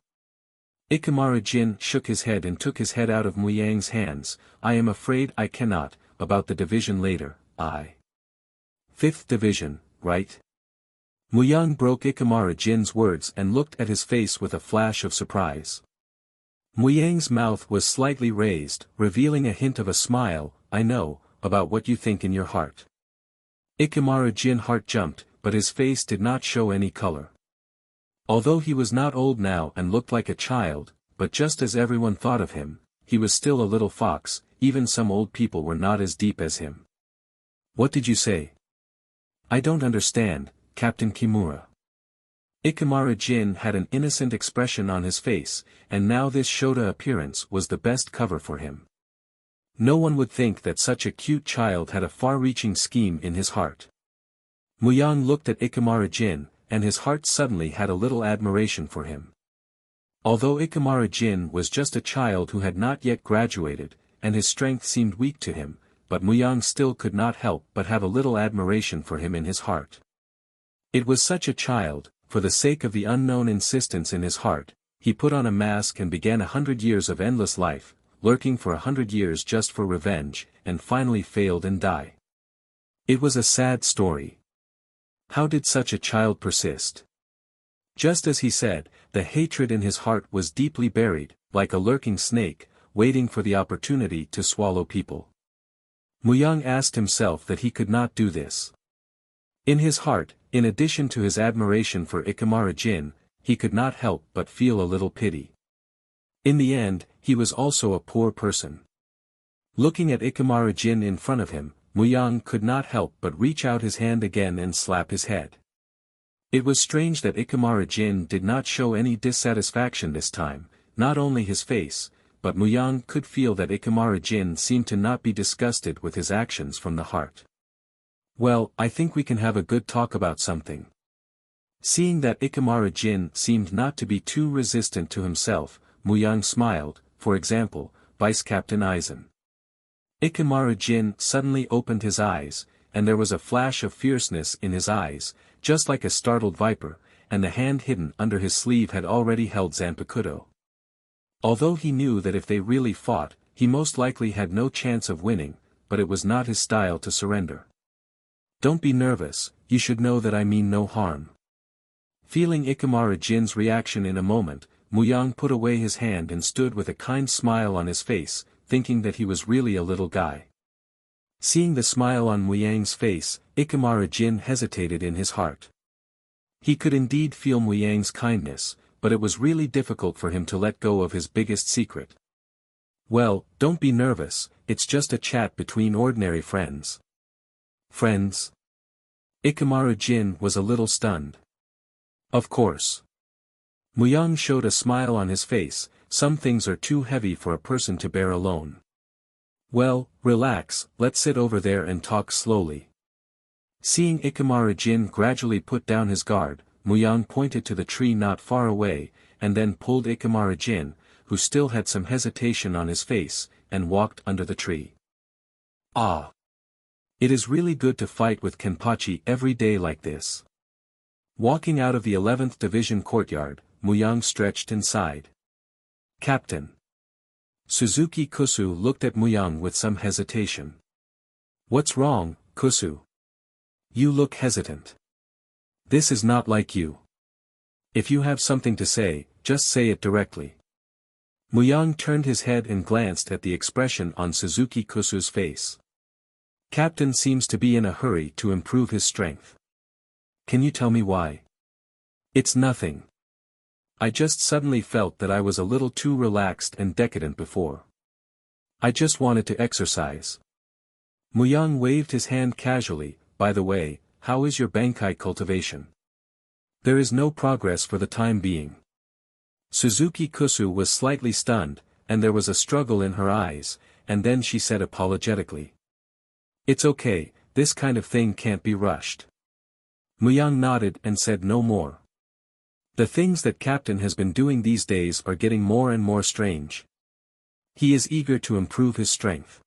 Ikemara Jin shook his head and took his head out of Muyang's hands. I am afraid I cannot, about the division later, I. 5th division, right? Muyang broke Ikemara Jin's words and looked at his face with a flash of surprise. Muyang's mouth was slightly raised, revealing a hint of a smile. I know, about what you think in your heart. Ikemara Jin's heart jumped, but his face did not show any color. Although he was not old now and looked like a child, but just as everyone thought of him, he was still a little fox. Even some old people were not as deep as him. What did you say? I don't understand, Captain Kimura. Ikemara Jin had an innocent expression on his face, and now this Shota appearance was the best cover for him. No one would think that such a cute child had a far-reaching scheme in his heart. Muyang looked at Ikemara Jin, and his heart suddenly had a little admiration for him. Although Ikemara Jin was just a child who had not yet graduated, and his strength seemed weak to him, but Muyang still could not help but have a little admiration for him in his heart. It was such a child, for the sake of the unknown insistence in his heart, he put on a mask and began 100 years of endless life, lurking for 100 years just for revenge, and finally failed and died. It was a sad story. How did such a child persist? Just as he said, the hatred in his heart was deeply buried, like a lurking snake, waiting for the opportunity to swallow people. Muyang asked himself that he could not do this. In his heart, in addition to his admiration for Ikemara Jin, he could not help but feel a little pity. In the end, he was also a poor person. Looking at Ikemara Jin in front of him, Muyang could not help but reach out his hand again and slap his head. It was strange that Ikemara Jin did not show any dissatisfaction this time, not only his face, but Muyang could feel that Ikemara Jin seemed to not be disgusted with his actions from the heart. Well, I think we can have a good talk about something. Seeing that Ikemara Jin seemed not to be too resistant to himself, Muyang smiled. For example, Vice Captain Aizen. Ikemara Jin suddenly opened his eyes, and there was a flash of fierceness in his eyes, just like a startled viper, and the hand hidden under his sleeve had already held Zanpakuto. Although he knew that if they really fought, he most likely had no chance of winning, but it was not his style to surrender. Don't be nervous, you should know that I mean no harm. Feeling Ikemara Jin's reaction in a moment, Muyang put away his hand and stood with a kind smile on his face, thinking that he was really a little guy. Seeing the smile on Muyang's face, Ikemara Jin hesitated in his heart. He could indeed feel Muyang's kindness, but it was really difficult for him to let go of his biggest secret. Well, don't be nervous, it's just a chat between ordinary friends. Friends? Ikemara Jin was a little stunned. Of course. Muyang showed a smile on his face. Some things are too heavy for a person to bear alone. Well, relax, let's sit over there and talk slowly. Seeing Ikemara Jin gradually put down his guard, Muyang pointed to the tree not far away, and then pulled Ikemara Jin, who still had some hesitation on his face, and walked under the tree. Ah! It is really good to fight with Kenpachi every day like this. Walking out of the 11th Division courtyard, Muyang stretched and sighed. Captain. Suzuki Kusu looked at Muyang with some hesitation. What's wrong, Kusu? You look hesitant. This is not like you. If you have something to say, just say it directly. Muyang turned his head and glanced at the expression on Suzuki Kusu's face. Captain seems to be in a hurry to improve his strength. Can you tell me why? It's nothing. I just suddenly felt that I was a little too relaxed and decadent before. I just wanted to exercise. Muyang waved his hand casually. By the way, how is your Bankai cultivation? There is no progress for the time being. Suzuki Kusu was slightly stunned, and there was a struggle in her eyes, and then she said apologetically. It's okay, this kind of thing can't be rushed. Muyang nodded and said no more. The things that Captain has been doing these days are getting more and more strange. He is eager to improve his strength.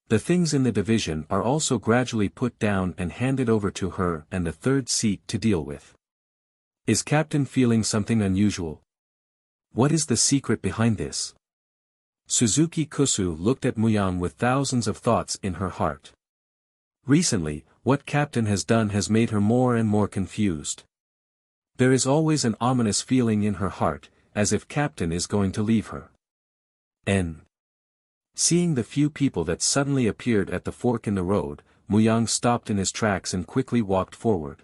The things in the division are also gradually put down and handed over to her and the third seat to deal with. Is Captain feeling something unusual? What is the secret behind this? Suzuki Kusu looked at Muyang with thousands of thoughts in her heart. Recently, what Captain has done has made her more and more confused. There is always an ominous feeling in her heart, as if Captain is going to leave her. Seeing the few people that suddenly appeared at the fork in the road, Muyang stopped in his tracks and quickly walked forward.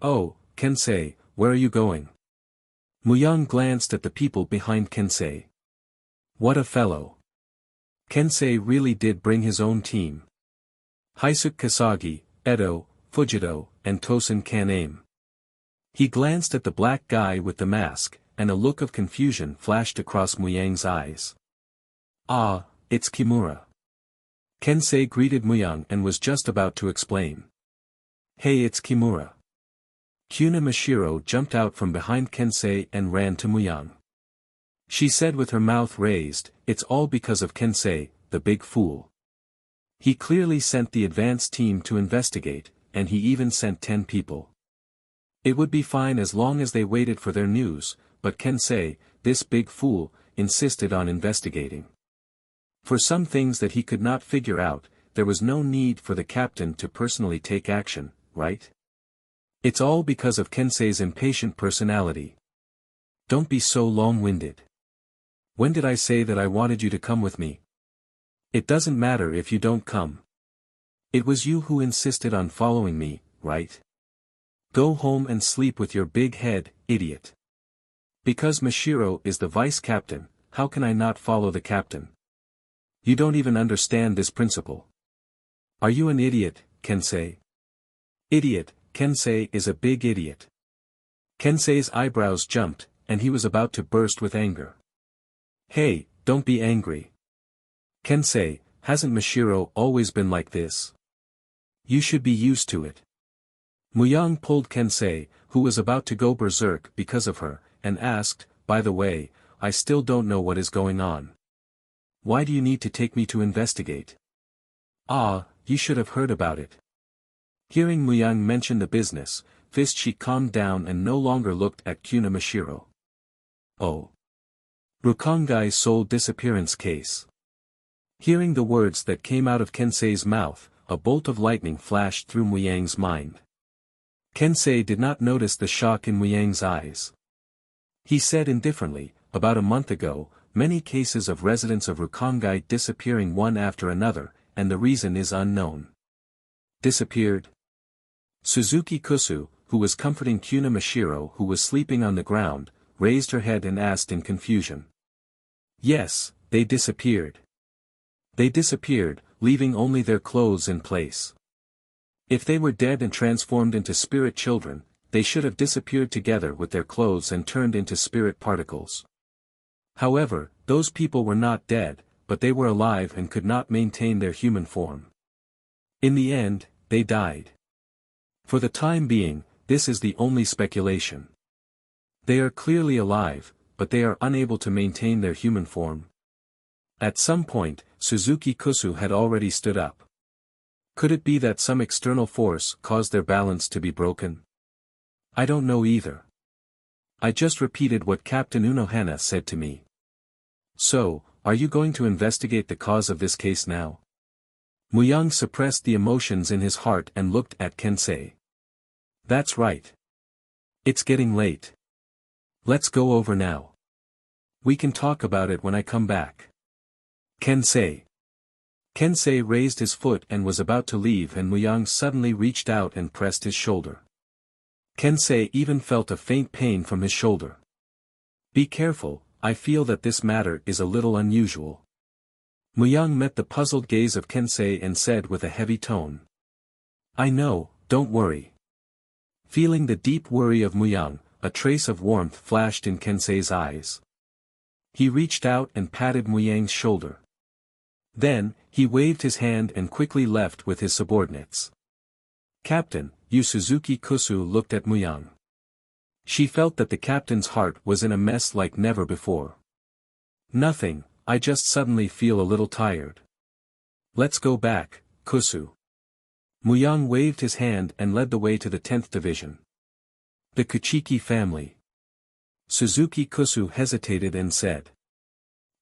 Oh, Kensei, where are you going? Muyang glanced at the people behind Kensei. What a fellow. Kensei really did bring his own team. Haisuke Kasagi, Edo, Fujito, and Tosen Kaname. He glanced at the black guy with the mask, and a look of confusion flashed across Muyang's eyes. Ah, it's Kimura. Kensei greeted Muyang and was just about to explain. Hey, it's Kimura. Kuna Mashiro jumped out from behind Kensei and ran to Muyang. She said with her mouth raised, it's all because of Kensei, the big fool. He clearly sent the advance team to investigate, and he even sent 10 people. It would be fine as long as they waited for their news, but Kensei, this big fool, insisted on investigating. For some things that he could not figure out, there was no need for the captain to personally take action, right? It's all because of Kensei's impatient personality. Don't be so long-winded. When did I say that I wanted you to come with me? It doesn't matter if you don't come. It was you who insisted on following me, right? Go home and sleep with your big head, idiot. Because Mashiro is the vice captain, how can I not follow the captain? You don't even understand this principle. Are you an idiot, Kensei? Idiot, Kensei is a big idiot. Kensei's eyebrows jumped, and he was about to burst with anger. Hey, don't be angry. Kensei, hasn't Mashiro always been like this? You should be used to it. Muyang pulled Kensei, who was about to go berserk because of her, and asked, by the way, I still don't know what is going on. Why do you need to take me to investigate? Ah, you should have heard about it. Hearing Muyang mention the business, Fistchi calmed down and no longer looked at Kuna Mashiro. Oh. Rukongai soul disappearance case. Hearing the words that came out of Kensei's mouth, a bolt of lightning flashed through Muyang's mind. Kensei did not notice the shock in Muyang's eyes. He said indifferently, about a month ago, many cases of residents of Rukongai disappearing one after another, and the reason is unknown. Disappeared? Suzuki Kusu, who was comforting Kuna Mashiro who was sleeping on the ground, raised her head and asked in confusion. Yes, they disappeared. They disappeared, leaving only their clothes in place. If they were dead and transformed into spirit children, they should have disappeared together with their clothes and turned into spirit particles. However, those people were not dead, but they were alive and could not maintain their human form. In the end, they died. For the time being, this is the only speculation. They are clearly alive, but they are unable to maintain their human form. At some point, Suzuki Kusu had already stood up. Could it be that some external force caused their balance to be broken? I don't know either. I just repeated what Captain Unohana said to me. So, are you going to investigate the cause of this case now? Muyang suppressed the emotions in his heart and looked at Kensei. That's right. It's getting late. Let's go over now. We can talk about it when I come back. Kensei. Kensei raised his foot and was about to leave, and Muyang suddenly reached out and pressed his shoulder. Kensei even felt a faint pain from his shoulder. Be careful, I feel that this matter is a little unusual. Muyang met the puzzled gaze of Kensei and said with a heavy tone. I know, don't worry. Feeling the deep worry of Muyang, a trace of warmth flashed in Kensei's eyes. He reached out and patted Muyang's shoulder. Then, he waved his hand and quickly left with his subordinates. Captain, Yu Suzuki Kusu looked at Muyang. She felt that the captain's heart was in a mess like never before. Nothing, I just suddenly feel a little tired. Let's go back, Kusu. Muyang waved his hand and led the way to the 10th division. The Kuchiki family. Suzuki Kusu hesitated and said.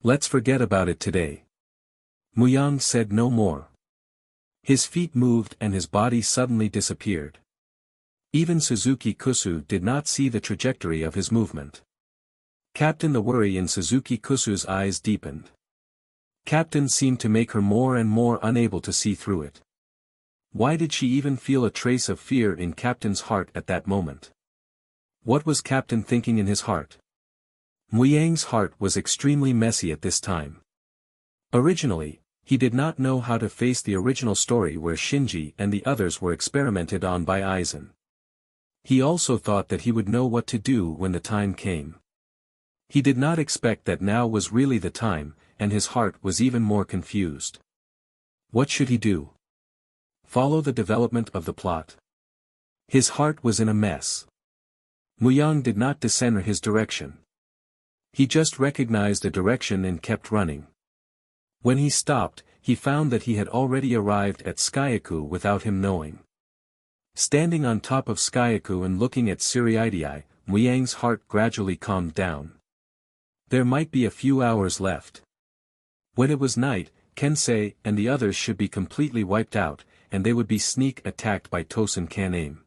Let's forget about it today. Muyang said no more. His feet moved and his body suddenly disappeared. Even Suzuki Kusu did not see the trajectory of his movement. Captain, the worry in Suzuki Kusu's eyes deepened. Captain seemed to make her more and more unable to see through it. Why did she even feel a trace of fear in Captain's heart at that moment? What was Captain thinking in his heart? Muyang's heart was extremely messy at this time. Originally, he did not know how to face the original story where Shinji and the others were experimented on by Aizen. He also thought that he would know what to do when the time came. He did not expect that now was really the time, and his heart was even more confused. What should he do? Follow the development of the plot? His heart was in a mess. Muyang did not discern his direction. He just recognized a direction and kept running. When he stopped, he found that he had already arrived at Skyaku without him knowing. Standing on top of Skyaku and looking at Siriidii, Muyang's heart gradually calmed down. There might be a few hours left. When it was night, Kensei and the others should be completely wiped out, and they would be sneak attacked by Tosen Kaname.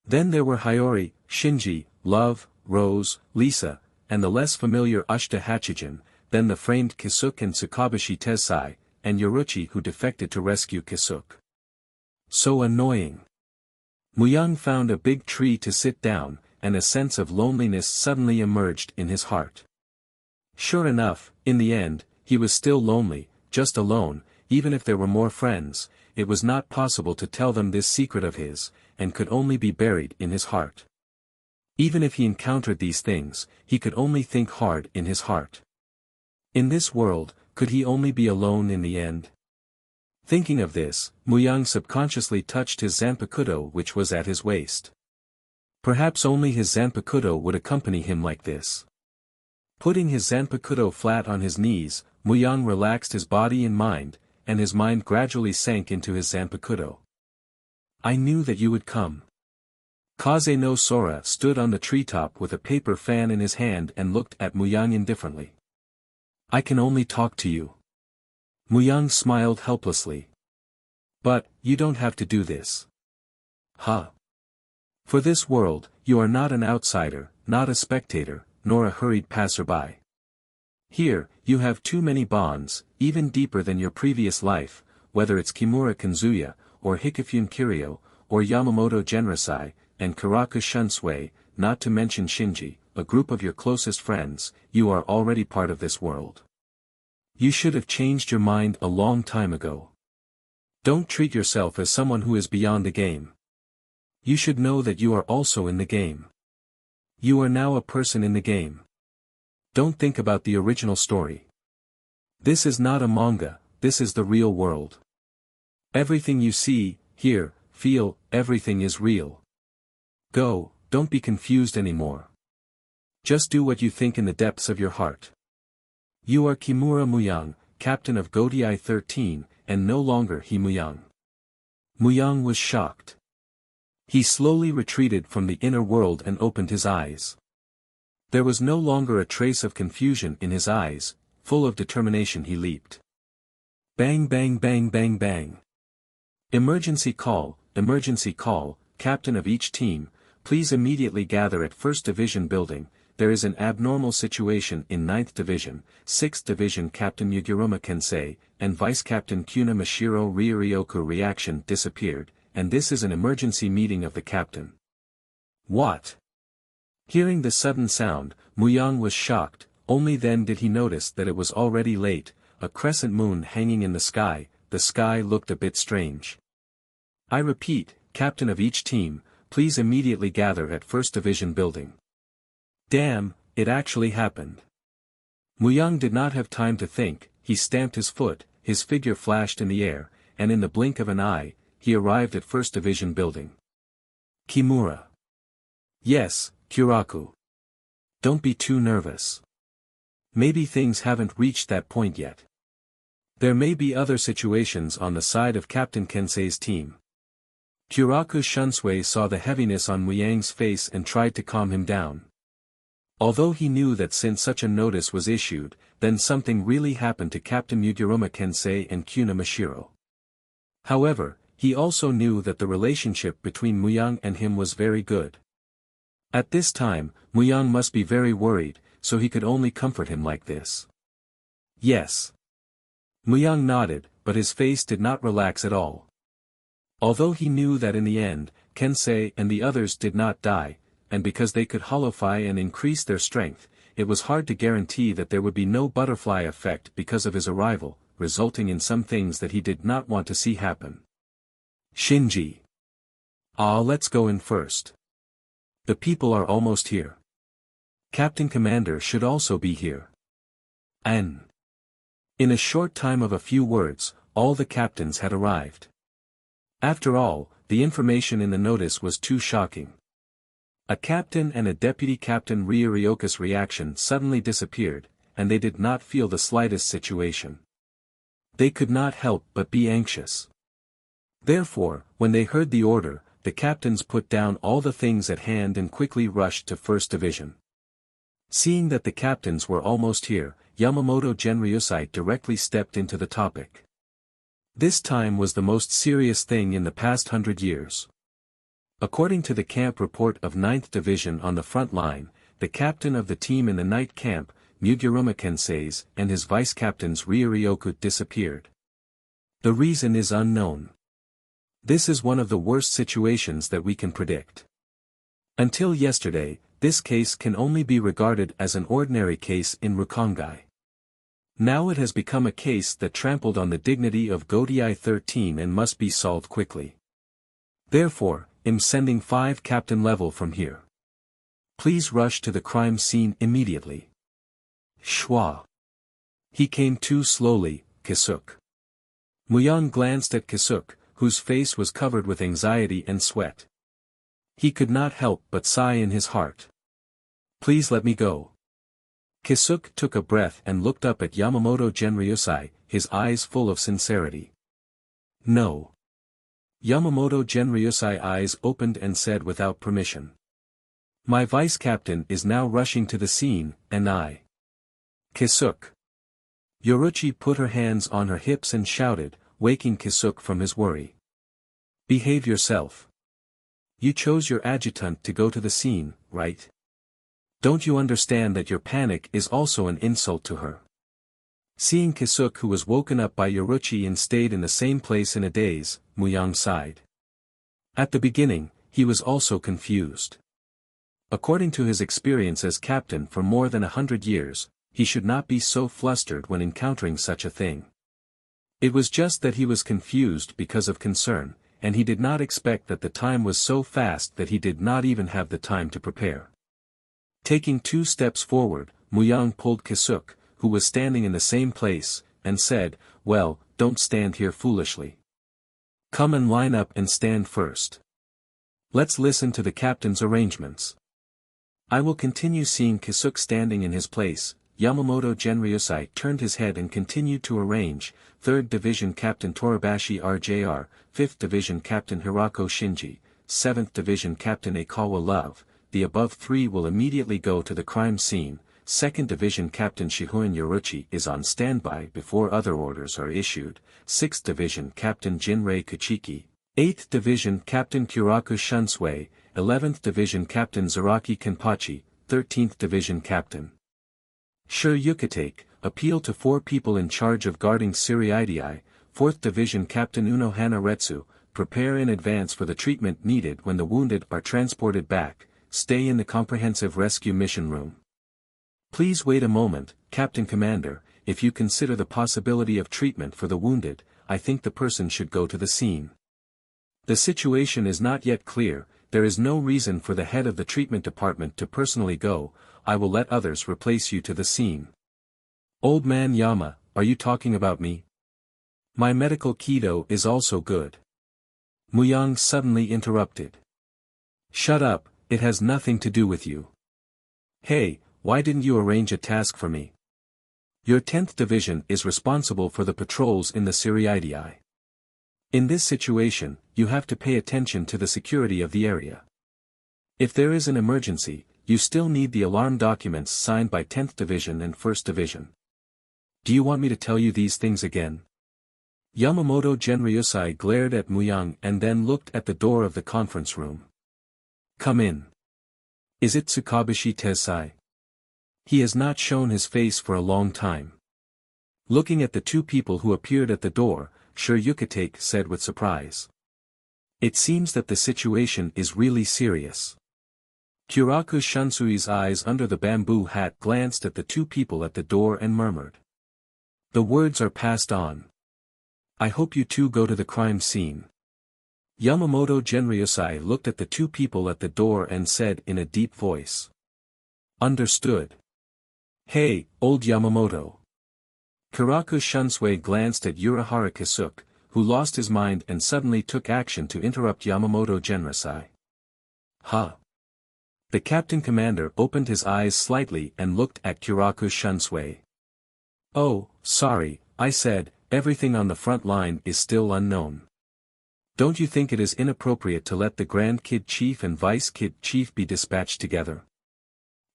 Then there were Hiyori, Shinji, Love, Rose, Lisa, and the less familiar Ushita Hachijin, then the framed Kisuk and Tsukabashi Tessai, and Yoruchi who defected to rescue Kisuk. So annoying. Muyang found a big tree to sit down, and a sense of loneliness suddenly emerged in his heart. Sure enough, in the end, he was still lonely, just alone. Even if there were more friends, it was not possible to tell them this secret of his, and could only be buried in his heart. Even if he encountered these things, he could only think hard in his heart. In this world, could he only be alone in the end? Thinking of this, Muyang subconsciously touched his Zanpakuto, which was at his waist. Perhaps only his Zanpakuto would accompany him like this. Putting his Zanpakuto flat on his knees, Muyang relaxed his body and mind, and his mind gradually sank into his Zanpakuto. I knew that you would come. Kaze no Sora stood on the treetop with a paper fan in his hand and looked at Muyang indifferently. I can only talk to you. Muyang smiled helplessly. But, you don't have to do this. Huh? For this world, you are not an outsider, not a spectator, nor a hurried passerby. Here, you have too many bonds, even deeper than your previous life, whether it's Kimura Kanzuya, or Hikifune Kiryu, or Yamamoto Genrosai, and Karaku Shunsui, not to mention Shinji, a group of your closest friends. You are already part of this world. You should have changed your mind a long time ago. Don't treat yourself as someone who is beyond the game. You should know that you are also in the game. You are now a person in the game. Don't think about the original story. This is not a manga, this is the real world. Everything you see, hear, feel, everything is real. Go, don't be confused anymore. Just do what you think in the depths of your heart. You are Kimura Muyang, captain of Godai 13, and no longer he Muyang. Muyang was shocked. He slowly retreated from the inner world and opened his eyes. There was no longer a trace of confusion in his eyes, full of determination he leaped. Bang bang bang bang bang. Emergency call, captain of each team, please immediately gather at 1st Division building. There is an abnormal situation in 9th Division, 6th Division Captain Yuguruma Kensei, and Vice Captain Kuna Mashiro Ryuryoku reaction disappeared, and this is an emergency meeting of the captain. What? Hearing the sudden sound, Muyang was shocked, only then did he notice that it was already late, a crescent moon hanging in the sky looked a bit strange. I repeat, captain of each team, please immediately gather at 1st Division building. Damn, it actually happened. Muyang did not have time to think, he stamped his foot, his figure flashed in the air, and in the blink of an eye, he arrived at 1st Division building. Kimura. Yes, Kuraku. Don't be too nervous. Maybe things haven't reached that point yet. There may be other situations on the side of Captain Kensei's team. Kuraku Shunsui saw the heaviness on Muyang's face and tried to calm him down. Although he knew that since such a notice was issued, then something really happened to Captain Yuguruma Kensei and Kuna Mashiro. However, he also knew that the relationship between Muyang and him was very good. At this time, Muyang must be very worried, so he could only comfort him like this. Yes. Muyang nodded, but his face did not relax at all. Although he knew that in the end, Kensei and the others did not die, and because they could hollowfy and increase their strength, it was hard to guarantee that there would be no butterfly effect because of his arrival, resulting in some things that he did not want to see happen. Shinji. Let's go in first. The people are almost here. Captain Commander should also be here. In a short time of a few words, all the captains had arrived. After all, the information in the notice was too shocking. A captain and a deputy captain Ryuryoku's reaction suddenly disappeared, and they did not feel the slightest situation. They could not help but be anxious. Therefore, when they heard the order, the captains put down all the things at hand and quickly rushed to 1st Division. Seeing that the captains were almost here, Yamamoto Genryusai directly stepped into the topic. This time was the most serious thing in the past 100 years. According to the camp report of 9th Division on the front line, the captain of the team in the night camp, Yuguruma Kensei's, and his vice-captains Ryuryoku disappeared. The reason is unknown. This is one of the worst situations that we can predict. Until yesterday, this case can only be regarded as an ordinary case in Rukongai. Now it has become a case that trampled on the dignity of Godai 13 and must be solved quickly. Therefore, I'm sending 5 captain level from here. Please rush to the crime scene immediately. Schwa. He came too slowly, Kisuk. Muyang glanced at Kisuk, whose face was covered with anxiety and sweat. He could not help but sigh in his heart. Please let me go. Kisuk took a breath and looked up at Yamamoto Genryusai, his eyes full of sincerity. No. Yamamoto Genryusai eyes opened and said without permission. My vice-captain is now rushing to the scene, and I. Kisuk. Yoruchi put her hands on her hips and shouted, waking Kisuk from his worry. Behave yourself. You chose your adjutant to go to the scene, right? Don't you understand that your panic is also an insult to her? Seeing Kisuk, who was woken up by Yoruchi and stayed in the same place in a daze, Muyang sighed. At the beginning, he was also confused. According to his experience as captain for more than 100 years, he should not be so flustered when encountering such a thing. It was just that he was confused because of concern, and he did not expect that the time was so fast that he did not even have the time to prepare. Taking 2 steps forward, Muyang pulled Kisuk, who was standing in the same place, and said, well, don't stand here foolishly. Come and line up and stand first. Let's listen to the captain's arrangements. I will continue seeing Kisuke standing in his place. Yamamoto Genryusai turned his head and continued to arrange. 3rd Division Captain Torabashi RJR, 5th Division Captain Hirako Shinji, 7th Division Captain Aikawa Love. The above 3 will immediately go to the crime scene. 2nd Division Captain Shihoin Yoruchi is on standby before other orders are issued. 6th Division Captain Jinrei Kuchiki, 8th Division Captain Kuraku Shunsui, 11th Division Captain Zaraki Kenpachi, 13th Division Captain Sure Yukitake, appeal to 4 people in charge of guarding Siriidii. 4th Division Captain Uno Hanaretsu, prepare in advance for the treatment needed when the wounded are transported back. Stay in the comprehensive rescue mission room. Please wait a moment, Captain Commander. If you consider the possibility of treatment for the wounded, I think the person should go to the scene. The situation is not yet clear. There is no reason for the head of the treatment department to personally go. I will let others replace you to the scene. Old man Yama, are you talking about me? My medical Kido is also good. Muyang suddenly interrupted. Shut up, it has nothing to do with you. Hey, why didn't you arrange a task for me? Your 10th Division is responsible for the patrols in the Siriidii. In this situation, you have to pay attention to the security of the area. If there is an emergency, you still need the alarm documents signed by 10th Division and 1st Division. Do you want me to tell you these things again? Yamamoto Genryusai glared at Muyang and then looked at the door of the conference room. Come in. Is it Tsukabashi Tessai? He has not shown his face for a long time. Looking at the 2 people who appeared at the door, Sure Yukitake said with surprise. It seems that the situation is really serious. Kuraku Shunsui's eyes under the bamboo hat glanced at the 2 people at the door and murmured. The words are passed on. I hope you 2 go to the crime scene. Yamamoto Genryusai looked at the 2 people at the door and said in a deep voice. Understood. Hey, old Yamamoto. Kuraku Shunsui glanced at Urahara Kisuke, who lost his mind and suddenly took action to interrupt Yamamoto Genryusai. Huh? The captain commander opened his eyes slightly and looked at Kuraku Shunsui. Oh, sorry, I said, everything on the front line is still unknown. Don't you think it is inappropriate to let the Grand Kid Chief and Vice Kid Chief be dispatched together?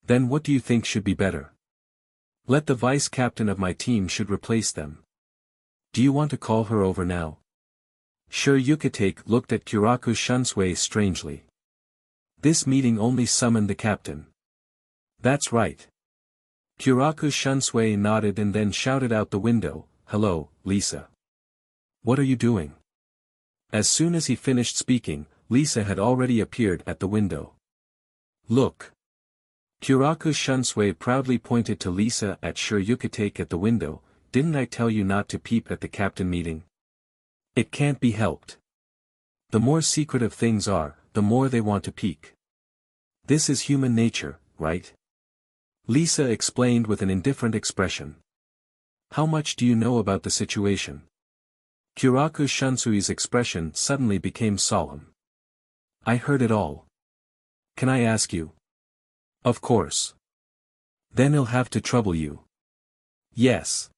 Then what do you think should be better? Let the vice captain of my team should replace them. Do you want to call her over now? Sure Yukitake looked at Kuraku Shunsui strangely. This meeting only summoned the captain. That's right. Kuraku Shunsui nodded and then shouted out the window, Hello, Lisa. What are you doing? As soon as he finished speaking, Lisa had already appeared at the window. Look. Kuraku Shunsui proudly pointed to Lisa at Sure Yukitake at the window. Didn't I tell you not to peep at the captain meeting? It can't be helped. The more secretive things are, the more they want to peek. This is human nature, right? Lisa explained with an indifferent expression. How much do you know about the situation? Kuraku Shunsui's expression suddenly became solemn. I heard it all. Can I ask you? Of course. Then he'll have to trouble you. Yes.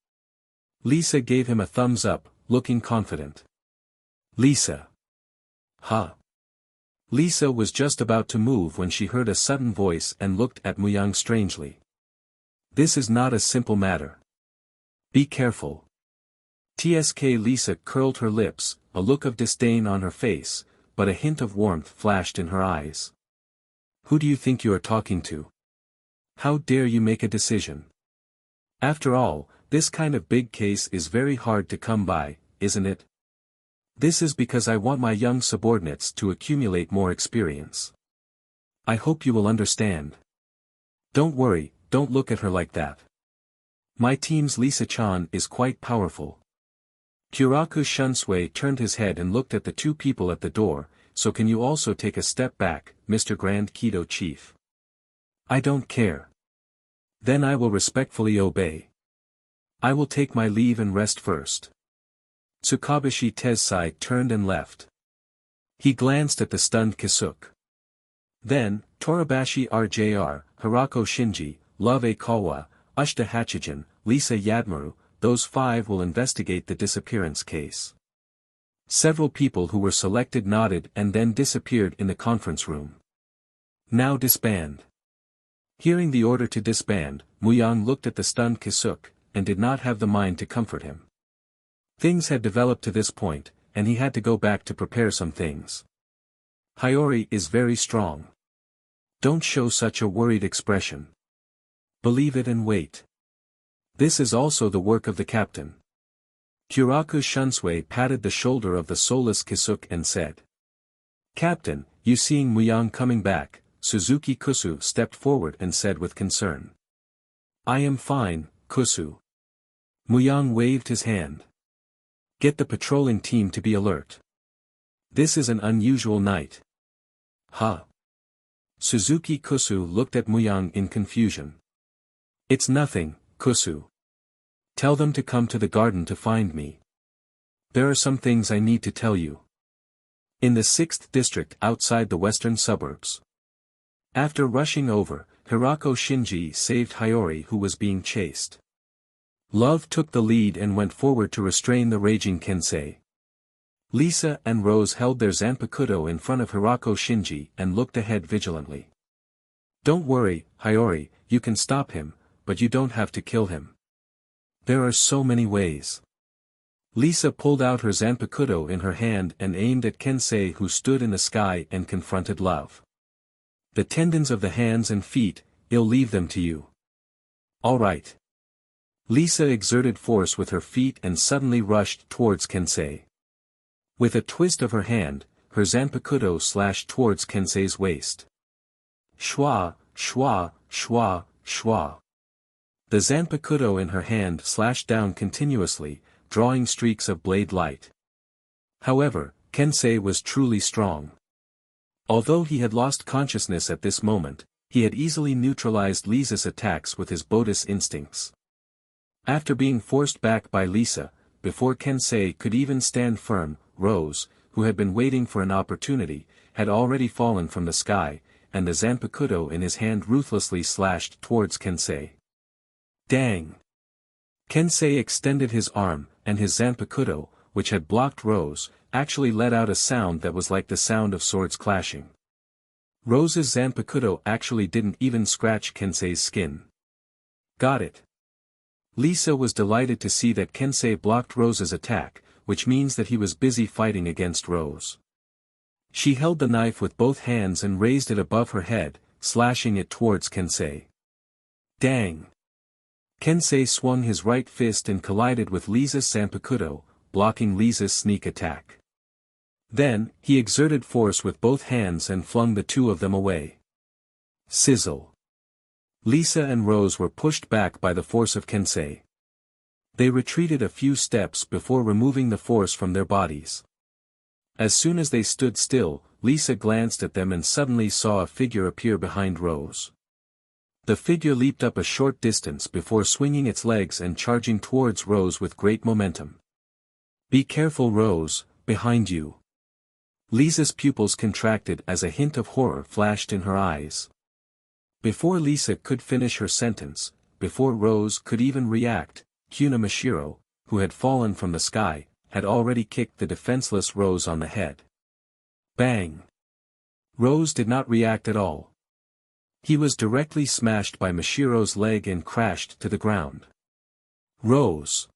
Lisa gave him a thumbs up, looking confident. Lisa. Huh? Lisa was just about to move when she heard a sudden voice and looked at Muyang strangely. This is not a simple matter. Be careful. Tsk Lisa curled her lips, a look of disdain on her face, but a hint of warmth flashed in her eyes. Who do you think you are talking to? How dare you make a decision? After all, this kind of big case is very hard to come by, isn't it? This is because I want my young subordinates to accumulate more experience. I hope you will understand. Don't worry, don't look at her like that. My team's Lisa-chan is quite powerful. Kuraku Shunsui turned his head and looked at the 2 people at the door. So can you also take a step back, Mr. Grand Kido Chief? I don't care. Then I will respectfully obey. I will take my leave and rest first. Tsukabashi Tessai turned and left. He glanced at the stunned Kisuke. Then, Torabashi RJR, Hirako Shinji, Love Kawa, Ushita Hachijin, Lisa Yadmaru, those 5 will investigate the disappearance case. Several people who were selected nodded and then disappeared in the conference room. Now disband. Hearing the order to disband, Muyang looked at the stunned Kisuke, and did not have the mind to comfort him. Things had developed to this point, and he had to go back to prepare some things. Hiyori is very strong. Don't show such a worried expression. Believe it and wait. This is also the work of the captain. Kyoraku Shunsui patted the shoulder of the soulless Kisuke and said. Captain, you seeing Muyang coming back? Suzuki Kusu stepped forward and said with concern. I am fine, Kusu. Muyang waved his hand. Get the patrolling team to be alert. This is an unusual night. Huh? Suzuki Kusu looked at Muyang in confusion. It's nothing, Kusu. Tell them to come to the garden to find me. There are some things I need to tell you. In the 6th district outside the western suburbs. After rushing over, Hirako Shinji saved Hiyori who was being chased. Love took the lead and went forward to restrain the raging Kensei. Lisa and Rose held their Zanpakuto in front of Hirako Shinji and looked ahead vigilantly. Don't worry, Hiyori, you can stop him, but you don't have to kill him. There are so many ways. Lisa pulled out her Zanpakuto in her hand and aimed at Kensei who stood in the sky and confronted Love. The tendons of the hands and feet, I'll leave them to you. All right. Lisa exerted force with her feet and suddenly rushed towards Kensei. With a twist of her hand, her Zanpakuto slashed towards Kensei's waist. Shwa, shwa, shwa, shwa. The Zanpakuto in her hand slashed down continuously, drawing streaks of blade light. However, Kensei was truly strong. Although he had lost consciousness at this moment, he had easily neutralized Lisa's attacks with his Bodis instincts. After being forced back by Lisa, before Kensei could even stand firm, Rose, who had been waiting for an opportunity, had already fallen from the sky, and the Zanpakuto in his hand ruthlessly slashed towards Kensei. Dang! Kensei extended his arm, and his Zanpakuto, which had blocked Rose, actually let out a sound that was like the sound of swords clashing. Rose's Zanpakuto actually didn't even scratch Kensei's skin. Got it. Lisa was delighted to see that Kensei blocked Rose's attack, which means that he was busy fighting against Rose. She held the knife with both hands and raised it above her head, slashing it towards Kensei. Dang! Kensei swung his right fist and collided with Lisa's Zanpakuto, blocking Lisa's sneak attack. Then, he exerted force with both hands and flung the two of them away. Sizzle. Lisa and Rose were pushed back by the force of Kensei. They retreated a few steps before removing the force from their bodies. As soon as they stood still, Lisa glanced at them and suddenly saw a figure appear behind Rose. The figure leaped up a short distance before swinging its legs and charging towards Rose with great momentum. Be careful, Rose, behind you. Lisa's pupils contracted as a hint of horror flashed in her eyes. Before Lisa could finish her sentence, before Rose could even react, Kuna Mashiro, who had fallen from the sky, had already kicked the defenseless Rose on the head. Bang! Rose did not react at all. He was directly smashed by Mashiro's leg and crashed to the ground. Rose!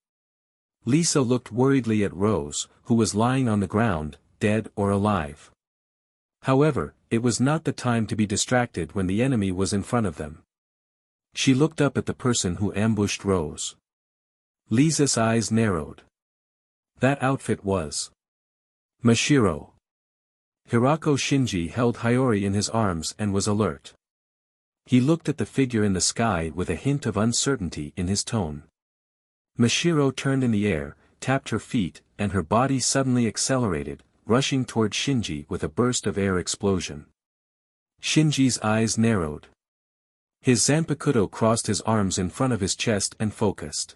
Lisa looked worriedly at Rose, who was lying on the ground, dead or alive. However, it was not the time to be distracted when the enemy was in front of them. She looked up at the person who ambushed Rose. Lisa's eyes narrowed. That outfit was Mashiro. Hirako Shinji held Hiyori in his arms and was alert. He looked at the figure in the sky with a hint of uncertainty in his tone. Mashiro turned in the air, tapped her feet, and her body suddenly accelerated, rushing toward Shinji with a burst of air explosion. Shinji's eyes narrowed. His Zanpakuto crossed his arms in front of his chest and focused.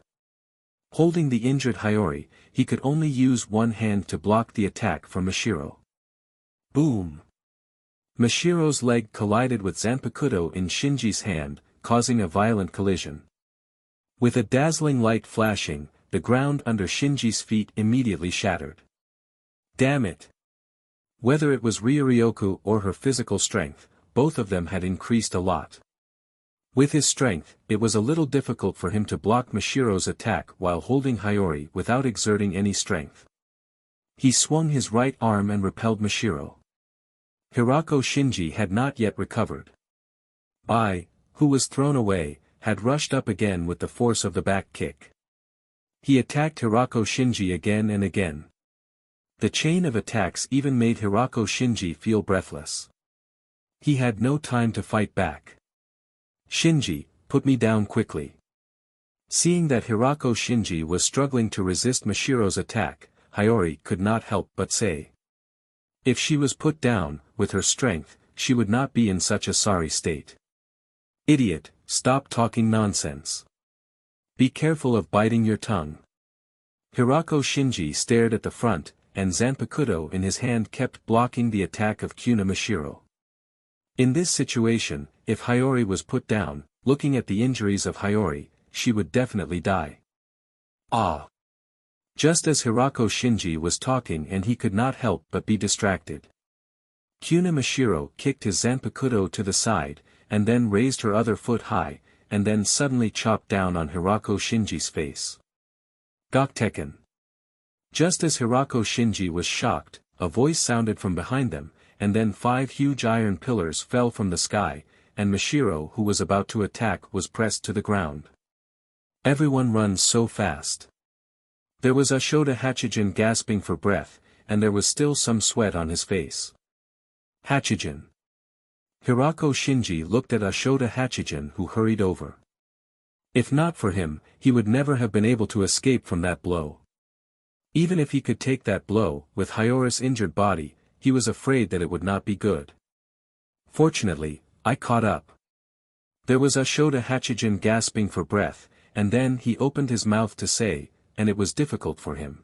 Holding the injured Hiyori, he could only use one hand to block the attack from Mashiro. Boom! Mashiro's leg collided with Zanpakuto in Shinji's hand, causing a violent collision. With a dazzling light flashing, the ground under Shinji's feet immediately shattered. Damn it! Whether it was Ryuryoku or her physical strength, both of them had increased a lot. With his strength, it was a little difficult for him to block Mashiro's attack while holding Hiyori without exerting any strength. He swung his right arm and repelled Mashiro. Hirako Shinji had not yet recovered. I, who was thrown away, had rushed up again with the force of the back kick. He attacked Hirako Shinji again and again. The chain of attacks even made Hirako Shinji feel breathless. He had no time to fight back. Shinji, put me down quickly. Seeing that Hirako Shinji was struggling to resist Mashiro's attack, Hiyori could not help but say. If she was put down, with her strength, she would not be in such a sorry state. Idiot, stop talking nonsense. Be careful of biting your tongue. Hirako Shinji stared at the front, and Zanpakuto in his hand kept blocking the attack of Kuna Mashiro. In this situation, if Hiyori was put down, looking at the injuries of Hiyori, she would definitely die. Ah! Just as Hirako Shinji was talking and he could not help but be distracted. Kuna Mashiro kicked his Zanpakuto to the side, and then raised her other foot high, and then suddenly chopped down on Hirako Shinji's face. Gokteken. Just as Hirako Shinji was shocked, a voice sounded from behind them, and then 5 huge iron pillars fell from the sky, and Mashiro who was about to attack was pressed to the ground. Everyone runs so fast. There was Ashoda Hachijin gasping for breath, and there was still some sweat on his face. Hachijin. Hirako Shinji looked at Ashoda Hachijin who hurried over. If not for him, he would never have been able to escape from that blow. Even if he could take that blow, with Hiyori's injured body, he was afraid that it would not be good. Fortunately, I caught up. There was Ashoda Hachijin gasping for breath, and then he opened his mouth to say, and it was difficult for him.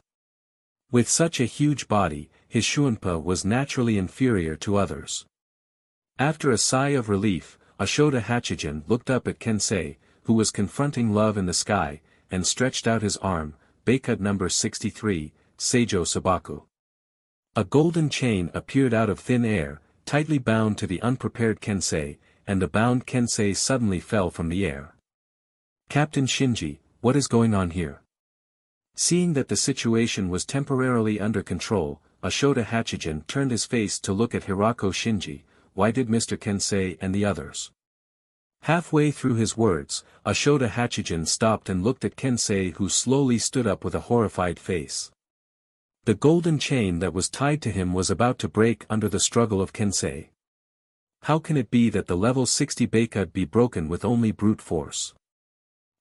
With such a huge body, his Shuunpa was naturally inferior to others. After a sigh of relief, Ashoda Hachijin looked up at Kensei, who was confronting Love in the sky, and stretched out his arm, Baikut number 63, Seijo Sabaku. A golden chain appeared out of thin air, tightly bound to the unprepared Kensei, and the bound Kensei suddenly fell from the air. Captain Shinji, what is going on here? Seeing that the situation was temporarily under control, Ashoda Hachijin turned his face to look at Hirako Shinji. Why did Mr. Kensei and the others? Halfway through his words, Ashoda Hachijin stopped and looked at Kensei who slowly stood up with a horrified face. The golden chain that was tied to him was about to break under the struggle of Kensei. How can it be that the level 60 Baikut be broken with only brute force?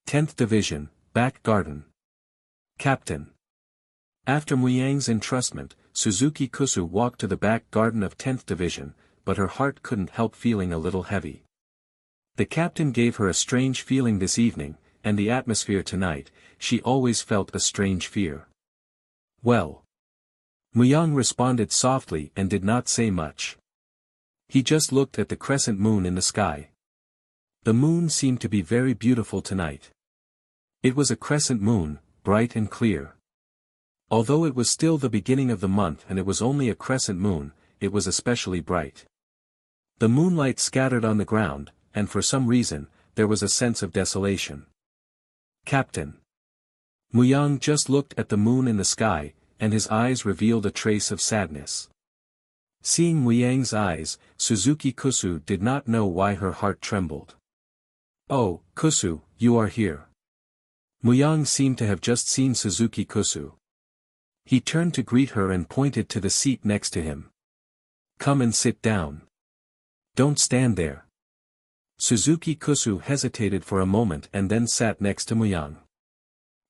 10th Division, Back Garden. Captain. After Muyang's entrustment, Suzuki Kusu walked to the back garden of 10th Division, but her heart couldn't help feeling a little heavy. The captain gave her a strange feeling this evening, and the atmosphere tonight, she always felt a strange fear. Well. Muyang responded softly and did not say much. He just looked at the crescent moon in the sky. The moon seemed to be very beautiful tonight. It was a crescent moon, bright and clear. Although it was still the beginning of the month and it was only a crescent moon, it was especially bright. The moonlight scattered on the ground, and for some reason, there was a sense of desolation. Captain. Muyang just looked at the moon in the sky, and his eyes revealed a trace of sadness. Seeing Muyang's eyes, Suzuki Kusu did not know why her heart trembled. Oh, Kusu, you are here. Muyang seemed to have just seen Suzuki Kusu. He turned to greet her and pointed to the seat next to him. Come and sit down. Don't stand there. Suzuki Kusu hesitated for a moment and then sat next to Muyang.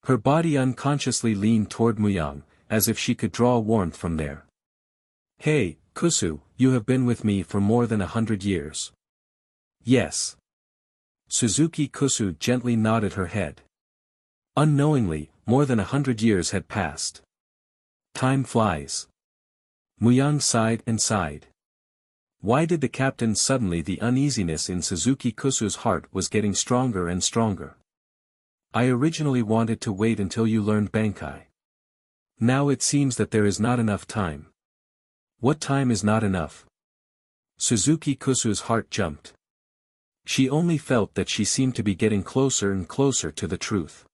Her body unconsciously leaned toward Muyang, as if she could draw warmth from there. Hey, Kusu, you have been with me for more than 100 years. Yes. Suzuki Kusu gently nodded her head. Unknowingly, more than 100 years had passed. Time flies. Muyang sighed and sighed. Why did the captain suddenly the uneasiness in Suzuki Kusu's heart was getting stronger and stronger. I originally wanted to wait until you learned Bankai. Now it seems that there is not enough time. What time is not enough? Suzuki Kusu's heart jumped. She only felt that she seemed to be getting closer and closer to the truth.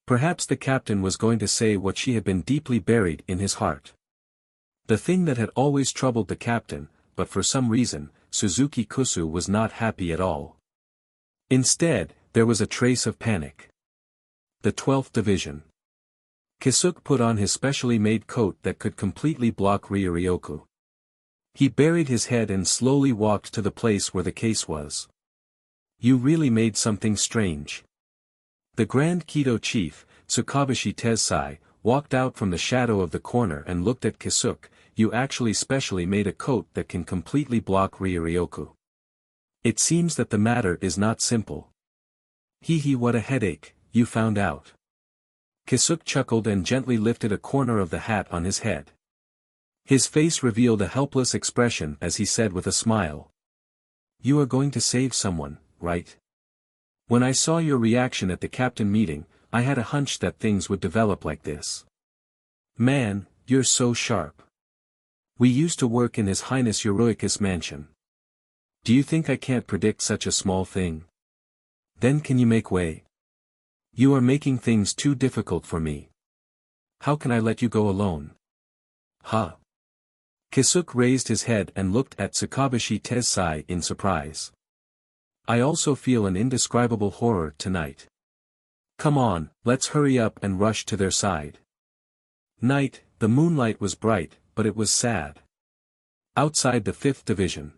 Perhaps the captain was going to say what she had been deeply buried in his heart. The thing that had always troubled the captain, but for some reason, Suzuki Kusu was not happy at all. Instead, there was a trace of panic. The 12th Division. Kisuke put on his specially made coat that could completely block Ryuryoku. He buried his head and slowly walked to the place where the case was. You really made something strange. The Grand Kido chief, Tsukabashi Tessai, walked out from the shadow of the corner and looked at Kisuke. You actually specially made a coat that can completely block Ryuryoku. It seems that the matter is not simple. Hee what a headache, you found out. Kisuke chuckled and gently lifted a corner of the hat on his head. His face revealed a helpless expression as he said with a smile. You are going to save someone, right? When I saw your reaction at the captain meeting, I had a hunch that things would develop like this. Man, you're so sharp. We used to work in His Highness Euroicus mansion. Do you think I can't predict such a small thing? Then can you make way? You are making things too difficult for me. How can I let you go alone? Huh? Kisuke raised his head and looked at Tsukabashi Tessai in surprise. I also feel an indescribable horror tonight. Come on, let's hurry up and rush to their side. Night, the moonlight was bright, but it was sad. Outside the 5th Division.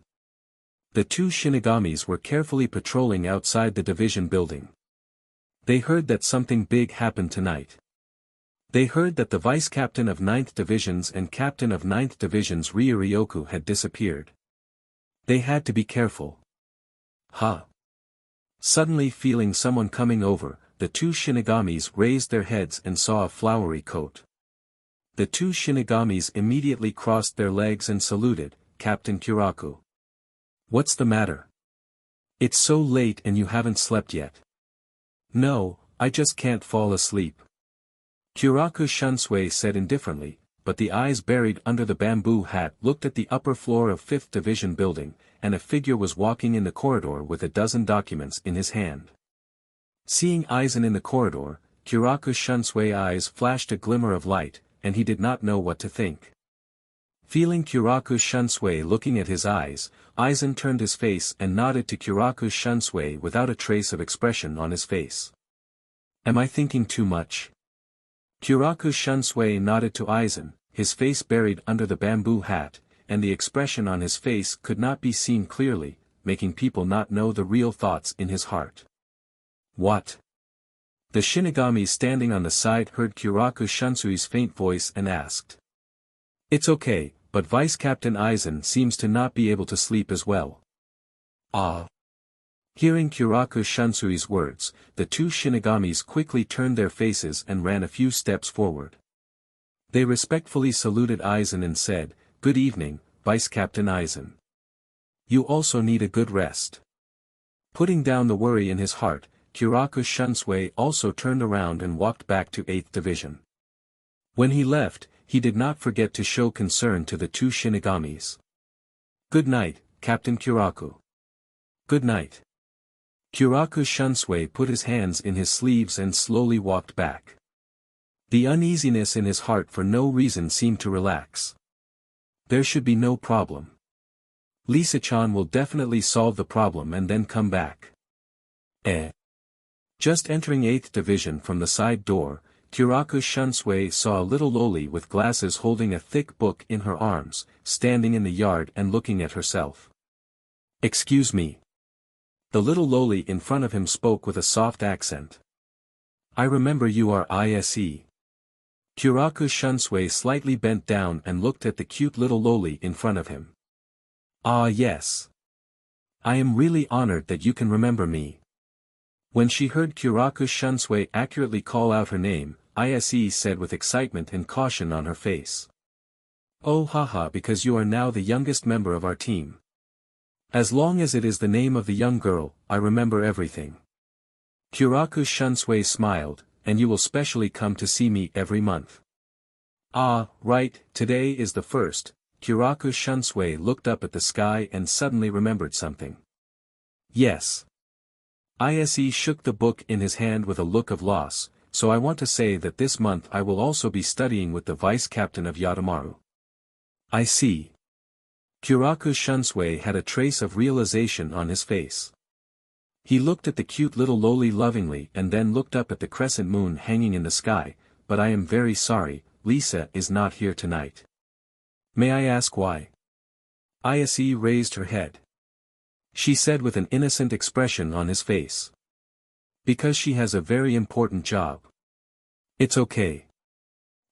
The two Shinigamis were carefully patrolling outside the division building. They heard that something big happened tonight. They heard that the vice-captain of 9th Divisions and captain of 9th Division's Ryuryoku had disappeared. They had to be careful. Huh? Suddenly feeling someone coming over, the two Shinigamis raised their heads and saw a flowery coat. The two Shinigamis immediately crossed their legs and saluted, Captain Kuraku. What's the matter? It's so late and you haven't slept yet. No, I just can't fall asleep. Kuraku Shunsui said indifferently, but the eyes buried under the bamboo hat looked at the upper floor of 5th Division building, and a figure was walking in the corridor with a dozen documents in his hand. Seeing Aizen in the corridor, Kuraku Shunsui's eyes flashed a glimmer of light, and he did not know what to think. Feeling Kuraku Shunsui looking at his eyes, Aizen turned his face and nodded to Kuraku Shunsui without a trace of expression on his face. Am I thinking too much? Kuraku Shunsui nodded to Aizen, his face buried under the bamboo hat, and the expression on his face could not be seen clearly, making people not know the real thoughts in his heart. What? The Shinigami standing on the side heard Kuraku Shunsui's faint voice and asked. It's okay, but Vice-Captain Aizen seems to not be able to sleep as well. Ah. Hearing Kuraku Shunsui's words, the two Shinigamis quickly turned their faces and ran a few steps forward. They respectfully saluted Aizen and said, Good evening, Vice-Captain Aizen. You also need a good rest. Putting down the worry in his heart, Kuraku Shunsui also turned around and walked back to 8th Division. When he left, he did not forget to show concern to the two Shinigamis. Good night, Captain Kuraku. Good night. Kuraku Shunsui put his hands in his sleeves and slowly walked back. The uneasiness in his heart for no reason seemed to relax. There should be no problem. Lisa-chan will definitely solve the problem and then come back. Just entering 8th Division from the side door, Kuraku Shunsui saw a little loli with glasses holding a thick book in her arms, standing in the yard and looking at herself. Excuse me. The little loli in front of him spoke with a soft accent. I remember you are Ise. Kuraku Shunsui slightly bent down and looked at the cute little loli in front of him. Ah yes. I am really honored that you can remember me. When she heard Kuraku Shunsui accurately call out her name, Ise said with excitement and caution on her face. Oh haha, because you are now the youngest member of our team. As long as it is the name of the young girl, I remember everything. Kurosaki Shunsui smiled, and you will specially come to see me every month. Ah, right, today is the first. Kurosaki Shunsui looked up at the sky and suddenly remembered something. Yes. Ise shook the book in his hand with a look of loss, so I want to say that this month I will also be studying with the vice-captain of Yatamaru. I see. Kurosaki Shunsui had a trace of realization on his face. He looked at the cute little loli lovingly and then looked up at the crescent moon hanging in the sky, but I am very sorry, Lisa is not here tonight. May I ask why? Ise raised her head. She said with an innocent expression on his face. Because she has a very important job. It's okay.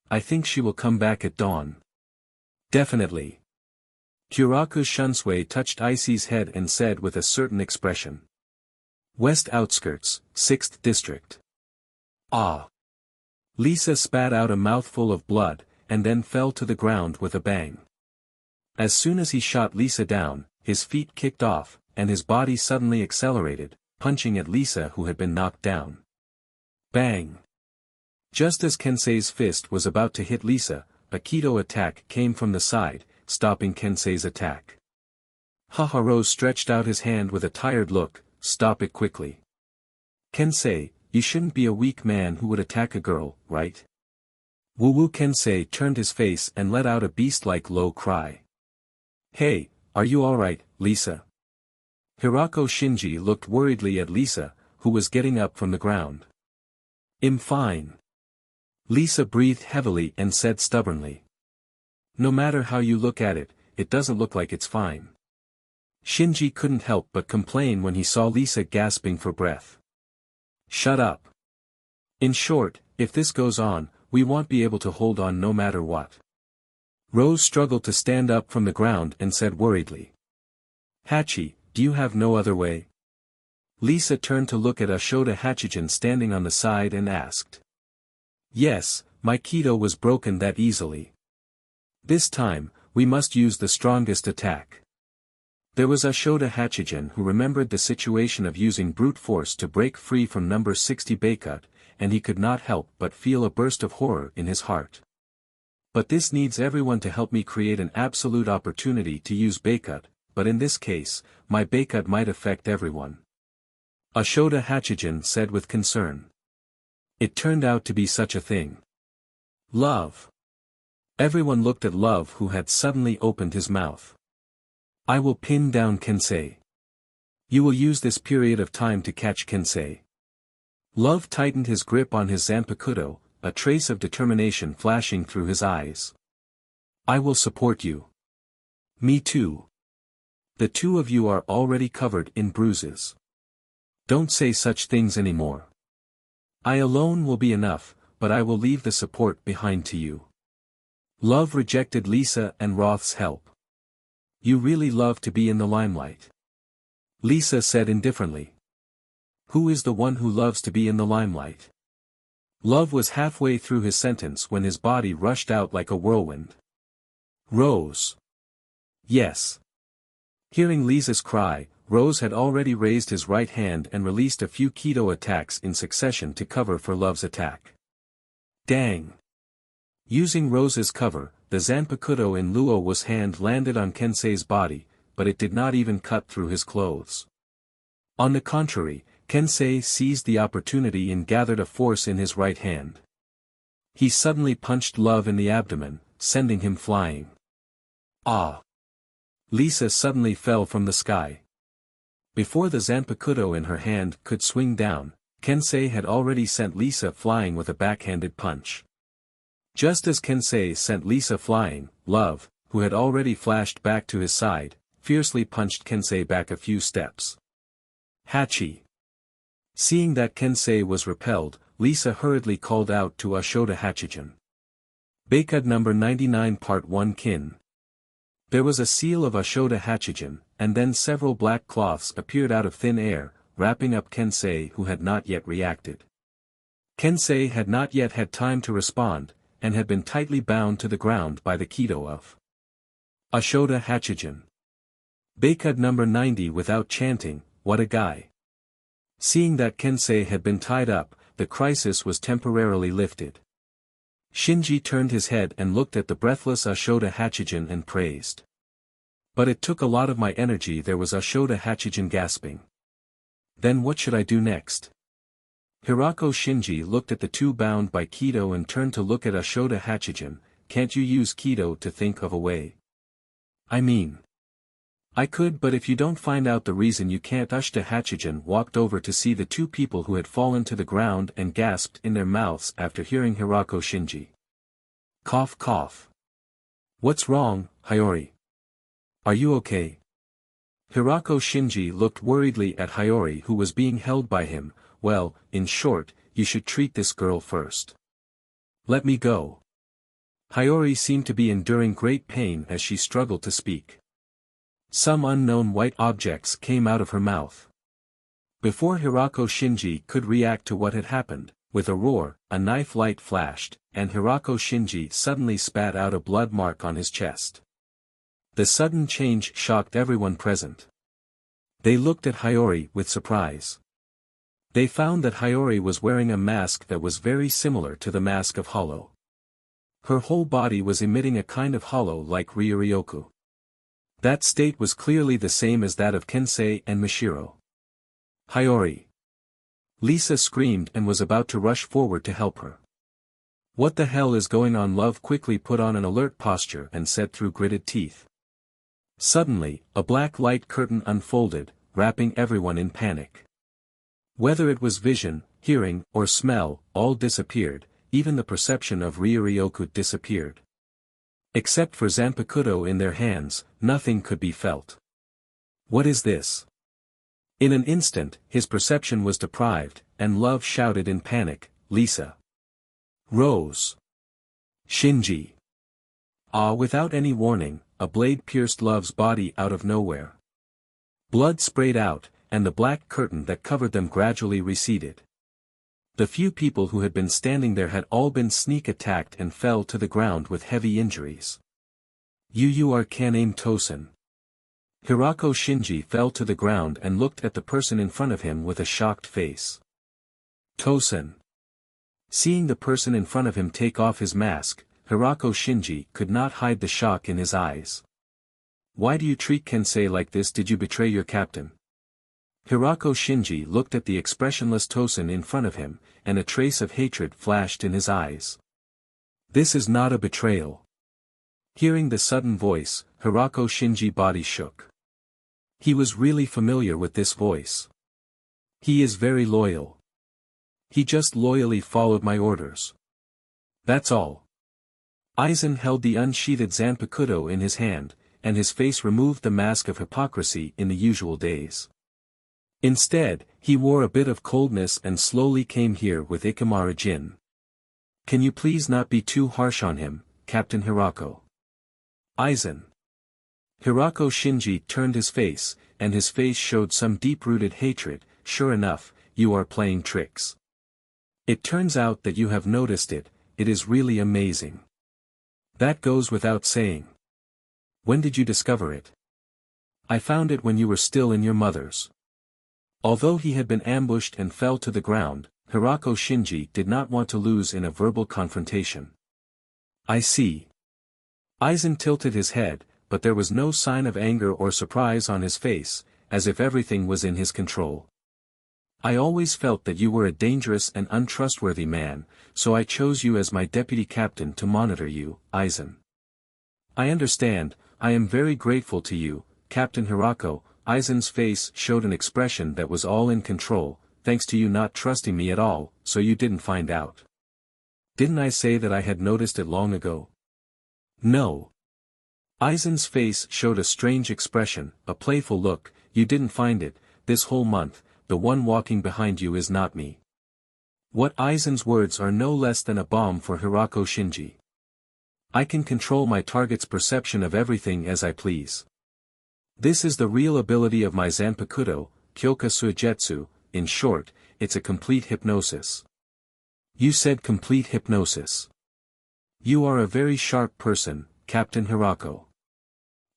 I think she will come back at dawn. Definitely. Kurosaki Shunsui touched Ise's head and said with a certain expression. West Outskirts, 6th District. Ah. Lisa spat out a mouthful of blood, and then fell to the ground with a bang. As soon as he shot Lisa down, his feet kicked off, and his body suddenly accelerated, punching at Lisa who had been knocked down. Bang! Just as Kensei's fist was about to hit Lisa, a Kido attack came from the side, stopping Kensei's attack. Haharo stretched out his hand with a tired look. Stop it quickly. Kensei, you shouldn't be a weak man who would attack a girl, right? Woo-woo Kensei turned his face and let out a beast-like low cry. Hey, are you alright, Lisa? Hirako Shinji looked worriedly at Lisa, who was getting up from the ground. I'm fine. Lisa breathed heavily and said stubbornly. No matter how you look at it, it doesn't look like it's fine. Shinji couldn't help but complain when he saw Lisa gasping for breath. Shut up. In short, if this goes on, we won't be able to hold on no matter what. Rose struggled to stand up from the ground and said worriedly. Hachi, do you have no other way? Lisa turned to look at Ashoda Hachijin standing on the side and asked. Yes, my Kido was broken that easily. This time, we must use the strongest attack. There was Ashoda Hachijin who remembered the situation of using brute force to break free from number 60 Baikut, and he could not help but feel a burst of horror in his heart. But this needs everyone to help me create an absolute opportunity to use Baikut, but in this case, my Baikut might affect everyone. Ashoda Hachijin said with concern. It turned out to be such a thing. Love. Everyone looked at Love who had suddenly opened his mouth. I will pin down Kensei. You will use this period of time to catch Kensei. Love tightened his grip on his Zanpakuto, a trace of determination flashing through his eyes. I will support you. Me too. The two of you are already covered in bruises. Don't say such things anymore. I alone will be enough, but I will leave the support behind to you. Love rejected Lisa and Roth's help. You really love to be in the limelight. Lisa said indifferently. Who is the one who loves to be in the limelight? Love was halfway through his sentence when his body rushed out like a whirlwind. Rose. Yes. Hearing Lisa's cry, Rose had already raised his right hand and released a few Kido attacks in succession to cover for Love's attack. Dang. Using Rose's cover, the Zanpakuto in Luo's hand landed on Kensei's body, but it did not even cut through his clothes. On the contrary, Kensei seized the opportunity and gathered a force in his right hand. He suddenly punched Love in the abdomen, sending him flying. Ah! Lisa suddenly fell from the sky. Before the Zanpakuto in her hand could swing down, Kensei had already sent Lisa flying with a backhanded punch. Just as Kensei sent Lisa flying, Love, who had already flashed back to his side, fiercely punched Kensei back a few steps. Hachi. Seeing that Kensei was repelled, Lisa hurriedly called out to Ashoda Hachijin. Baikut number 99 Part 1 Kin. There was a seal of Ashoda Hachijin, and then several black cloths appeared out of thin air, wrapping up Kensei who had not yet reacted. Kensei had not yet had time to respond, and had been tightly bound to the ground by the Kido of Ashoda Hachijin. Baikud number 90 without chanting, what a guy. Seeing that Kensei had been tied up, the crisis was temporarily lifted. Shinji turned his head and looked at the breathless Ashoda Hachijin and praised. But it took a lot of my energy. There was Ashoda Hachijin gasping. Then what should I do next? Hirako Shinji looked at the two bound by Kido and turned to look at Ashoda Hachijin. Can't you use Kido to think of a way? I mean, I could, but if you don't find out the reason you can't. Ashoda Hachijin walked over to see the two people who had fallen to the ground and gasped in their mouths after hearing Hirako Shinji. Cough cough. What's wrong, Hiyori? Are you okay? Hirako Shinji looked worriedly at Hiyori, who was being held by him. Well, in short, you should treat this girl first. Let me go. Hiyori seemed to be enduring great pain as she struggled to speak. Some unknown white objects came out of her mouth. Before Hirako Shinji could react to what had happened, with a roar, a knife light flashed, and Hirako Shinji suddenly spat out a blood mark on his chest. The sudden change shocked everyone present. They looked at Hiyori with surprise. They found that Hiyori was wearing a mask that was very similar to the mask of Hollow. Her whole body was emitting a kind of hollow like Ryuryoku. That state was clearly the same as that of Kensei and Mishiro. Hiyori! Lisa screamed and was about to rush forward to help her. What the hell is going on? Love quickly put on an alert posture and said through gritted teeth. Suddenly, a black light curtain unfolded, wrapping everyone in panic. Whether it was vision, hearing, or smell, all disappeared, even the perception of Ryuryoku disappeared. Except for Zanpakuto in their hands, nothing could be felt. What is this? In an instant, his perception was deprived, and Love shouted in panic, Lisa! Rose! Shinji! Without any warning, a blade pierced Love's body out of nowhere. Blood sprayed out, and the black curtain that covered them gradually receded. The few people who had been standing there had all been sneak attacked and fell to the ground with heavy injuries. You are Kanem Tosen. Hirako Shinji fell to the ground and looked at the person in front of him with a shocked face. Tosen. Seeing the person in front of him take off his mask, Hirako Shinji could not hide the shock in his eyes. Why do you treat Kensei like this? Did you betray your captain? Hirako Shinji looked at the expressionless Tosen in front of him, and a trace of hatred flashed in his eyes. This is not a betrayal. Hearing the sudden voice, Hirako Shinji's body shook. He was really familiar with this voice. He is very loyal. He just loyally followed my orders. That's all. Aizen held the unsheathed Zanpakuto in his hand, and his face removed the mask of hypocrisy in the usual days. Instead, he wore a bit of coldness and slowly came here with Ikemara Jin. Can you please not be too harsh on him, Captain Hirako? Aizen. Hirako Shinji turned his face, and his face showed some deep-rooted hatred. Sure enough, you are playing tricks. It turns out that you have noticed it. It is really amazing. That goes without saying. When did you discover it? I found it when you were still in your mother's. Although he had been ambushed and fell to the ground, Hirako Shinji did not want to lose in a verbal confrontation. I see. Aizen tilted his head, but there was no sign of anger or surprise on his face, as if everything was in his control. I always felt that you were a dangerous and untrustworthy man, so I chose you as my deputy captain to monitor you, Aizen. I understand. I am very grateful to you, Captain Hirako. Aizen's face showed an expression that was all in control, thanks to you not trusting me at all, so you didn't find out. Didn't I say that I had noticed it long ago? No. Aizen's face showed a strange expression, a playful look. You didn't find it, this whole month. The one walking behind you is not me. What? Aizen's words are no less than a bomb for Hirako Shinji. I can control my target's perception of everything as I please. This is the real ability of my Zanpakuto, Kyoka Suigetsu. In short, it's a complete hypnosis. You said complete hypnosis. You are a very sharp person, Captain Hirako.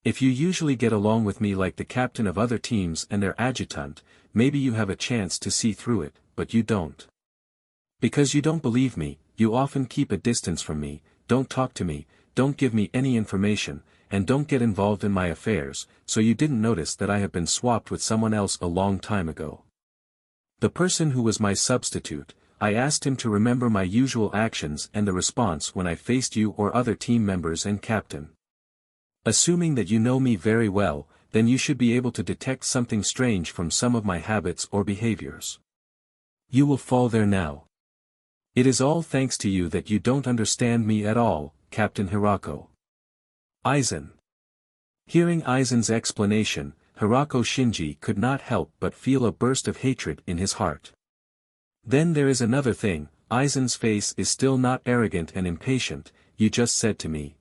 If you usually get along with me like the captain of other teams and their adjutant, maybe you have a chance to see through it, but you don't. Because you don't believe me, you often keep a distance from me, don't talk to me, don't give me any information, and don't get involved in my affairs, so you didn't notice that I have been swapped with someone else a long time ago. The person who was my substitute, I asked him to remember my usual actions and the response when I faced you or other team members and captain. Assuming that you know me very well, then you should be able to detect something strange from some of my habits or behaviors. You will fall there now. It is all thanks to you that you don't understand me at all, Captain Hirako. Aizen. Hearing Aizen's explanation, Hirako Shinji could not help but feel a burst of hatred in his heart. Then there is another thing, Aizen's face is still not arrogant and impatient. You just said to me.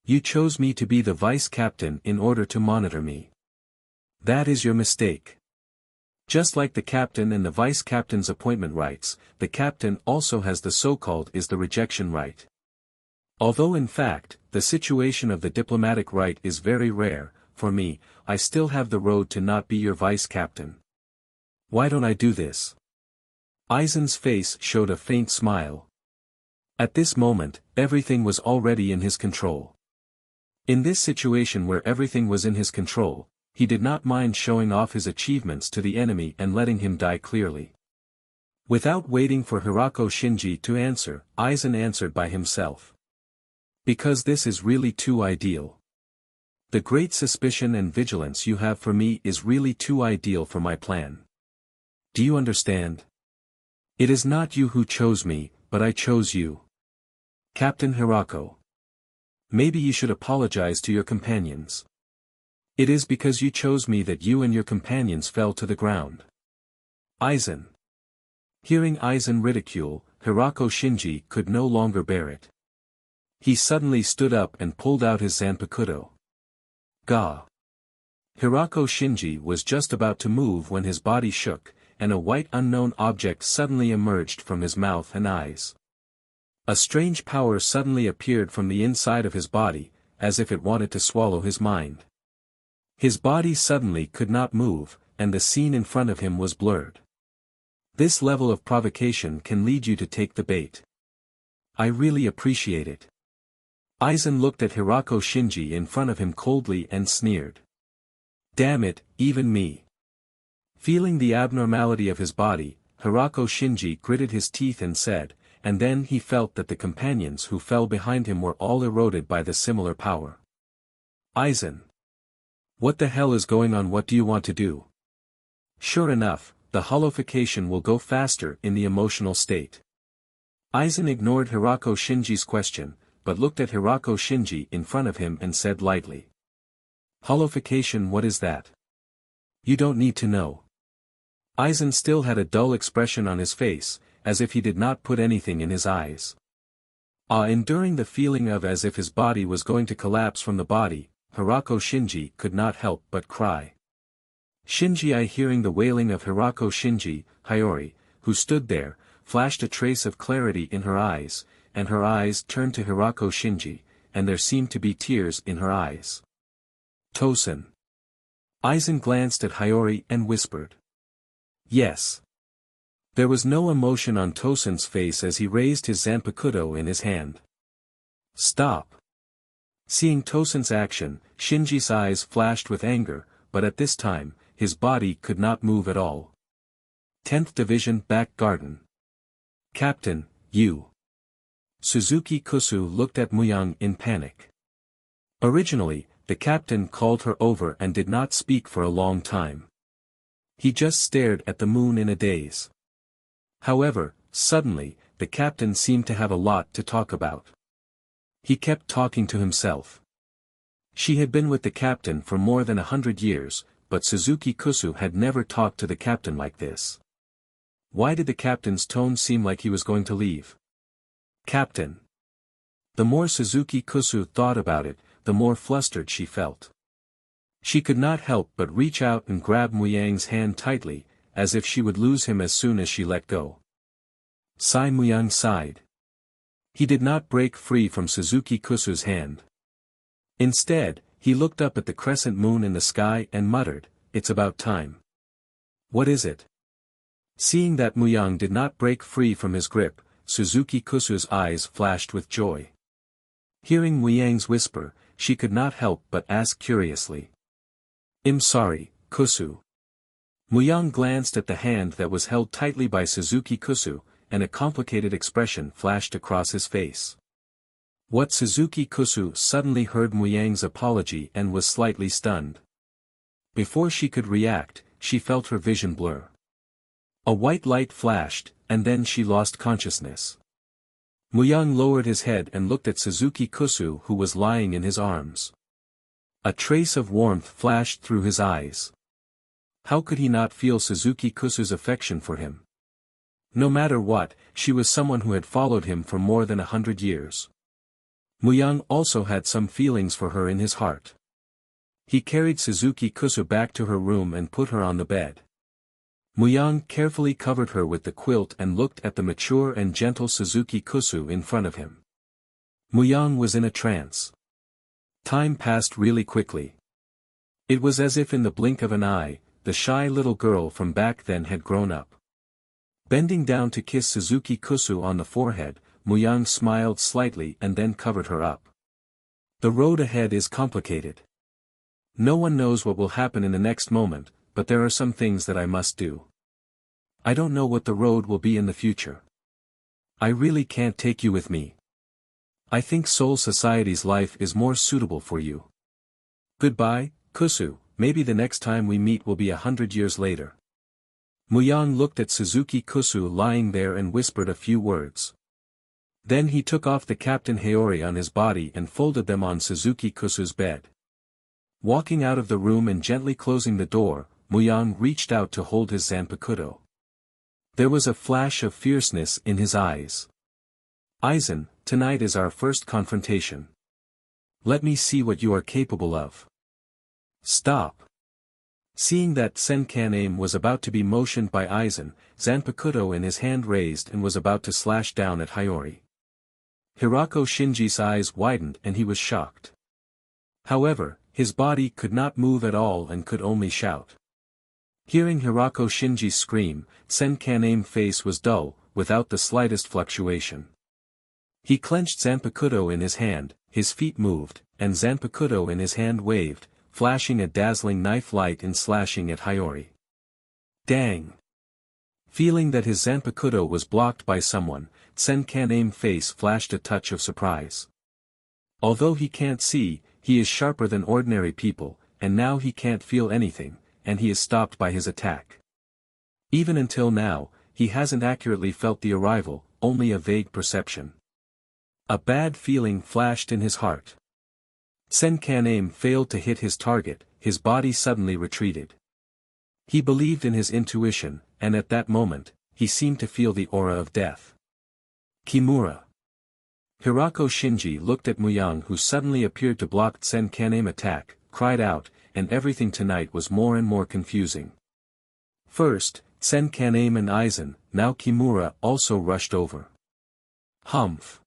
You chose me to be the vice captain in order to monitor me. That is your mistake. Just like the captain and the vice captain's appointment rights, the captain also has the so-called is the rejection right. Although in fact, the situation of the diplomatic right is very rare, for me, I still have the road to not be your vice captain. Why don't I do this? Aizen's face showed a faint smile. At this moment, everything was already in his control. In this situation where everything was in his control, he did not mind showing off his achievements to the enemy and letting him die clearly. Without waiting for Hirako Shinji to answer, Aizen answered by himself. Because this is really too ideal. The great suspicion and vigilance you have for me is really too ideal for my plan. Do you understand? It is not you who chose me, but I chose you. Captain Hirako. Maybe you should apologize to your companions. It is because you chose me that you and your companions fell to the ground. Aizen. Hearing Aizen ridicule, Hirako Shinji could no longer bear it. He suddenly stood up and pulled out his Zanpakuto. Ga. Hirako Shinji was just about to move when his body shook, and a white unknown object suddenly emerged from his mouth and eyes. A strange power suddenly appeared from the inside of his body, as if it wanted to swallow his mind. His body suddenly could not move, and the scene in front of him was blurred. This level of provocation can lead you to take the bait. I really appreciate it. Aizen looked at Hirako Shinji in front of him coldly and sneered. Damn it, even me. Feeling the abnormality of his body, Hirako Shinji gritted his teeth and said, and then he felt that the companions who fell behind him were all eroded by the similar power. Aizen. What the hell is going on? What do you want to do? Sure enough, the holification will go faster in the emotional state. Aizen ignored Hirako Shinji's question, but looked at Hirako Shinji in front of him and said lightly. Holification, what is that? You don't need to know. Aizen still had a dull expression on his face, as if he did not put anything in his eyes. Enduring the feeling of as if his body was going to collapse from the body, Hirako Shinji could not help but cry. Shinji, hearing the wailing of Hirako Shinji, Hiyori, who stood there, flashed a trace of clarity in her eyes, and her eyes turned to Hirako Shinji, and there seemed to be tears in her eyes. Tosen. Aizen glanced at Hiyori and whispered. Yes. There was no emotion on Tosen's face as he raised his Zanpakuto in his hand. Stop. Seeing Tosen's action, Shinji's eyes flashed with anger, but at this time, his body could not move at all. 10th Division Back Garden. Captain, you. Suzuki Kusu looked at Muyang in panic. Originally, the captain called her over and did not speak for a long time. He just stared at the moon in a daze. However, suddenly, the captain seemed to have a lot to talk about. He kept talking to himself. She had been with the captain for more than 100 years, but Suzuki Kusu had never talked to the captain like this. Why did the captain's tone seem like he was going to leave? Captain. The more Suzuki Kusu thought about it, the more flustered she felt. She could not help but reach out and grab Muyang's hand tightly, as if she would lose him as soon as she let go. Sai Muyang sighed. He did not break free from Suzuki Kusu's hand. Instead, he looked up at the crescent moon in the sky and muttered, "It's about time." "What is it?" Seeing that Muyang did not break free from his grip, Suzuki Kusu's eyes flashed with joy. Hearing Muyang's whisper, she could not help but ask curiously. "I'm sorry, Kusu." Muyang glanced at the hand that was held tightly by Suzuki Kusu, and a complicated expression flashed across his face. What Suzuki Kusu suddenly heard Muyang's apology and was slightly stunned. Before she could react, she felt her vision blur. A white light flashed, and then she lost consciousness. Muyang lowered his head and looked at Suzuki Kusu who was lying in his arms. A trace of warmth flashed through his eyes. How could he not feel Suzuki Kusu's affection for him? No matter what, she was someone who had followed him for more than 100 years. Muyang also had some feelings for her in his heart. He carried Suzuki Kusu back to her room and put her on the bed. Muyang carefully covered her with the quilt and looked at the mature and gentle Suzuki Kusu in front of him. Muyang was in a trance. Time passed really quickly. It was as if in the blink of an eye, the shy little girl from back then had grown up. Bending down to kiss Suzuki Kusu on the forehead, Muyang smiled slightly and then covered her up. The road ahead is complicated. No one knows what will happen in the next moment, but there are some things that I must do. I don't know what the road will be in the future. I really can't take you with me. I think Soul Society's life is more suitable for you. Goodbye, Kusu, maybe the next time we meet will be 100 years later. Muyang looked at Suzuki Kusu lying there and whispered a few words. Then he took off the Captain Haori on his body and folded them on Suzuki Kusu's bed. Walking out of the room and gently closing the door, Muyang reached out to hold his Zanpakuto. There was a flash of fierceness in his eyes. Aizen, tonight is our first confrontation. Let me see what you are capable of. Stop. Seeing that Senkan-Aim was about to be motioned by Aizen, Zanpakuto in his hand raised and was about to slash down at Haori. Hirako Shinji's eyes widened and he was shocked. However, his body could not move at all and could only shout. Hearing Hirako Shinji scream, Senkan-Aim's face was dull, without the slightest fluctuation. He clenched Zanpakuto in his hand, his feet moved, and Zanpakuto in his hand waved, flashing a dazzling knife light and slashing at Haori. Dang! Feeling that his Zanpakuto was blocked by someone, Senkan-Aim's face flashed a touch of surprise. Although he can't see, he is sharper than ordinary people, and now he can't feel anything, and he is stopped by his attack. Even until now, he hasn't accurately felt the arrival, only a vague perception. A bad feeling flashed in his heart. Senkan-Aim failed to hit his target, his body suddenly retreated. He believed in his intuition, and at that moment, he seemed to feel the aura of death. Kimura. Hirako Shinji looked at Muyang who suddenly appeared to block Senkan-Aim's attack, cried out, and everything tonight was more and more confusing. First, Senkan-Aim and Aizen, now Kimura also rushed over. Humph.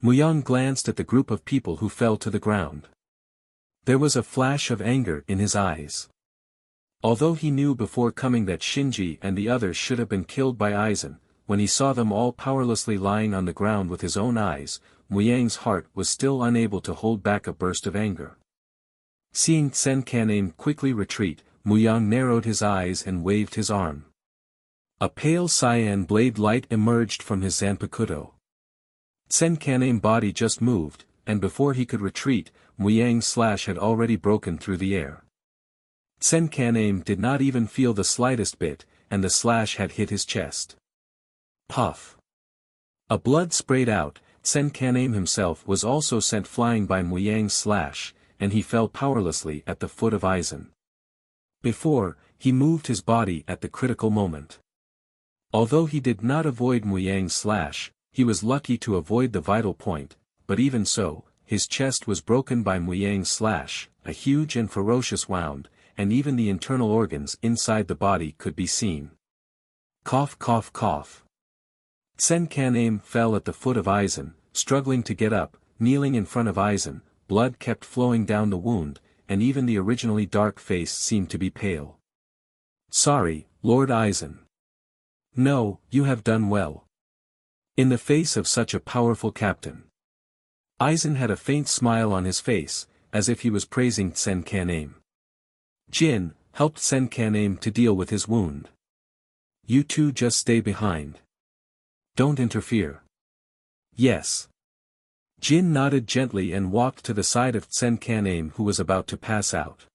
Muyang glanced at the group of people who fell to the ground. There was a flash of anger in his eyes. Although he knew before coming that Shinji and the others should have been killed by Aizen, when he saw them all powerlessly lying on the ground with his own eyes, Muyang's heart was still unable to hold back a burst of anger. Seeing Senkan-Aim quickly retreat, Muyang narrowed his eyes and waved his arm. A pale cyan blade light emerged from his Zanpakuto. Senkan-Aim's body just moved, and before he could retreat, Muyang's slash had already broken through the air. Senkan-Aim did not even feel the slightest bit, and the slash had hit his chest. Puff. A blood sprayed out, Senkan-Aim himself was also sent flying by Muyang's slash, and he fell powerlessly at the foot of Aizen. Before, he moved his body at the critical moment. Although he did not avoid Muyang's slash, he was lucky to avoid the vital point, but even so, his chest was broken by Muyang's slash, a huge and ferocious wound, and even the internal organs inside the body could be seen. Cough cough cough. Senkan-Aim fell at the foot of Aizen, struggling to get up, kneeling in front of Aizen, blood kept flowing down the wound, and even the originally dark face seemed to be pale. "Sorry, Lord Eisen. No, you have done well. In the face of such a powerful captain." Eisen had a faint smile on his face, as if he was praising Senkanem. Jin helped Senkanem to deal with his wound. "You two just stay behind. Don't interfere." "Yes." Jin nodded gently and walked to the side of Senkanem, who was about to pass out.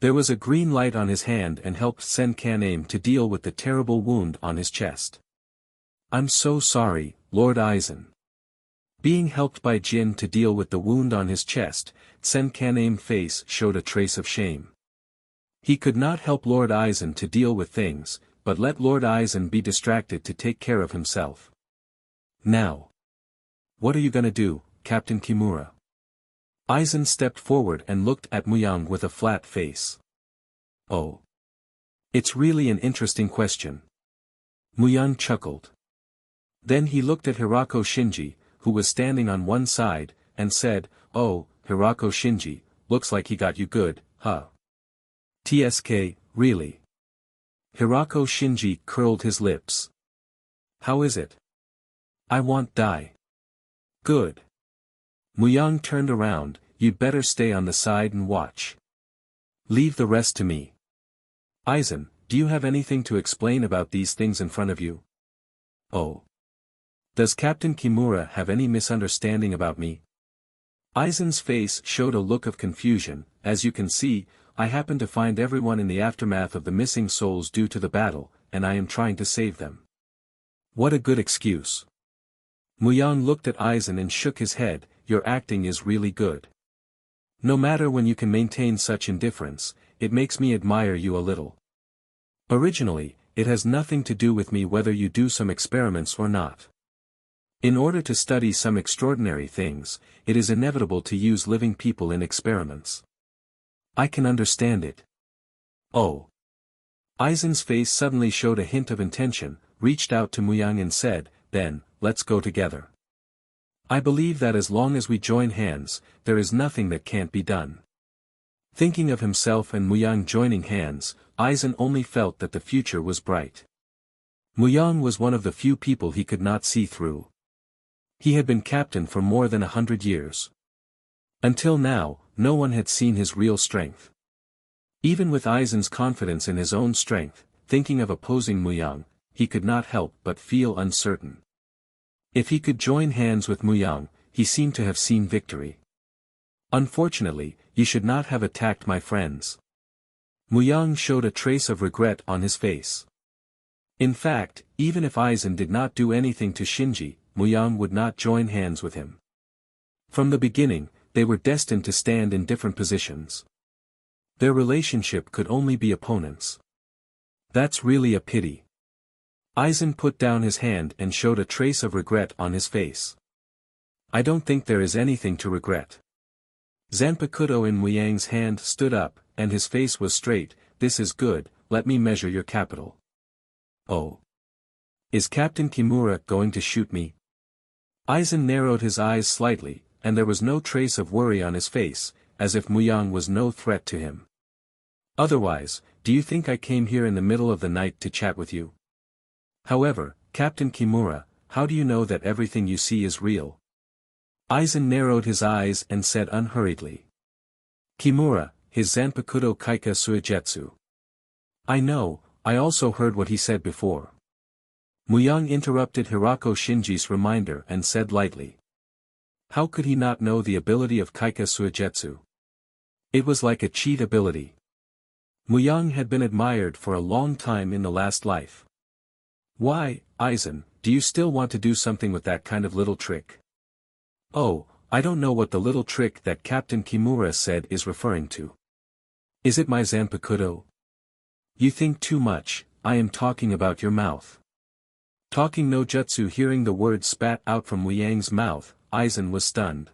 There was a green light on his hand and helped Senkanem to deal with the terrible wound on his chest. "I'm so sorry, Lord Eisen." Being helped by Jin to deal with the wound on his chest, Senkanem's face showed a trace of shame. He could not help Lord Eisen to deal with things, but let Lord Eisen be distracted to take care of himself. "Now. What are you gonna do, Captain Kimura?" Eisen stepped forward and looked at Muyang with a flat face. "Oh. It's really an interesting question." Muyang chuckled. Then he looked at Hirako Shinji, who was standing on one side, and said, "Oh, Hirako Shinji, looks like he got you good, huh?" "TSK, really?" Hirako Shinji curled his lips. "How is it?" "I won't die." "Good." Muyang turned around, "You'd better stay on the side and watch. Leave the rest to me." "Eisen, do you have anything to explain about these things in front of you?" "Oh. Does Captain Kimura have any misunderstanding about me?" Aizen's face showed a look of confusion. "As you can see, I happen to find everyone in the aftermath of the missing souls due to the battle, and I am trying to save them." "What a good excuse." Muyang looked at Eisen and shook his head. "Your acting is really good. No matter when you can maintain such indifference, it makes me admire you a little. Originally, it has nothing to do with me whether you do some experiments or not. In order to study some extraordinary things, it is inevitable to use living people in experiments. I can understand it." "Oh." Aizen's face suddenly showed a hint of intention, reached out to Muyang and said, "Then, let's go together. I believe that as long as we join hands, there is nothing that can't be done." Thinking of himself and Muyang joining hands, Aizen only felt that the future was bright. Muyang was one of the few people he could not see through. He had been captain for more than 100 years. Until now, no one had seen his real strength. Even with Aizen's confidence in his own strength, thinking of opposing Muyang, he could not help but feel uncertain. If he could join hands with Muyang, he seemed to have seen victory. "Unfortunately, you should not have attacked my friends." Muyang showed a trace of regret on his face. In fact, even if Aizen did not do anything to Shinji, Muyang would not join hands with him. From the beginning, they were destined to stand in different positions. Their relationship could only be opponents. That's really a pity. Aizen put down his hand and showed a trace of regret on his face. "I don't think there is anything to regret." Zanpakuto in Muyang's hand stood up, and his face was straight. "This is good, let me measure your capital." "Oh. Is Captain Kimura going to shoot me?" Aizen narrowed his eyes slightly, and there was no trace of worry on his face, as if Muyang was no threat to him. "Otherwise, do you think I came here in the middle of the night to chat with you? However, Captain Kimura, how do you know that everything you see is real?" Aizen narrowed his eyes and said unhurriedly. "Kimura, his Zanpakuto Kaika Suijetsu. I know, I also heard what he said before." Muyang interrupted Hirako Shinji's reminder and said lightly. How could he not know the ability of Kaika Suijetsu? It was like a cheat ability. Muyang had been admired for a long time in the last life. "Why, Aizen, do you still want to do something with that kind of little trick?" "Oh, I don't know what the little trick that Captain Kimura said is referring to. Is it my Zanpakuto?" "You think too much, I am talking about your mouth." Talking no jutsu. Hearing the words spat out from Muyang's mouth, Aizen was stunned.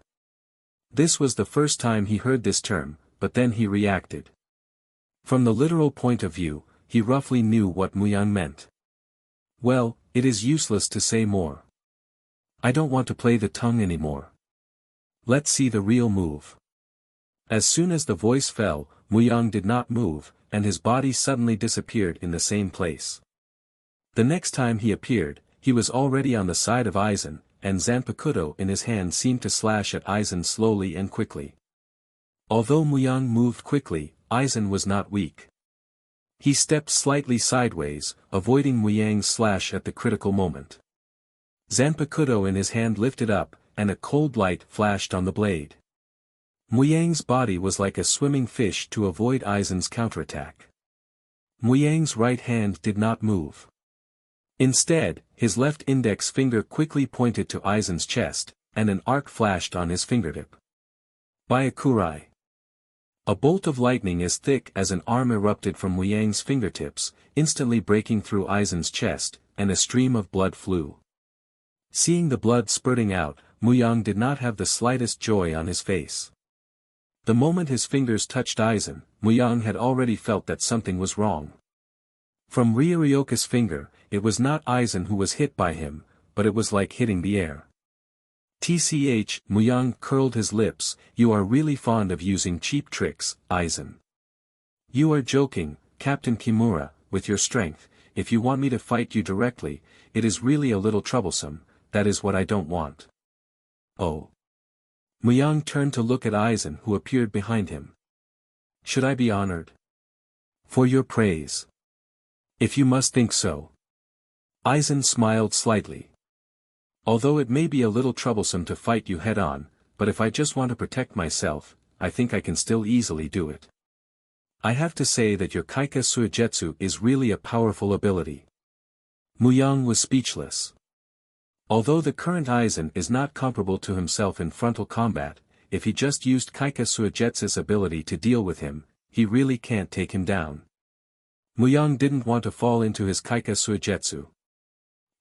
This was the first time he heard this term, but then he reacted. From the literal point of view, he roughly knew what Muyang meant. "Well, it is useless to say more. I don't want to play the tongue anymore. Let's see the real move. As soon as the voice fell, Muyang did not move, and his body suddenly disappeared in the same place. The next time he appeared, he was already on the side of Aizen, and Zanpakuto in his hand seemed to slash at Aizen slowly and quickly. Although Muyang moved quickly, Aizen was not weak. He stepped slightly sideways, avoiding Muyang's slash at the critical moment. Zanpakuto in his hand lifted up, and a cold light flashed on the blade. Muyang's body was like a swimming fish to avoid Aizen's counterattack. Muyang's right hand did not move. Instead, his left index finger quickly pointed to Aizen's chest, and an arc flashed on his fingertip. Byakurai. A bolt of lightning as thick as an arm erupted from Muyang's fingertips, instantly breaking through Aizen's chest, and a stream of blood flew. Seeing the blood spurting out, Muyang did not have the slightest joy on his face. The moment his fingers touched Aizen, Muyang had already felt that something was wrong. From Ryoryoka's finger, it was not Aizen who was hit by him, but it was like hitting the air. Tch, Muyang curled his lips, you are really fond of using cheap tricks, Aizen. You are joking, Captain Kimura, with your strength, if you want me to fight you directly, it is really a little troublesome, that is what I don't want. Oh. Muyang turned to look at Aizen who appeared behind him. Should I be honored? For your praise. If you must think so. Aizen smiled slightly. Although it may be a little troublesome to fight you head-on, but if I just want to protect myself, I think I can still easily do it. I have to say that your Kaika Suigetsu is really a powerful ability. Muyang was speechless. Although the current Aizen is not comparable to himself in frontal combat, if he just used Kaika Suigetsu's ability to deal with him, he really can't take him down. Muyang didn't want to fall into his Kaika Suigetsu.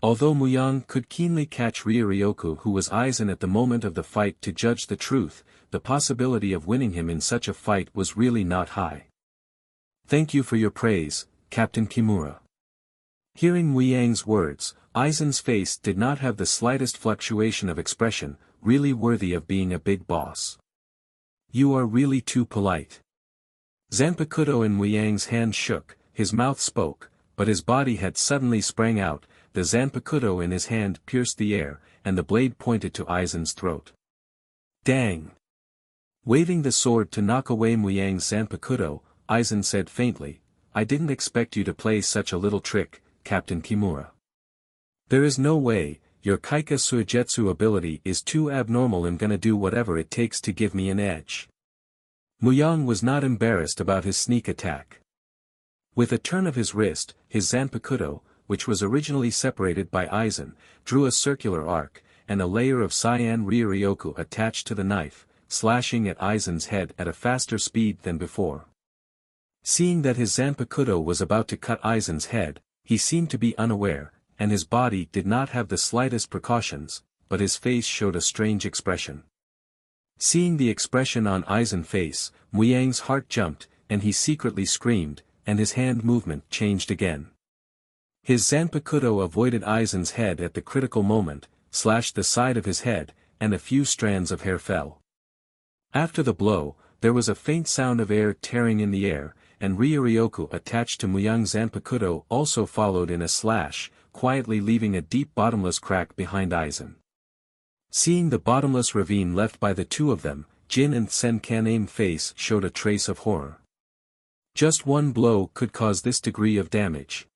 Although Muyang could keenly catch Ryoryoku who was Aizen at the moment of the fight to judge the truth, the possibility of winning him in such a fight was really not high. Thank you for your praise, Captain Kimura. Hearing Muyang's words, Aizen's face did not have the slightest fluctuation of expression, really worthy of being a big boss. You are really too polite. Zanpakuto in Muyang's hand shook, his mouth spoke, but his body had suddenly sprang out, the Zanpakuto in his hand pierced the air, and the blade pointed to Aizen's throat. Dang! Waving the sword to knock away Muyang's Zanpakuto, Aizen said faintly, I didn't expect you to play such a little trick, Captain Kimura. There is no way, your Kaika Suigetsu ability is too abnormal. I'm gonna do whatever it takes to give me an edge. Muyang was not embarrassed about his sneak attack. With a turn of his wrist, his Zanpakuto, which was originally separated by Aizen, drew a circular arc, and a layer of cyan Ryoryoku attached to the knife, slashing at Aizen's head at a faster speed than before. Seeing that his Zanpakuto was about to cut Aizen's head, he seemed to be unaware, and his body did not have the slightest precautions, but his face showed a strange expression. Seeing the expression on Aizen's face, Muyang's heart jumped, and he secretly screamed, and his hand movement changed again. His Zanpakuto avoided Aizen's head at the critical moment, slashed the side of his head, and a few strands of hair fell. After the blow, there was a faint sound of air tearing in the air, and Ryoryoku attached to Muyang's Zanpakuto also followed in a slash, quietly leaving a deep bottomless crack behind Aizen. Seeing the bottomless ravine left by the two of them, Jin and Senkaname's face showed a trace of horror. Just one blow could cause this degree of damage.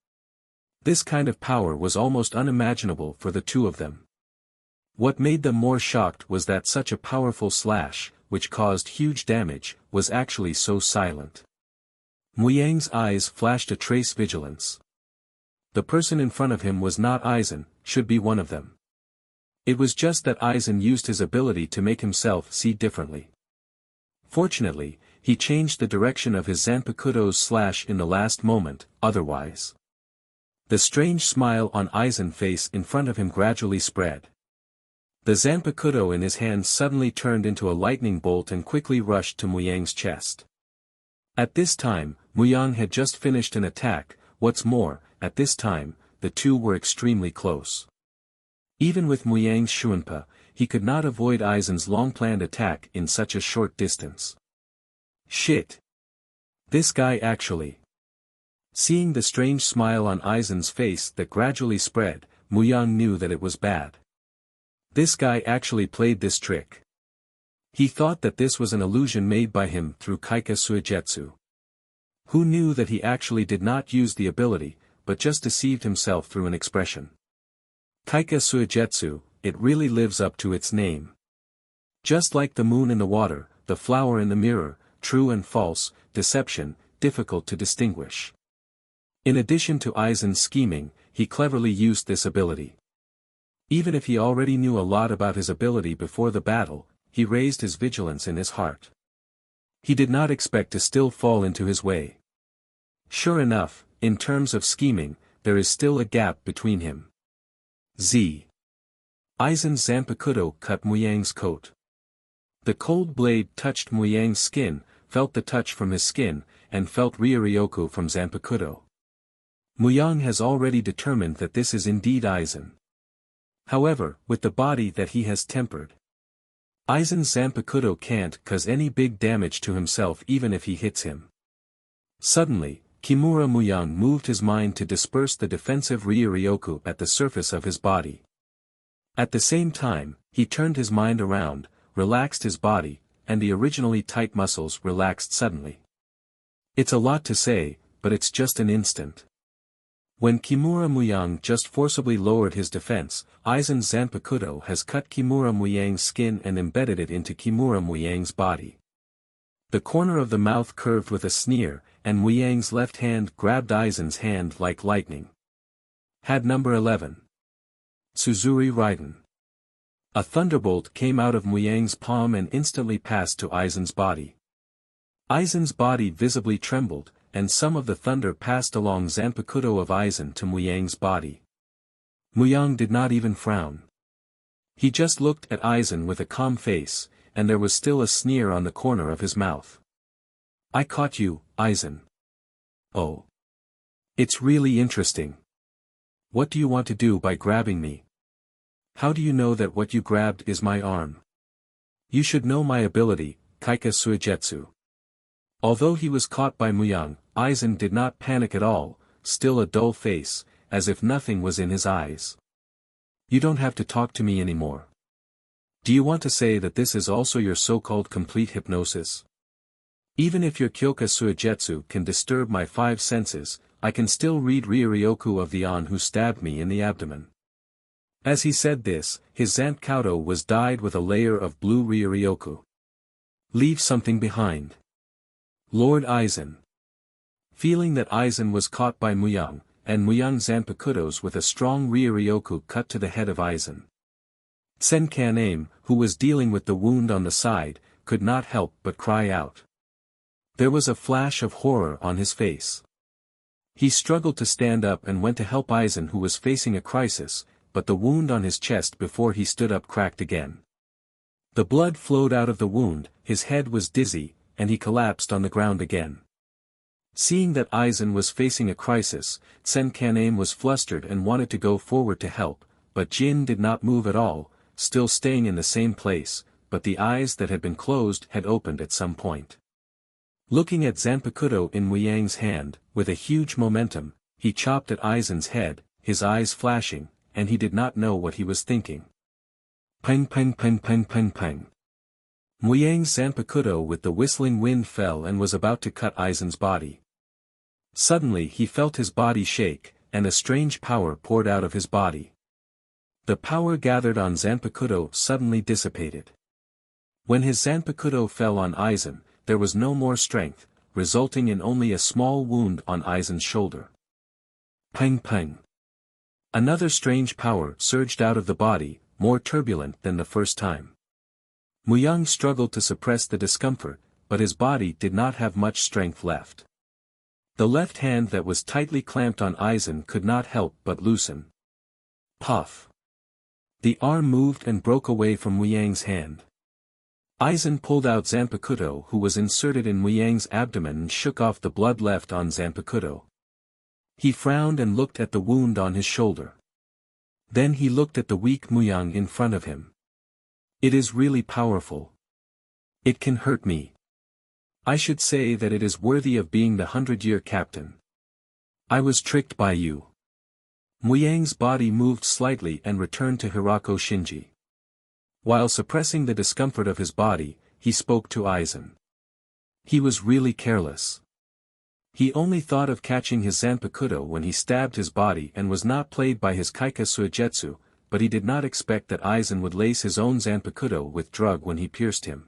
This kind of power was almost unimaginable for the two of them. What made them more shocked was that such a powerful slash, which caused huge damage, was actually so silent. Muyang's eyes flashed a trace vigilance. The person in front of him was not Aizen, should be one of them. It was just that Aizen used his ability to make himself see differently. Fortunately, he changed the direction of his Zanpakuto's slash in the last moment, otherwise. The strange smile on Aizen's face in front of him gradually spread. The Zanpakuto in his hand suddenly turned into a lightning bolt and quickly rushed to Muyang's chest. At this time, Muyang had just finished an attack, what's more, at this time, the two were extremely close. Even with Muyang's Shuinpa, he could not avoid Aizen's long-planned attack in such a short distance. Shit! This guy actually... Seeing the strange smile on Aizen's face that gradually spread, Muyang knew that it was bad. This guy actually played this trick. He thought that this was an illusion made by him through Kaika Suigetsu. Who knew that he actually did not use the ability, but just deceived himself through an expression. Kaika Suigetsu, it really lives up to its name. Just like the moon in the water, the flower in the mirror, true and false, deception, difficult to distinguish. In addition to Aizen's scheming, he cleverly used this ability. Even if he already knew a lot about his ability before the battle, he raised his vigilance in his heart. He did not expect to still fall into his way. Sure enough, in terms of scheming, there is still a gap between him. Aizen's Zanpakuto cut Muyang's coat. The cold blade touched Muyang's skin, felt the touch from his skin, and felt Ryoryoku from Zanpakuto. Muyang has already determined that this is indeed Aizen. However, with the body that he has tempered, Aizen's Zanpakuto can't cause any big damage to himself even if he hits him. Suddenly, Kimura Muyang moved his mind to disperse the defensive Ryoryoku at the surface of his body. At the same time, he turned his mind around, relaxed his body, and the originally tight muscles relaxed suddenly. It's a lot to say, but it's just an instant. When Kimura Muyang just forcibly lowered his defense, Aizen's Zanpakuto has cut Kimura Muyang's skin and embedded it into Kimura Muyang's body. The corner of the mouth curved with a sneer, and Muyang's left hand grabbed Aizen's hand like lightning. Had number 11. Tsuzuri Raiden. A thunderbolt came out of Muyang's palm and instantly passed to Aizen's body. Aizen's body visibly trembled, and some of the thunder passed along Zanpakuto of Aizen to Muyang's body. Muyang did not even frown. He just looked at Aizen with a calm face, and there was still a sneer on the corner of his mouth. I caught you, Aizen. Oh. It's really interesting. What do you want to do by grabbing me? How do you know that what you grabbed is my arm? You should know my ability, Kaika Suigetsu. Although he was caught by Muyang, Aizen did not panic at all, still a dull face, as if nothing was in his eyes. You don't have to talk to me anymore. Do you want to say that this is also your so-called complete hypnosis? Even if your Kyoka Suigetsu can disturb my 5 senses, I can still read Ryoryoku of the An who stabbed me in the abdomen. As he said this, his Zanpakuto was dyed with a layer of blue Ryoryoku. Leave something behind. Lord Aizen. Feeling that Aizen was caught by Muyang, and Muyang's Zanpakutos with a strong Ryoryoku cut to the head of Aizen. Senkaname, who was dealing with the wound on the side, could not help but cry out. There was a flash of horror on his face. He struggled to stand up and went to help Aizen who was facing a crisis, but the wound on his chest before he stood up cracked again. The blood flowed out of the wound, his head was dizzy, and he collapsed on the ground again. Seeing that Aizen was facing a crisis, Senkaname was flustered and wanted to go forward to help, but Jin did not move at all, still staying in the same place, but the eyes that had been closed had opened at some point. Looking at Zanpakuto in Muyang's hand, with a huge momentum, he chopped at Aizen's head, his eyes flashing, and he did not know what he was thinking. Peng peng peng peng peng peng. Muyang's Zanpakuto with the whistling wind fell and was about to cut Aizen's body. Suddenly he felt his body shake, and a strange power poured out of his body. The power gathered on Zanpakuto suddenly dissipated. When his Zanpakuto fell on Aizen, there was no more strength, resulting in only a small wound on Aizen's shoulder. Peng peng. Another strange power surged out of the body, more turbulent than the first time. Muyang struggled to suppress the discomfort, but his body did not have much strength left. The left hand that was tightly clamped on Aizen could not help but loosen. Puff. The arm moved and broke away from Muyang's hand. Aizen pulled out Zanpakuto who was inserted in Muyang's abdomen and shook off the blood left on Zanpakuto. He frowned and looked at the wound on his shoulder. Then he looked at the weak Muyang in front of him. It is really powerful. It can hurt me. I should say that it is worthy of being the 100-year captain. I was tricked by you. Muyang's body moved slightly and returned to Hirako Shinji. While suppressing the discomfort of his body, he spoke to Aizen. He was really careless. He only thought of catching his Zanpakuto when he stabbed his body and was not played by his Kaika Suigetsu, but he did not expect that Aizen would lace his own Zanpakuto with drug when he pierced him.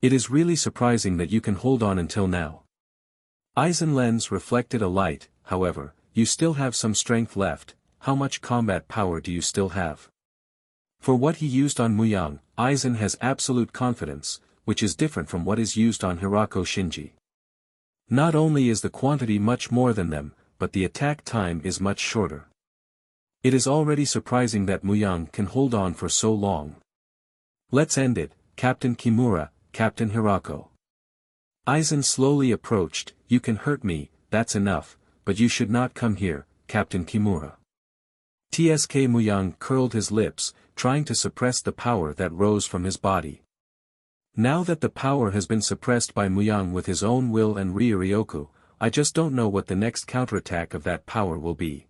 It is really surprising that you can hold on until now. Aizen lens reflected a light, however, you still have some strength left. How much combat power do you still have? For what he used on Muyang, Aizen has absolute confidence, which is different from what is used on Hirako Shinji. Not only is the quantity much more than them, but the attack time is much shorter. It is already surprising that Muyang can hold on for so long. Let's end it, Captain Kimura, Captain Hirako. Aizen slowly approached. You can hurt me, that's enough, but you should not come here, Captain Kimura. TSK Muyang curled his lips, trying to suppress the power that rose from his body. Now that the power has been suppressed by Muyang with his own will and Ryuryoku, I just don't know what the next counterattack of that power will be.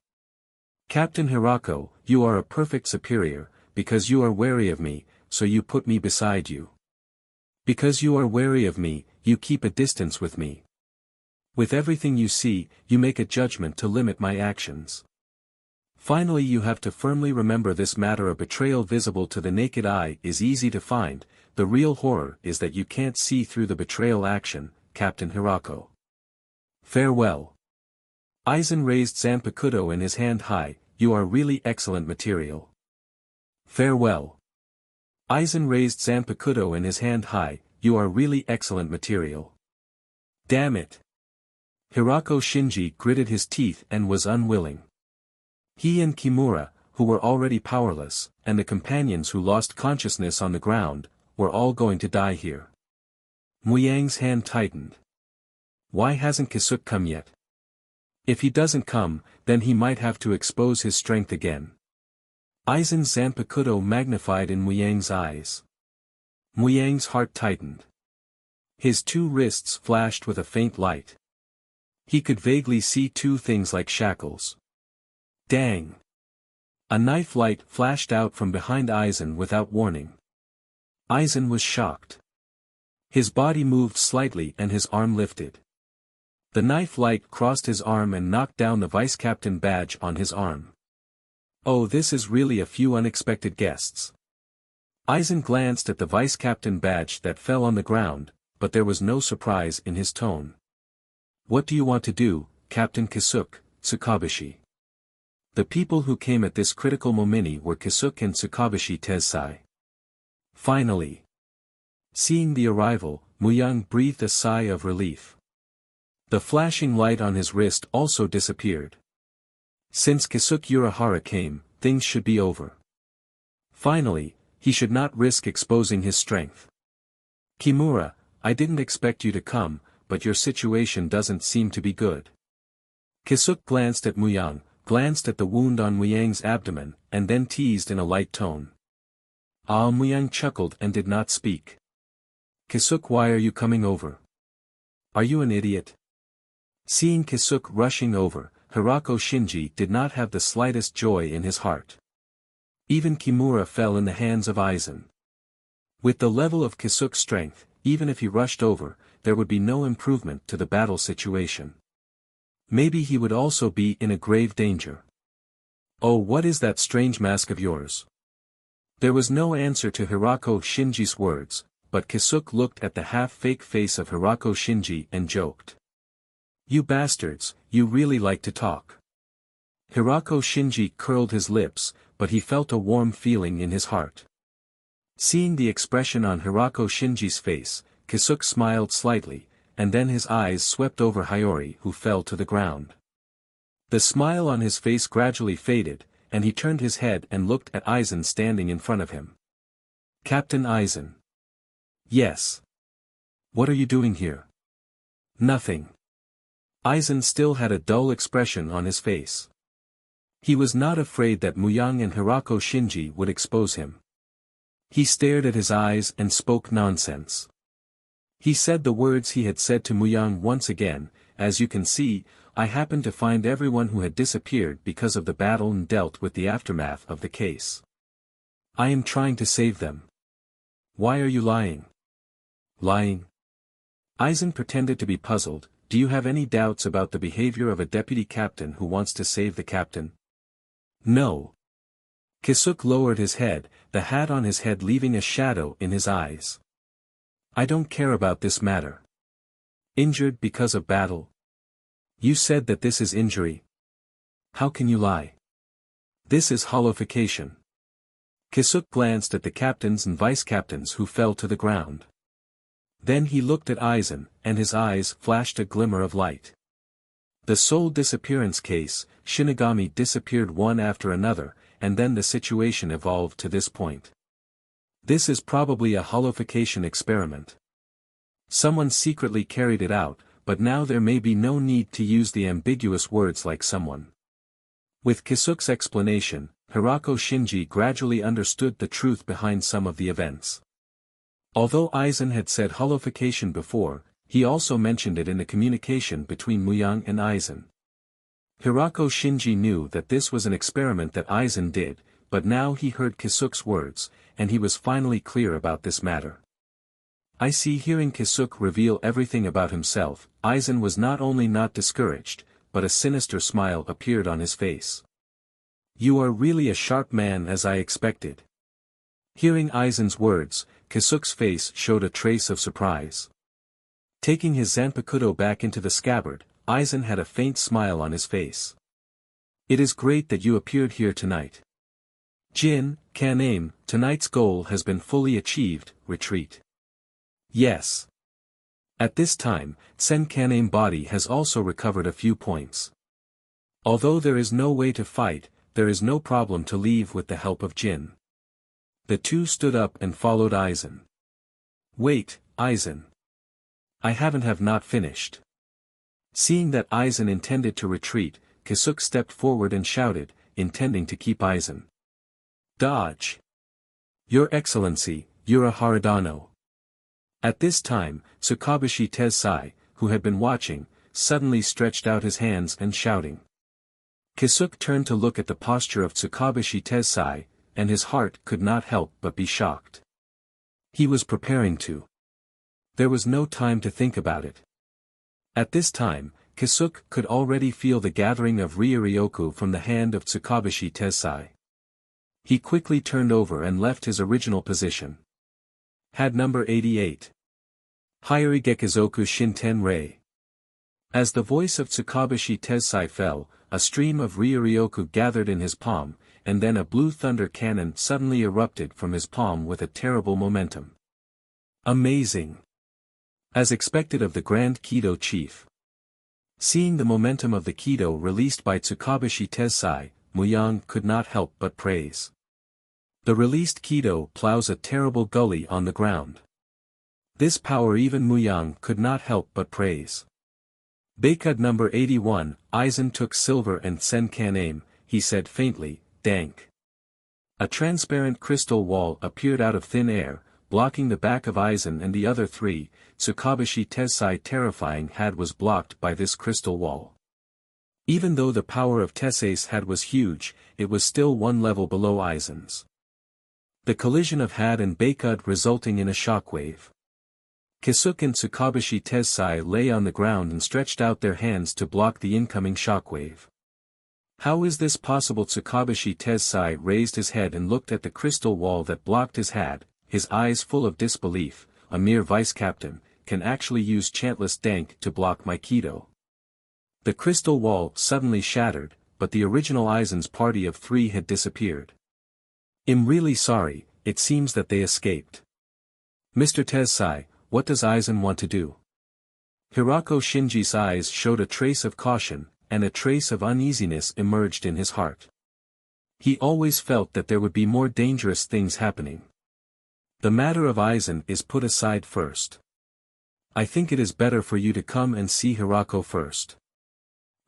Captain Hirako, you are a perfect superior, because you are wary of me, so you put me beside you. Because you are wary of me, you keep a distance with me. With everything you see, you make a judgment to limit my actions. Finally, you have to firmly remember this matter. A betrayal visible to the naked eye is easy to find, the real horror is that you can't see through the betrayal action, Captain Hirako. Farewell. Aizen raised Zanpakuto in his hand high, you are really excellent material. Farewell. Aizen raised Zanpakuto in his hand high, you are really excellent material. Damn it. Hirako Shinji gritted his teeth and was unwilling. He and Kimura, who were already powerless, and the companions who lost consciousness on the ground, were all going to die here. Muyang's hand tightened. Why hasn't Kisuk come yet? If he doesn't come, then he might have to expose his strength again. Aizen's Zanpakuto magnified in Muyang's eyes. Muyang's heart tightened. His two wrists flashed with a faint light. He could vaguely see two things like shackles. Dang! A knife light flashed out from behind Aizen without warning. Aizen was shocked. His body moved slightly and his arm lifted. The knife light crossed his arm and knocked down the vice captain badge on his arm. Oh, this is really a few unexpected guests. Aizen glanced at the vice captain badge that fell on the ground, but there was no surprise in his tone. What do you want to do, Captain Kisuk, Tsukabushi? The people who came at this critical moment were Kisuk and Tsukabushi Tensai. Finally. Seeing the arrival, Muyang breathed a sigh of relief. The flashing light on his wrist also disappeared. Since Kisuk Urahara came, things should be over. Finally, he should not risk exposing his strength. Kimura, I didn't expect you to come, but your situation doesn't seem to be good. Kisuk glanced at Muyang, glanced at the wound on Muyang's abdomen, and then teased in a light tone. Muyang chuckled and did not speak. Kisuk, why are you coming over? Are you an idiot? Seeing Kisuk rushing over, Hirako Shinji did not have the slightest joy in his heart. Even Kimura fell in the hands of Aizen. With the level of Kisuk's strength, even if he rushed over, there would be no improvement to the battle situation. Maybe he would also be in a grave danger. Oh, what is that strange mask of yours? There was no answer to Hirako Shinji's words, but Kisuk looked at the half-fake face of Hirako Shinji and joked. You bastards, you really like to talk. Hirako Shinji curled his lips, but he felt a warm feeling in his heart. Seeing the expression on Hirako Shinji's face, Kisuk smiled slightly, and then his eyes swept over Hiyori, who fell to the ground. The smile on his face gradually faded, and he turned his head and looked at Aizen standing in front of him. Captain Aizen. Yes. What are you doing here? Nothing. Aizen still had a dull expression on his face. He was not afraid that Muyang and Hirako Shinji would expose him. He stared at his eyes and spoke nonsense. He said the words he had said to Muyang once again, "As you can see, I happened to find everyone who had disappeared because of the battle and dealt with the aftermath of the case. I am trying to save them." "Why are you lying?" "Lying?" Aizen pretended to be puzzled. "Do you have any doubts about the behavior of a deputy captain who wants to save the captain?" "No." Kisuke lowered his head, the hat on his head leaving a shadow in his eyes. "I don't care about this matter." "Injured because of battle? You said that this is injury. How can you lie? This is hollowification." Kisuke glanced at the captains and vice-captains who fell to the ground. Then he looked at Aizen, and his eyes flashed a glimmer of light. The soul disappearance case, Shinigami disappeared one after another, and then the situation evolved to this point. This is probably a hollowification experiment. Someone secretly carried it out, but now there may be no need to use the ambiguous words like someone. With Kisuke's explanation, Hirako Shinji gradually understood the truth behind some of the events. Although Aizen had said hollowification before, he also mentioned it in the communication between Muyang and Aizen. Hirako Shinji knew that this was an experiment that Aizen did, but now he heard Kisuke's words, and he was finally clear about this matter. I see. Hearing Kisuke reveal everything about himself, Aizen was not only not discouraged, but a sinister smile appeared on his face. "You are really a sharp man as I expected." Hearing Aizen's words, Kisuke's face showed a trace of surprise. Taking his Zanpakuto back into the scabbard, Aizen had a faint smile on his face. "It is great that you appeared here tonight. Jin, Kaname, tonight's goal has been fully achieved, retreat." "Yes." At this time, Sen Kaname body has also recovered a few points. Although there is no way to fight, there is no problem to leave with the help of Jin. The two stood up and followed Aizen. "Wait, Aizen. I have not finished." Seeing that Aizen intended to retreat, Kisuke stepped forward and shouted, intending to keep Aizen. "Dodge! Your Excellency, Yura Haradano." At this time, Tsukabashi Tessai, who had been watching, suddenly stretched out his hands and shouting. Kisuke turned to look at the posture of Tsukabashi Tessai, and his heart could not help but be shocked. He was preparing to. There was no time to think about it. At this time, Kisuke could already feel the gathering of Ryuryoku from the hand of Tsukabashi Tessai. He quickly turned over and left his original position. Had number 88. Hyuri Gekizoku Shinten Rei. As the voice of Tsukabashi Tessai fell, a stream of Ryuryoku gathered in his palm, and then a blue thunder cannon suddenly erupted from his palm with a terrible momentum. Amazing! As expected of the Grand Kido Chief. Seeing the momentum of the Kido released by Tsukabashi Tessai, Muyang could not help but praise. The released Kido plows a terrible gully on the ground. This power even Muyang could not help but praise. Baikud number 81, Aizen took silver and Sen Kaname, he said faintly, "Dank." A transparent crystal wall appeared out of thin air, blocking the back of Aizen and the other three. Tsukabashi Tessai terrifying head was blocked by this crystal wall. Even though the power of Tessai's head was huge, it was still one level below Aizen's. The collision of Had and Baikud resulting in a shockwave. Kisuke and Tsukabashi Tessai lay on the ground and stretched out their hands to block the incoming shockwave. How is this possible? Tsukabashi Tessai raised his head and looked at the crystal wall that blocked his head, his eyes full of disbelief. A mere vice-captain can actually use Chantless Dank to block my Kido. The crystal wall suddenly shattered, but the original Aizen's party of three had disappeared. "I'm really sorry, it seems that they escaped. Mr. Tessai, what does Aizen want to do?" Hirako Shinji's eyes showed a trace of caution, and a trace of uneasiness emerged in his heart. He always felt that there would be more dangerous things happening. The matter of Aizen is put aside first. I think it is better for you to come and see Hirako first.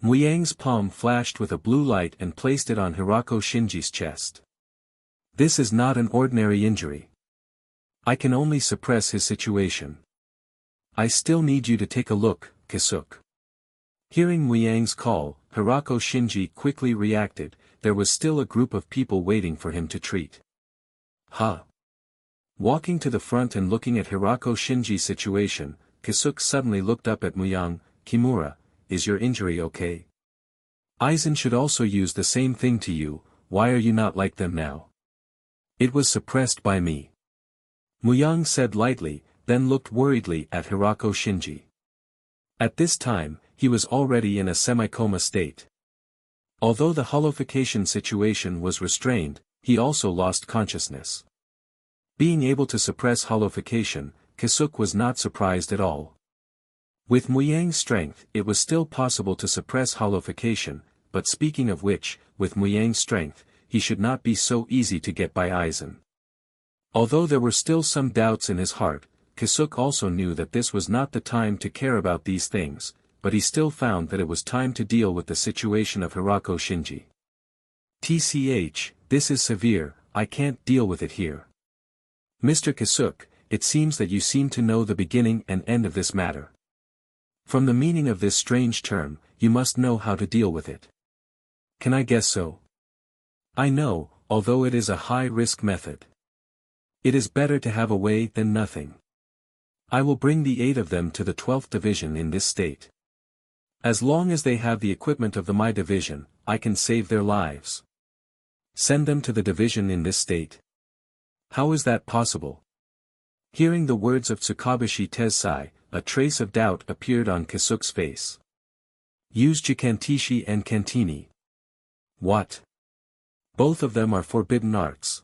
Muyang's palm flashed with a blue light and placed it on Hirako Shinji's chest. This is not an ordinary injury. I can only suppress his situation. I still need you to take a look, Kisuk. Hearing Muyang's call, Hirako Shinji quickly reacted. There was still a group of people waiting for him to treat. Huh? Walking to the front and looking at Hirako Shinji's situation, Kisuk suddenly looked up at Muyang. Kimura, is your injury okay? Aizen should also use the same thing to you, why are you not like them now? It was suppressed by me. Muyang said lightly, then looked worriedly at Hirako Shinji. At this time, he was already in a semi-coma state. Although the holofication situation was restrained, he also lost consciousness. Being able to suppress holofication, Kisuk was not surprised at all. With Muyang's strength, it was still possible to suppress holofication, but speaking of which, with Muyang's strength, he should not be so easy to get by Aizen. Although there were still some doubts in his heart, Kisuk also knew that this was not the time to care about these things, but he still found that it was time to deal with the situation of Hirako Shinji. TCH, this is severe, I can't deal with it here. Mr. Kisuk, it seems that you seem to know the beginning and end of this matter. From the meaning of this strange term, you must know how to deal with it. Can I guess so? I know, although it is a high-risk method. It is better to have a way than nothing. I will bring the 8 of them to the 12th division in this state. As long as they have the equipment of the My division, I can save their lives. Send them to the division in this state. How is that possible? Hearing the words of Tsukabashi Tessai, a trace of doubt appeared on Kisuk's face. Use Jikantishi and Kantini. What? Both of them are forbidden arts.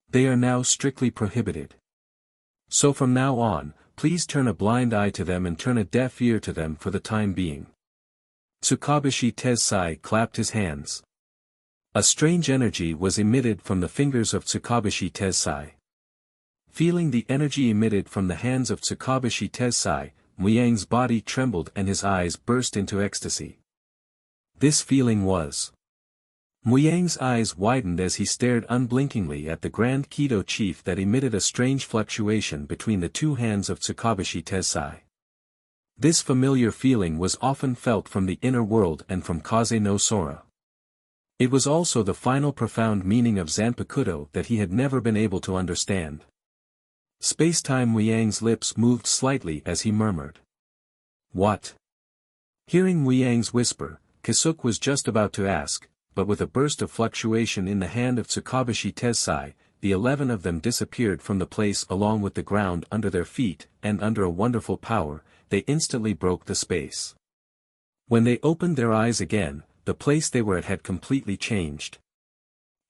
They are now strictly prohibited. So from now on, please turn a blind eye to them and turn a deaf ear to them for the time being. Tsukabashi Tessai clapped his hands. A strange energy was emitted from the fingers of Tsukabashi Tessai. Feeling the energy emitted from the hands of Tsukabashi Tessai, Muyang's body trembled and his eyes burst into ecstasy. This feeling was. Muyang's eyes widened as he stared unblinkingly at the Grand Kido chief that emitted a strange fluctuation between the two hands of Tsukabashi Tessai. This familiar feeling was often felt from the inner world and from Kaze no Sora. It was also the final profound meaning of Zanpakuto that he had never been able to understand. Space-time Muyang's lips moved slightly as he murmured. What? Hearing Muyang's whisper, Kisuk was just about to ask, but with a burst of fluctuation in the hand of Tsukabashi Tessai, the 11 of them disappeared from the place along with the ground under their feet, and under a wonderful power, they instantly broke the space. When they opened their eyes again, the place they were at had completely changed.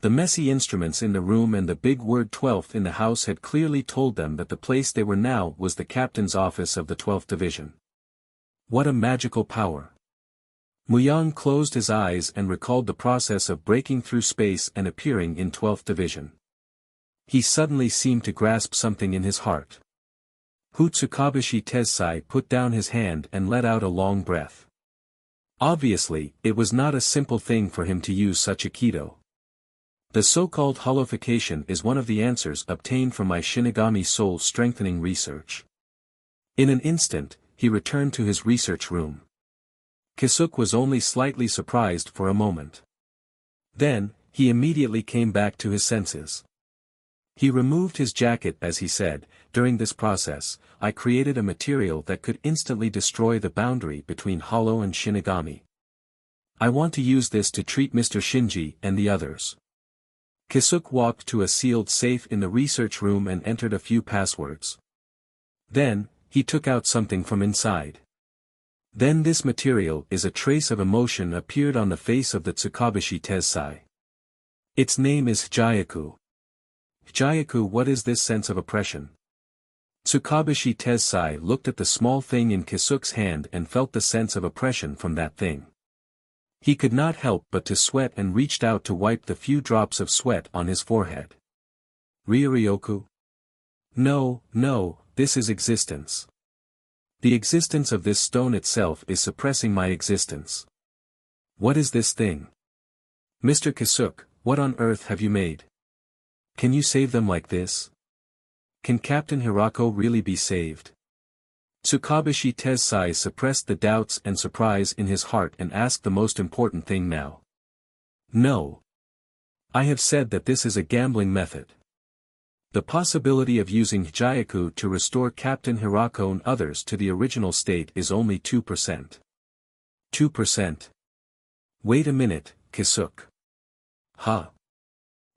The messy instruments in the room and the big word 12th in the house had clearly told them that the place they were now was the captain's office of the 12th division. What a magical power! Muyang closed his eyes and recalled the process of breaking through space and appearing in 12th division. He suddenly seemed to grasp something in his heart. Tsukabashi Tessai put down his hand and let out a long breath. Obviously, it was not a simple thing for him to use such a Kido. The so-called holofication is one of the answers obtained from my Shinigami soul strengthening research. In an instant, he returned to his research room. Kisuk was only slightly surprised for a moment. Then, he immediately came back to his senses. He removed his jacket as he said, during this process, I created a material that could instantly destroy the boundary between Holo and Shinigami. I want to use this to treat Mr. Shinji and the others. Kisuk walked to a sealed safe in the research room and entered a few passwords. Then, he took out something from inside. Then this material is a trace of emotion appeared on the face of the Tsukabashi Tessai. Its name is Hjayaku. Hjayaku, what is this sense of oppression? Tsukabashi Tessai looked at the small thing in Kisuk's hand and felt the sense of oppression from that thing. He could not help but to sweat and reached out to wipe the few drops of sweat on his forehead. Ryuryoku? No, this is existence. The existence of this stone itself is suppressing my existence. What is this thing? Mr. Kisuk, what on earth have you made? Can you save them like this? Can Captain Hirako really be saved? Tsukabashi Tessai suppressed the doubts and surprise in his heart and asked the most important thing now. No. I have said that this is a gambling method. The possibility of using Hyaku to restore Captain Hirako and others to the original state is only 2%. 2%. Wait a minute, Kisuk. Huh?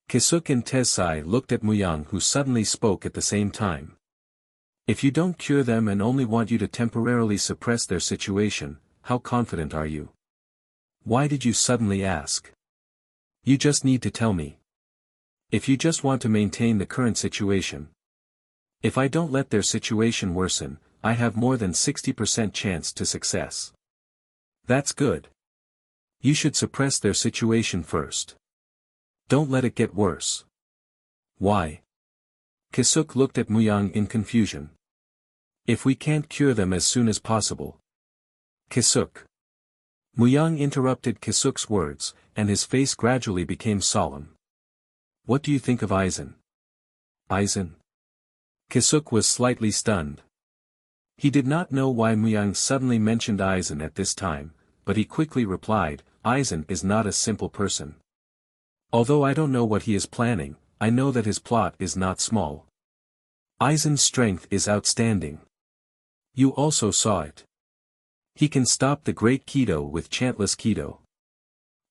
Kisuk and Tessai looked at Muyang, who suddenly spoke at the same time. If you don't cure them and only want you to temporarily suppress their situation, how confident are you? Why did you suddenly ask? You just need to tell me. If you just want to maintain the current situation. If I don't let their situation worsen, I have more than 60% chance to success. That's good. You should suppress their situation first. Don't let it get worse. Why? Kisuk looked at Muyang in confusion. If we can't cure them as soon as possible. Kisuk. Muyang interrupted Kisuk's words, and his face gradually became solemn. What do you think of Aizen? Aizen? Kisuk was slightly stunned. He did not know why Muyang suddenly mentioned Aizen at this time, but he quickly replied, Aizen is not a simple person. Although I don't know what he is planning, I know that his plot is not small. Aizen's strength is outstanding. You also saw it. He can stop the Great Kido with Chantless Kido.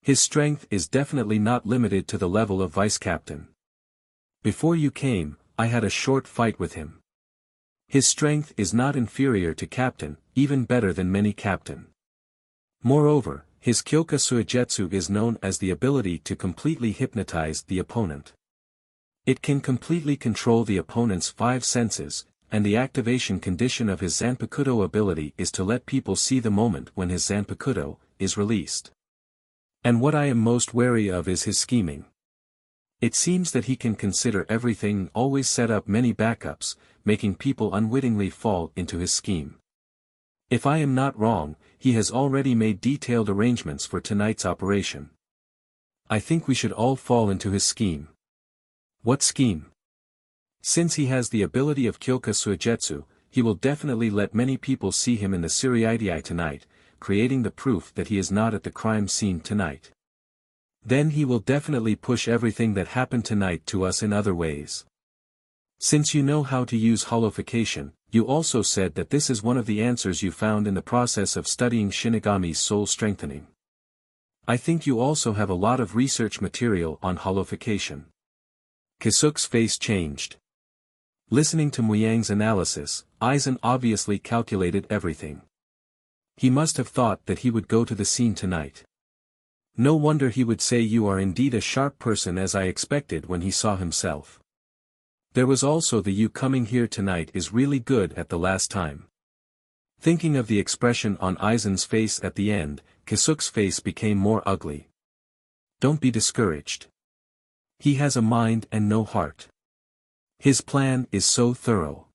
His strength is definitely not limited to the level of Vice Captain. Before you came, I had a short fight with him. His strength is not inferior to Captain, even better than many Captain. Moreover, his Kyoka Suigetsu is known as the ability to completely hypnotize the opponent. It can completely control the opponent's 5 senses, and the activation condition of his Zanpakuto ability is to let people see the moment when his Zanpakuto is released. And what I am most wary of is his scheming. It seems that he can consider everything, always set up many backups, making people unwittingly fall into his scheme. If I am not wrong, he has already made detailed arrangements for tonight's operation. I think we should all fall into his scheme. What scheme? Since he has the ability of Kyoka Suigetsu, he will definitely let many people see him in the Suriidii tonight, creating the proof that he is not at the crime scene tonight. Then he will definitely push everything that happened tonight to us in other ways. Since you know how to use holification, you also said that this is one of the answers you found in the process of studying Shinigami's soul strengthening. I think you also have a lot of research material on holification. Kisuk's face changed. Listening to Muyang's analysis, Aizen obviously calculated everything. He must have thought that he would go to the scene tonight. No wonder he would say you are indeed a sharp person, as I expected when he saw himself. There was also the you coming here tonight is really good at the last time. Thinking of the expression on Aizen's face at the end, Kisuk's face became more ugly. Don't be discouraged. He has a mind and no heart. His plan is so thorough.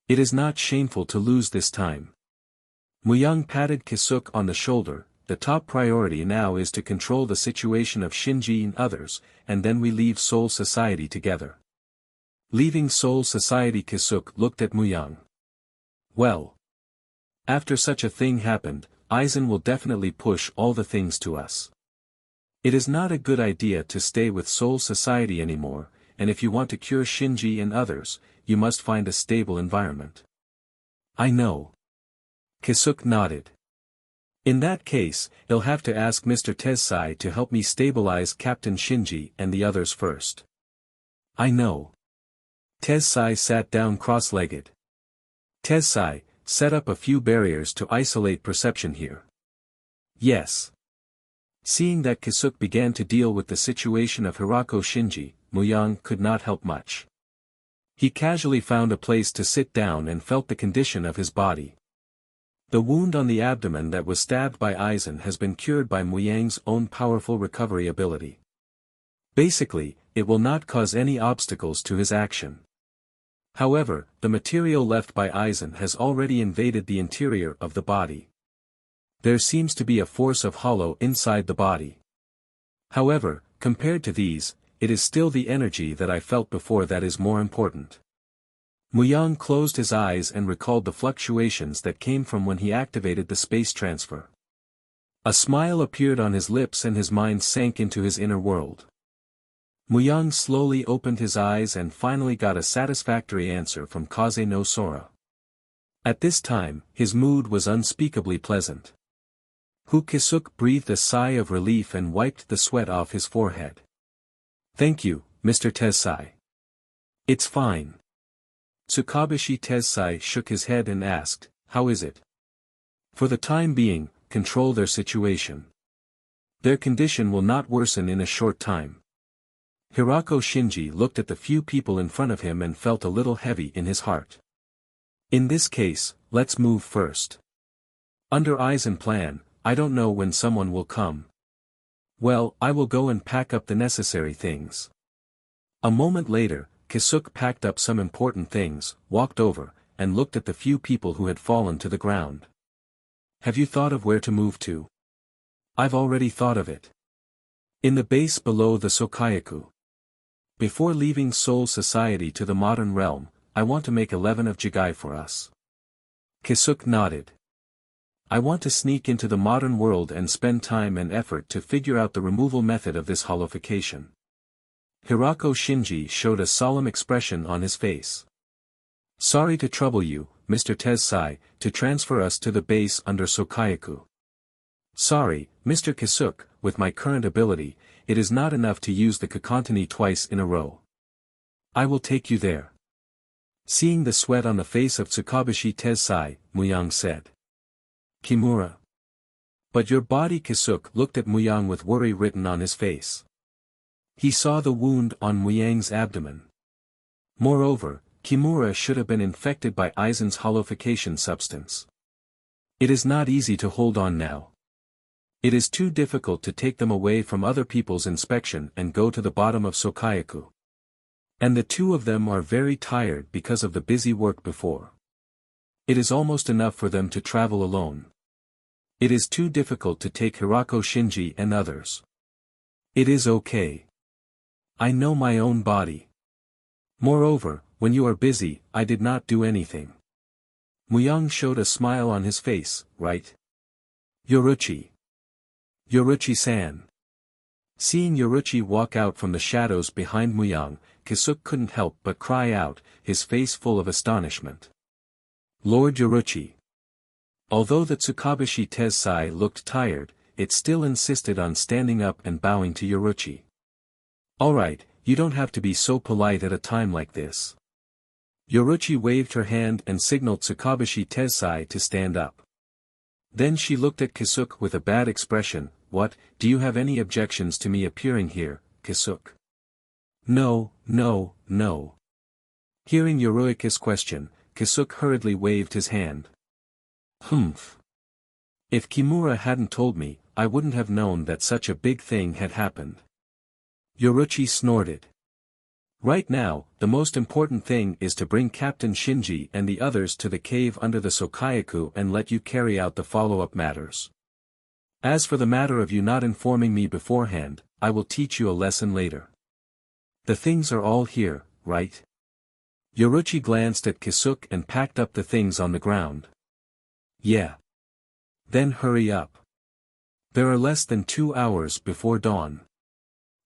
It is not shameful to lose this time. Muyang patted Kisuk on the shoulder. The top priority now is to control the situation of Shinji and others, and then we leave Soul Society together. Leaving Soul Society, Kisuk looked at Muyang. Well. After such a thing happened, Aizen will definitely push all the things to us. It is not a good idea to stay with Soul Society anymore, and if you want to cure Shinji and others, you must find a stable environment. I know. Kisuk nodded. In that case, he'll have to ask Mr. Tessai to help me stabilize Captain Shinji and the others first. I know. Tessai sat down cross-legged. Tessai, set up a few barriers to isolate perception here. Yes. Seeing that Kisuk began to deal with the situation of Hirako Shinji, Muyang could not help much. He casually found a place to sit down and felt the condition of his body. The wound on the abdomen that was stabbed by Aizen has been cured by Muyang's own powerful recovery ability. Basically, it will not cause any obstacles to his action. However, the material left by Aizen has already invaded the interior of the body. There seems to be a force of hollow inside the body. However, compared to these, it is still the energy that I felt before that is more important. Muyang closed his eyes and recalled the fluctuations that came from when he activated the space transfer. A smile appeared on his lips and his mind sank into his inner world. Muyang slowly opened his eyes and finally got a satisfactory answer from Kaze no Sora. At this time, his mood was unspeakably pleasant. Kisuk breathed a sigh of relief and wiped the sweat off his forehead. "Thank you, Mr. Tessai. It's fine." Tsukabashi Tessai shook his head and asked, "How is it?" "For the time being, control their situation. Their condition will not worsen in a short time." Hirako Shinji looked at the few people in front of him and felt a little heavy in his heart. "In this case, let's move first. Under Aizen plan, I don't know when someone will come. Well, I will go and pack up the necessary things." A moment later, Kisuk packed up some important things, walked over, and looked at the few people who had fallen to the ground. "Have you thought of where to move to?" "I've already thought of it. In the base below the Sokayaku. Before leaving Soul Society to the modern realm, I want to make 11 of Jigai for us." Kisuk nodded. "I want to sneak into the modern world and spend time and effort to figure out the removal method of this holification." Hirako Shinji showed a solemn expression on his face. "Sorry to trouble you, Mr. Tessai, to transfer us to the base under Sokayaku. Sorry, Mr. Kisuk, with my current ability, it is not enough to use the Kakantani twice in a row. I will take you there." Seeing the sweat on the face of Tsukabashi Tessai, Muyang said. "Kimura." "But your body." Kisuk looked at Muyang with worry written on his face. He saw the wound on Muyang's abdomen. Moreover, Kimura should have been infected by Aizen's holification substance. "It is not easy to hold on now. It is too difficult to take them away from other people's inspection and go to the bottom of Sokayaku. And the two of them are very tired because of the busy work before. It is almost enough for them to travel alone. It is too difficult to take Hirako Shinji and others. It is okay. I know my own body. Moreover, when you are busy, I did not do anything." Muyang showed a smile on his face, right? "Yoruchi. Yoruchi-san." Seeing Yoruchi walk out from the shadows behind Muyang, Kisuk couldn't help but cry out, his face full of astonishment. "Lord Yoruchi." Although the Tsukabashi Tessai looked tired, it still insisted on standing up and bowing to Yoruchi. "Alright, you don't have to be so polite at a time like this." Yoruchi waved her hand and signaled Tsukabashi Tessai to stand up. Then she looked at Kisuk with a bad expression. "What, do you have any objections to me appearing here, Kisuk?" "No, no, no." Hearing Yoruichi's question, Kisuk hurriedly waved his hand. "Humph. If Kimura hadn't told me, I wouldn't have known that such a big thing had happened." Yoruchi snorted. "Right now, the most important thing is to bring Captain Shinji and the others to the cave under the Sokayaku and let you carry out the follow-up matters. As for the matter of you not informing me beforehand, I will teach you a lesson later. The things are all here, right?" Yoruchi glanced at Kisuk and packed up the things on the ground. "Yeah. Then hurry up. There are less than 2 hours before dawn.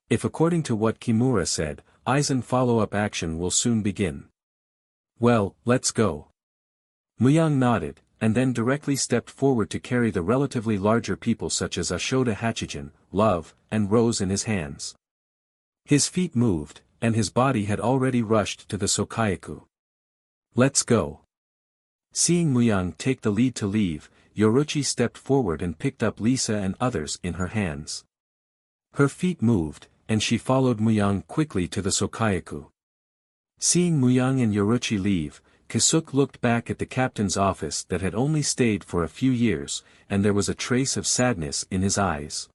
If according to what Kimura said, Aizen follow-up action will soon begin. Well, let's go." Muyang nodded, and then directly stepped forward to carry the relatively larger people such as Ashoda Hachijin, Love, and Rose in his hands. His feet moved, and his body had already rushed to the Sokayaku. "Let's go." Seeing Muyang take the lead to leave, Yoruchi stepped forward and picked up Lisa and others in her hands. Her feet moved, and she followed Muyang quickly to the Sokayaku. Seeing Muyang and Yoruchi leave, Kisuk looked back at the captain's office that had only stayed for a few years, and there was a trace of sadness in his eyes.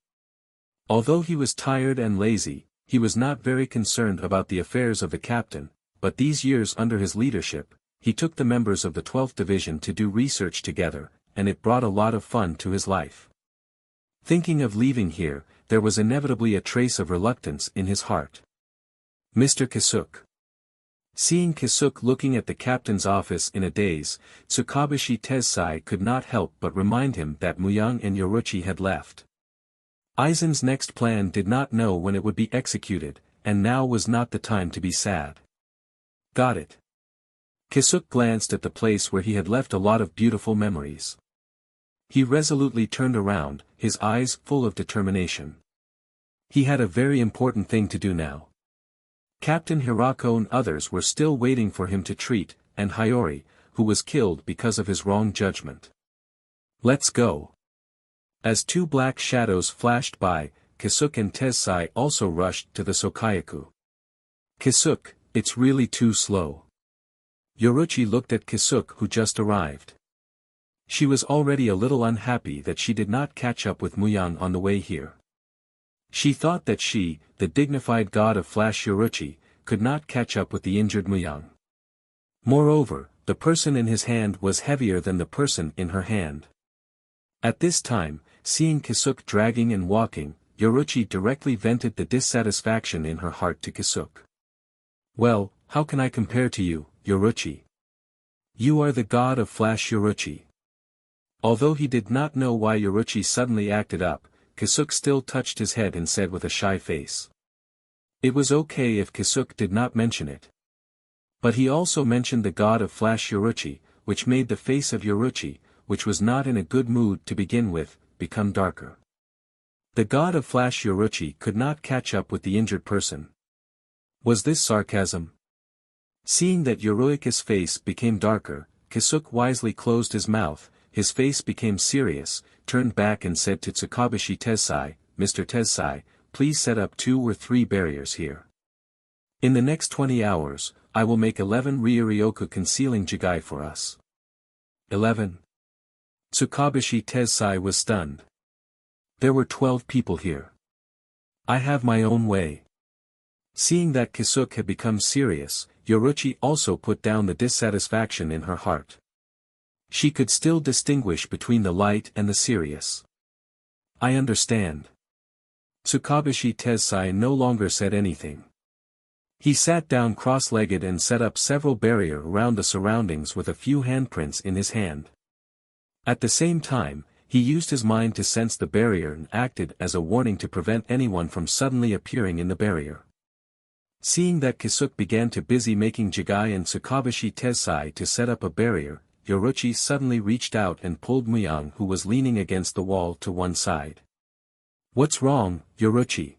Although he was tired and lazy, he was not very concerned about the affairs of the captain, but these years under his leadership, he took the members of the 12th Division to do research together, and it brought a lot of fun to his life. Thinking of leaving here, there was inevitably a trace of reluctance in his heart. "Mr. Kisuk. Seeing Kisuke looking at the captain's office in a daze, Tsukabashi Tessai could not help but remind him that Muyang and Yoruchi had left. Aizen's next plan did not know when it would be executed, and now was not the time to be sad. Got it. Kisuke glanced at the place where he had left a lot of beautiful memories. He resolutely turned around, his eyes full of determination. He had a very important thing to do now. Captain Hirako and others were still waiting for him to treat, and Hiyori, who was killed because of his wrong judgment. Let's go. As two black shadows flashed by, Kisuke and Tessai also rushed to the Sokayaku. Kisuke, it's really too slow. Yoruchi looked at Kisuke who just arrived. She was already a little unhappy that she did not catch up with Muyang on the way here. She thought that she, the dignified god of Flash Yoruchi, could not catch up with the injured Muyang. Moreover, the person in his hand was heavier than the person in her hand. At this time, seeing Kisuke dragging and walking, Yoruchi directly vented the dissatisfaction in her heart to Kisuke. Well, how can I compare to you, Yoruchi? You are the god of Flash Yoruchi. Although he did not know why Yoruchi suddenly acted up, Kisuke still touched his head and said with a shy face. It was okay if Kisuke did not mention it. But he also mentioned the god of Flash Yoruchi, which made the face of Yoruchi, which was not in a good mood to begin with, become darker. The god of Flash Yoruchi could not catch up with the injured person. Was this sarcasm? Seeing that Yoruichi's face became darker, Kisuke wisely closed his mouth, his face became serious, turned back and said to Tsukabashi Tessai, Mr. Tessai, please set up 2 or 3 barriers here. In the next 20 hours, I will make 11 Ryuryoku concealing Jigai for us. 11. Tsukabashi Tessai was stunned. There were 12 people here. I have my own way. Seeing that Kisuke had become serious, Yoruchi also put down the dissatisfaction in her heart. She could still distinguish between the light and the serious. I understand. Tsukabashi Tessai no longer said anything. He sat down cross-legged and set up several barriers around the surroundings with a few handprints in his hand. At the same time, he used his mind to sense the barrier and acted as a warning to prevent anyone from suddenly appearing in the barrier. Seeing that Kisuke began to busy making Jigai and Tsukabashi Tessai to set up a barrier, Yoruchi suddenly reached out and pulled Muyang who was leaning against the wall to one side. What's wrong, Yoruchi?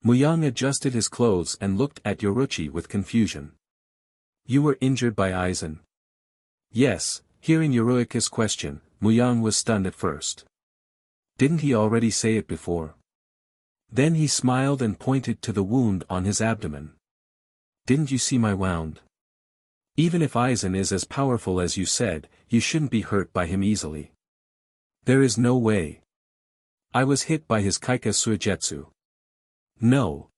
Muyang adjusted his clothes and looked at Yoruchi with confusion. You were injured by Aizen? Yes, hearing Yoruichi's question, Muyang was stunned at first. Didn't he already say it before? Then he smiled and pointed to the wound on his abdomen. Didn't you see my wound? Even if Aizen is as powerful as you said, you shouldn't be hurt by him easily. There is no way. I was hit by his Kaika Suigetsu. No.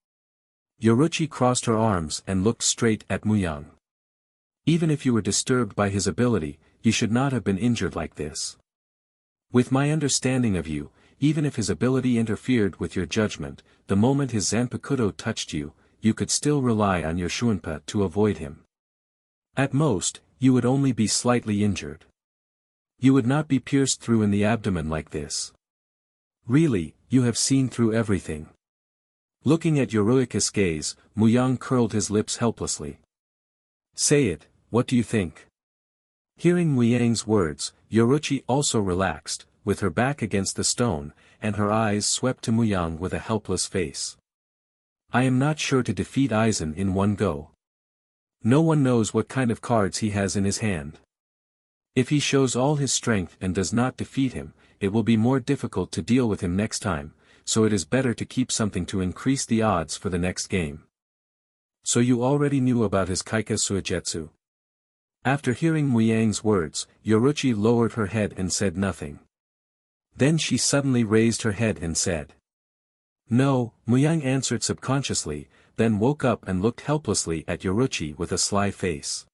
Yoruchi crossed her arms and looked straight at Muyang. Even if you were disturbed by his ability, you should not have been injured like this. With my understanding of you, even if his ability interfered with your judgment, the moment his Zanpakuto touched you, you could still rely on your Shuinpa to avoid him. At most, you would only be slightly injured. You would not be pierced through in the abdomen like this. Really, you have seen through everything. Looking at Yoruichi's gaze, Muyang curled his lips helplessly. Say it, what do you think? Hearing Muyang's words, Yoruchi also relaxed, with her back against the stone, and her eyes swept to Muyang with a helpless face. I am not sure to defeat Aizen in one go. No one knows what kind of cards he has in his hand. If he shows all his strength and does not defeat him, it will be more difficult to deal with him next time, so it is better to keep something to increase the odds for the next game. So you already knew about his Kaika Suigetsu? After hearing Muyang's words, Yoruchi lowered her head and said nothing. Then she suddenly raised her head and said. No, Muyang answered subconsciously, then woke up and looked helplessly at Yoruchi with a sly face.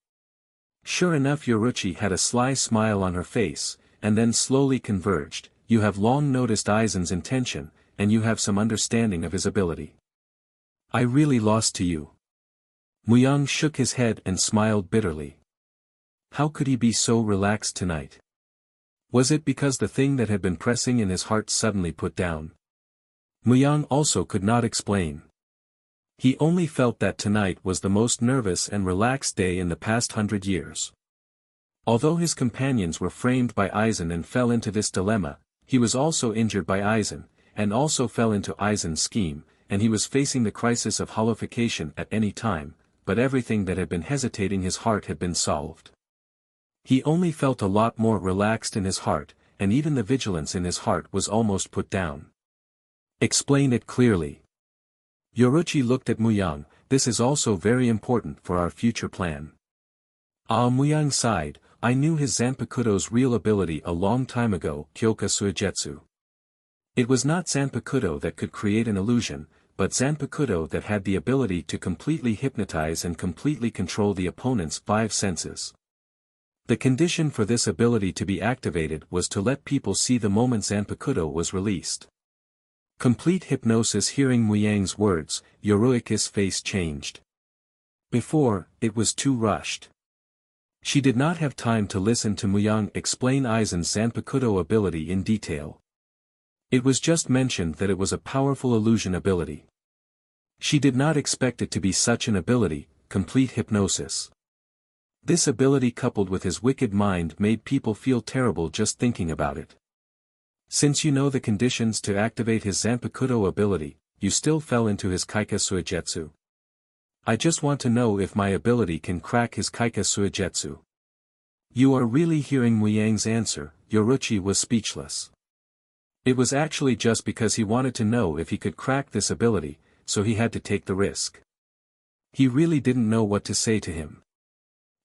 Sure enough, Yoruchi had a sly smile on her face, and then slowly converged. You have long noticed Aizen's intention, and you have some understanding of his ability. I really lost to you. Muyang shook his head and smiled bitterly. How could he be so relaxed tonight? Was it because the thing that had been pressing in his heart suddenly put down? Muyang also could not explain. He only felt that tonight was the most nervous and relaxed day in the past 100 years. Although his companions were framed by Aizen and fell into this dilemma, he was also injured by Aizen, and also fell into Aizen's scheme, and he was facing the crisis of holification at any time, but everything that had been hesitating his heart had been solved. He only felt a lot more relaxed in his heart, and even the vigilance in his heart was almost put down. Explain it clearly. Yoruichi looked at Muyang. This is also very important for our future plan. Muyang sighed. I knew his Zanpakuto's real ability a long time ago, Kyoka Suigetsu. It was not Zanpakuto that could create an illusion, but Zanpakuto that had the ability to completely hypnotize and completely control the opponent's 5 senses. The condition for this ability to be activated was to let people see the moment Zanpakuto was released. Complete hypnosis. Hearing Muyang's words, Yoruichi's face changed. Before, it was too rushed. She did not have time to listen to Muyang explain Aizen's Zanpakuto ability in detail. It was just mentioned that it was a powerful illusion ability. She did not expect it to be such an ability, complete hypnosis. This ability coupled with his wicked mind made people feel terrible just thinking about it. Since you know the conditions to activate his Zanpakuto ability, you still fell into his Kaika Suigetsu. I just want to know if my ability can crack his Kaika Suigetsu. You are really hearing Muyang's answer. Yoruichi was speechless. It was actually just because he wanted to know if he could crack this ability, so he had to take the risk. He really didn't know what to say to him.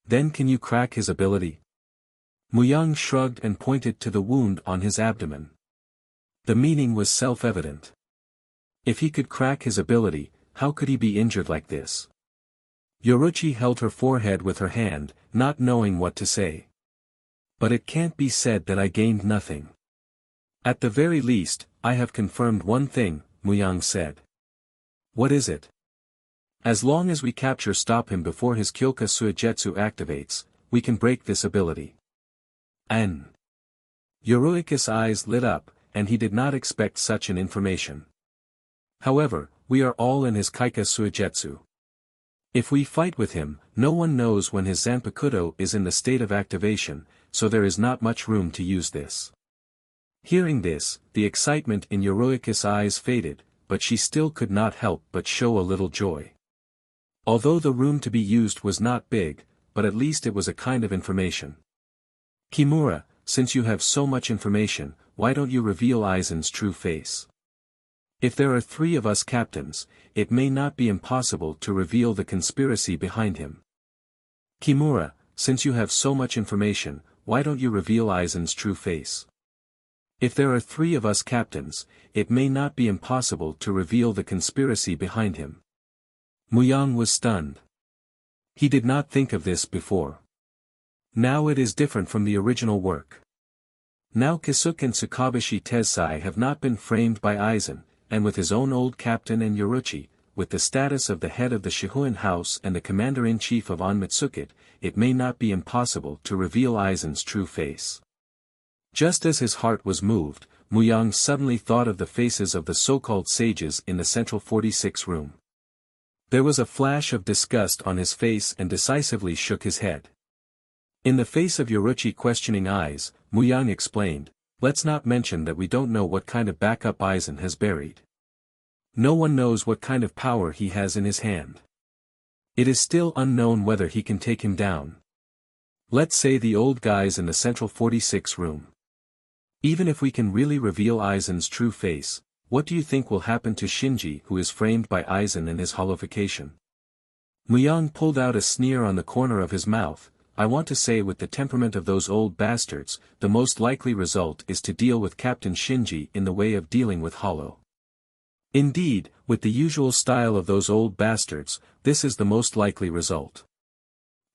Then can you crack his ability? Muyang shrugged and pointed to the wound on his abdomen. The meaning was self-evident. If he could crack his ability, how could he be injured like this? Yoruichi held her forehead with her hand, not knowing what to say. But it can't be said that I gained nothing. At the very least, I have confirmed one thing, Muyang said. What is it? As long as we stop him before his Kyoka Suigetsu activates, we can break this ability. Yoruichi's eyes lit up, and he did not expect such an information. However, we are all in his Kaika Suigetsu. If we fight with him, no one knows when his Zanpakuto is in the state of activation, so there is not much room to use this. Hearing this, the excitement in Yoruichi's eyes faded, but she still could not help but show a little joy. Although the room to be used was not big, but at least it was a kind of information. Kimura, since you have so much information, why don't you reveal Aizen's true face? If there are 3 of us captains, it may not be impossible to reveal the conspiracy behind him. Kimura, since you have so much information, why don't you reveal Aizen's true face? If there are 3 of us captains, it may not be impossible to reveal the conspiracy behind him. Muyang was stunned. He did not think of this before. Now it is different from the original work. Now Kisuke and Tsukabashi Tessai have not been framed by Aizen, and with his own old captain and Yoruichi, with the status of the head of the Shihoin house and the commander-in-chief of Onmitsukit, it may not be impossible to reveal Aizen's true face. Just as his heart was moved, Muyang suddenly thought of the faces of the so-called sages in the central 46 room. There was a flash of disgust on his face and decisively shook his head. In the face of Yoruichi questioning eyes, Muyang explained, let's not mention that we don't know what kind of backup Aizen has buried. No one knows what kind of power he has in his hand. It is still unknown whether he can take him down. Let's say the old guys in the central 46 room. Even if we can really reveal Aizen's true face, what do you think will happen to Shinji who is framed by Aizen in his holification? Muyang pulled out a sneer on the corner of his mouth. I want to say with the temperament of those old bastards, the most likely result is to deal with Captain Shinji in the way of dealing with Hollow. Indeed, with the usual style of those old bastards, this is the most likely result.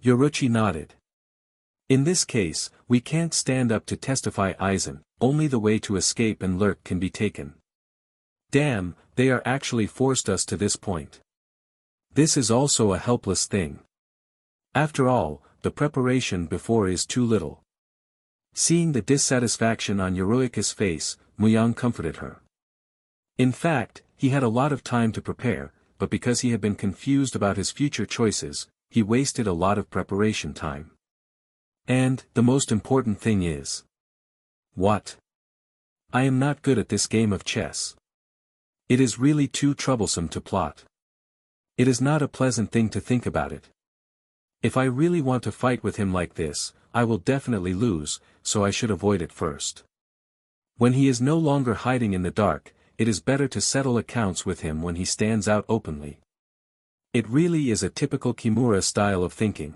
Yoruichi nodded. In this case, we can't stand up to testify Aizen, only the way to escape and lurk can be taken. Damn, they are actually forced us to this point. This is also a helpless thing. After all, the preparation before is too little. Seeing the dissatisfaction on Yoruika's face, Muyang comforted her. In fact, he had a lot of time to prepare, but because he had been confused about his future choices, he wasted a lot of preparation time. And, the most important thing is... What? I am not good at this game of chess. It is really too troublesome to plot. It is not a pleasant thing to think about it. If I really want to fight with him like this, I will definitely lose, so I should avoid it first. When he is no longer hiding in the dark, it is better to settle accounts with him when he stands out openly. It really is a typical Kimura style of thinking.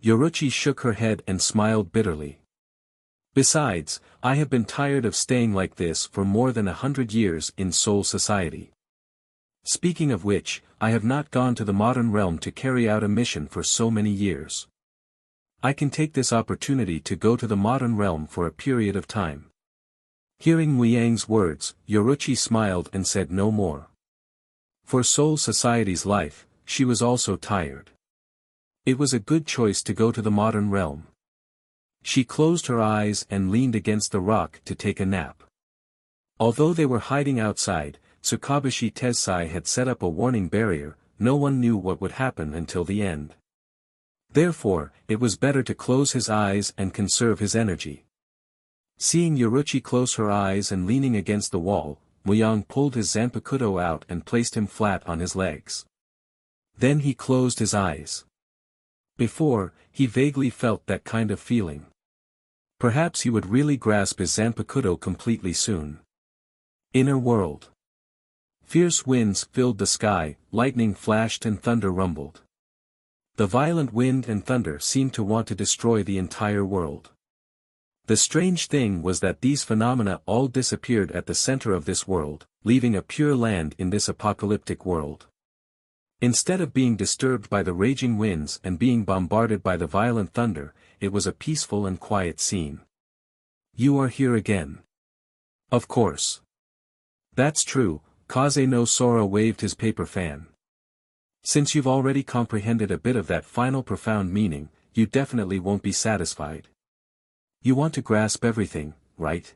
Yoruichi shook her head and smiled bitterly. Besides, I have been tired of staying like this for more than 100 years in Soul Society. Speaking of which, I have not gone to the modern realm to carry out a mission for so many years. I can take this opportunity to go to the modern realm for a period of time. Hearing Muyang's words, Yoruichi smiled and said no more. For Soul Society's life, she was also tired. It was a good choice to go to the modern realm. She closed her eyes and leaned against the rock to take a nap. Although they were hiding outside, Tsukabushi Tessai had set up a warning barrier, no one knew what would happen until the end. Therefore, it was better to close his eyes and conserve his energy. Seeing Yoruichi close her eyes and leaning against the wall, Muyang pulled his Zanpakuto out and placed him flat on his legs. Then he closed his eyes. Before, he vaguely felt that kind of feeling. Perhaps he would really grasp his Zanpakuto completely soon. Inner world. Fierce winds filled the sky, lightning flashed and thunder rumbled. The violent wind and thunder seemed to want to destroy the entire world. The strange thing was that these phenomena all disappeared at the center of this world, leaving a pure land in this apocalyptic world. Instead of being disturbed by the raging winds and being bombarded by the violent thunder, it was a peaceful and quiet scene. You are here again. Of course. That's true, Kaze no Sora waved his paper fan. Since you've already comprehended a bit of that final profound meaning, you definitely won't be satisfied. You want to grasp everything, right?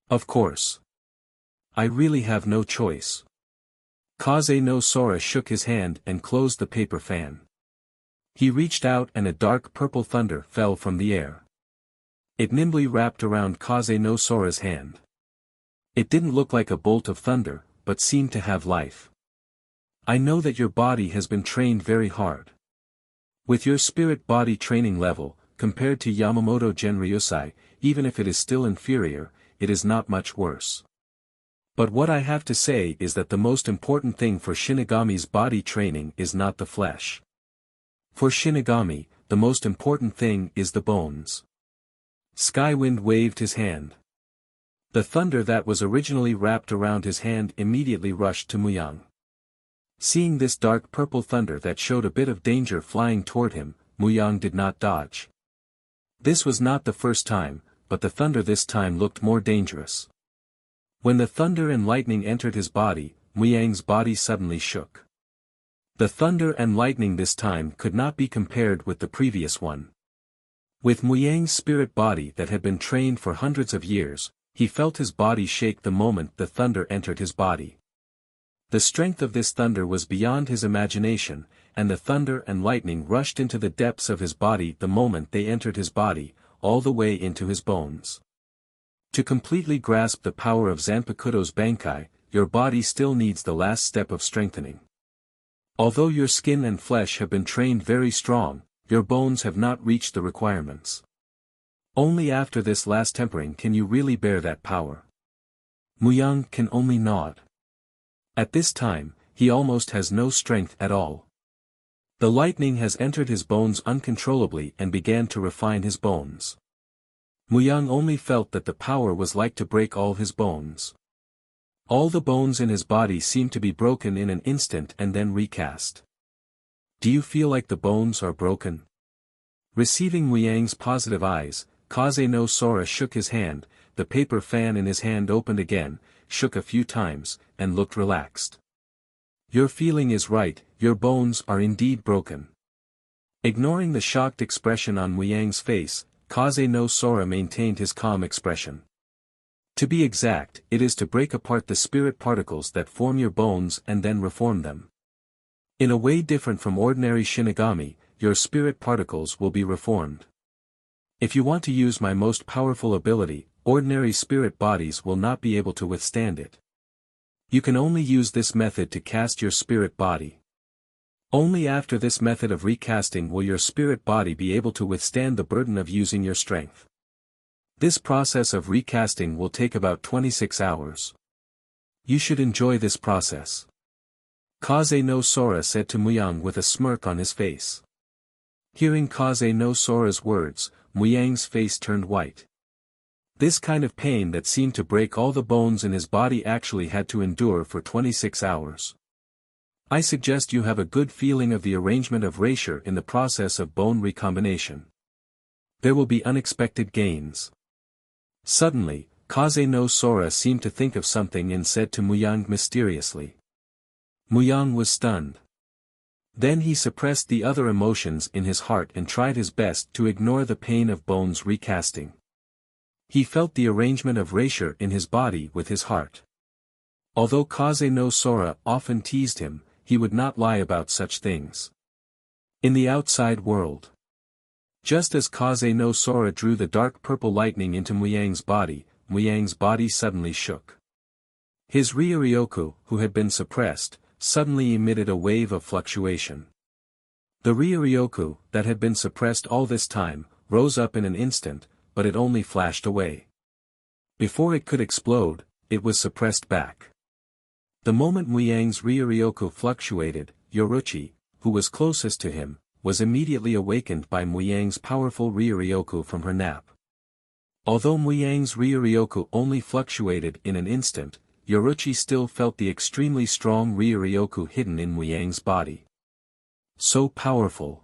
Of course. I really have no choice. Kaze no Sora shook his hand and closed the paper fan. He reached out and a dark purple thunder fell from the air. It nimbly wrapped around Kaze no Sora's hand. It didn't look like a bolt of thunder, but seemed to have life. I know that your body has been trained very hard. With your spirit-body training level, compared to Yamamoto Genryusai, even if it is still inferior, it is not much worse. But what I have to say is that the most important thing for Shinigami's body training is not the flesh. For Shinigami, the most important thing is the bones. Skywind waved his hand. The thunder that was originally wrapped around his hand immediately rushed to Muyang. Seeing this dark purple thunder that showed a bit of danger flying toward him, Muyang did not dodge. This was not the first time, but the thunder this time looked more dangerous. When the thunder and lightning entered his body, Muyang's body suddenly shook. The thunder and lightning this time could not be compared with the previous one. With Muyang's spirit body that had been trained for hundreds of years, he felt his body shake the moment the thunder entered his body. The strength of this thunder was beyond his imagination, and the thunder and lightning rushed into the depths of his body the moment they entered his body, all the way into his bones. To completely grasp the power of Zanpakuto's Bankai, your body still needs the last step of strengthening. Although your skin and flesh have been trained very strong, your bones have not reached the requirements. Only after this last tempering can you really bear that power. Muyang can only nod. At this time, he almost has no strength at all. The lightning has entered his bones uncontrollably and began to refine his bones. Muyang only felt that the power was like to break all his bones. All the bones in his body seemed to be broken in an instant and then recast. Do you feel like the bones are broken? Receiving Muyang's positive eyes, Kaze no Sora shook his hand, the paper fan in his hand opened again, shook a few times, and looked relaxed. Your feeling is right, your bones are indeed broken. Ignoring the shocked expression on Muyang's face, Kaze no Sora maintained his calm expression. To be exact, it is to break apart the spirit particles that form your bones and then reform them. In a way different from ordinary Shinigami, your spirit particles will be reformed. If you want to use my most powerful ability, ordinary spirit bodies will not be able to withstand it. You can only use this method to cast your spirit body. Only after this method of recasting will your spirit body be able to withstand the burden of using your strength. This process of recasting will take about 26 hours. You should enjoy this process. Kaze no Sora said to Muyang with a smirk on his face. Hearing Kaze no Sora's words, Muyang's face turned white. This kind of pain that seemed to break all the bones in his body actually had to endure for 26 hours. I suggest you have a good feeling of the arrangement of erasure in the process of bone recombination. There will be unexpected gains. Suddenly, Kaze no Sora seemed to think of something and said to Muyang mysteriously. Muyang was stunned. Then he suppressed the other emotions in his heart and tried his best to ignore the pain of bones recasting. He felt the arrangement of erasure in his body with his heart. Although Kaze no Sora often teased him, he would not lie about such things. In the outside world. Just as Kaze no Sora drew the dark purple lightning into Muyang's body suddenly shook. His Ryuryoku, who had been suppressed, suddenly emitted a wave of fluctuation. The Ryuryoku, that had been suppressed all this time, rose up in an instant, but it only flashed away. Before it could explode, it was suppressed back. The moment Muyang's Ryuryoku fluctuated, Yoruchi, who was closest to him, was immediately awakened by Muyang's powerful Ryuryoku from her nap. Although Muyang's Ryuryoku only fluctuated in an instant, Yoruchi still felt the extremely strong Ryuryoku hidden in Muyang's body. So powerful.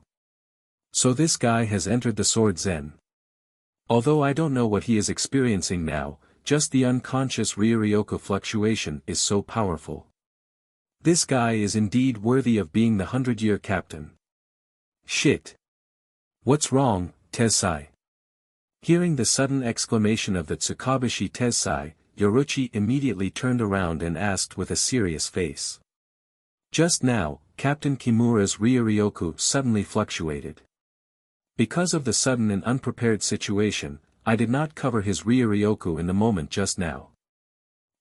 So this guy has entered the Sword Zen. Although I don't know what he is experiencing now, just the unconscious Ryuryoku fluctuation is so powerful. This guy is indeed worthy of being the 100-year captain. Shit. What's wrong, Tessai? Hearing the sudden exclamation of the Tsukabushi Tessai, Yoruchi immediately turned around and asked with a serious face. Just now, Captain Kimura's Ryuryoku suddenly fluctuated. Because of the sudden and unprepared situation, I did not cover his Ryuryoku in the moment just now.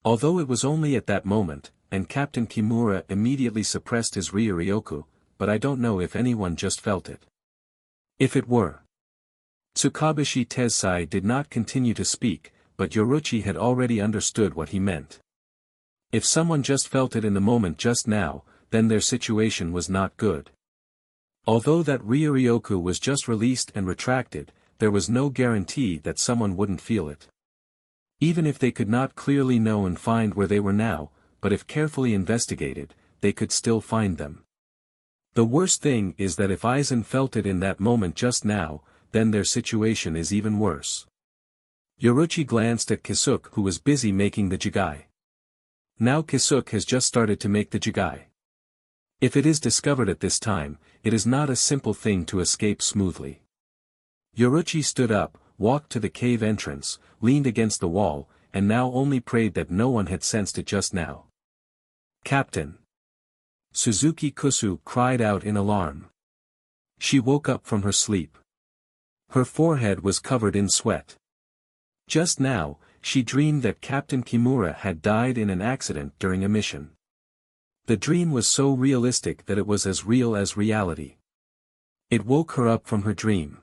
Although it was only at that moment, and Captain Kimura immediately suppressed his Ryuryoku, but I don't know if anyone just felt it. If it were. Tsukabushi Tessai did not continue to speak, but Yoruchi had already understood what he meant. If someone just felt it in the moment just now, then their situation was not good. Although that Ryuryoku was just released and retracted, there was no guarantee that someone wouldn't feel it. Even if they could not clearly know and find where they were now, but if carefully investigated, they could still find them. The worst thing is that if Aizen felt it in that moment just now, then their situation is even worse. Yoruchi glanced at Kisuke, who was busy making the jigai. Now Kisuke has just started to make the jigai. If it is discovered at this time, it is not a simple thing to escape smoothly. Yoruchi stood up, walked to the cave entrance, leaned against the wall, and now only prayed that no one had sensed it just now. Captain! Suzuki Kusu cried out in alarm. She woke up from her sleep. Her forehead was covered in sweat. Just now, she dreamed that Captain Kimura had died in an accident during a mission. The dream was so realistic that it was as real as reality. It woke her up from her dream.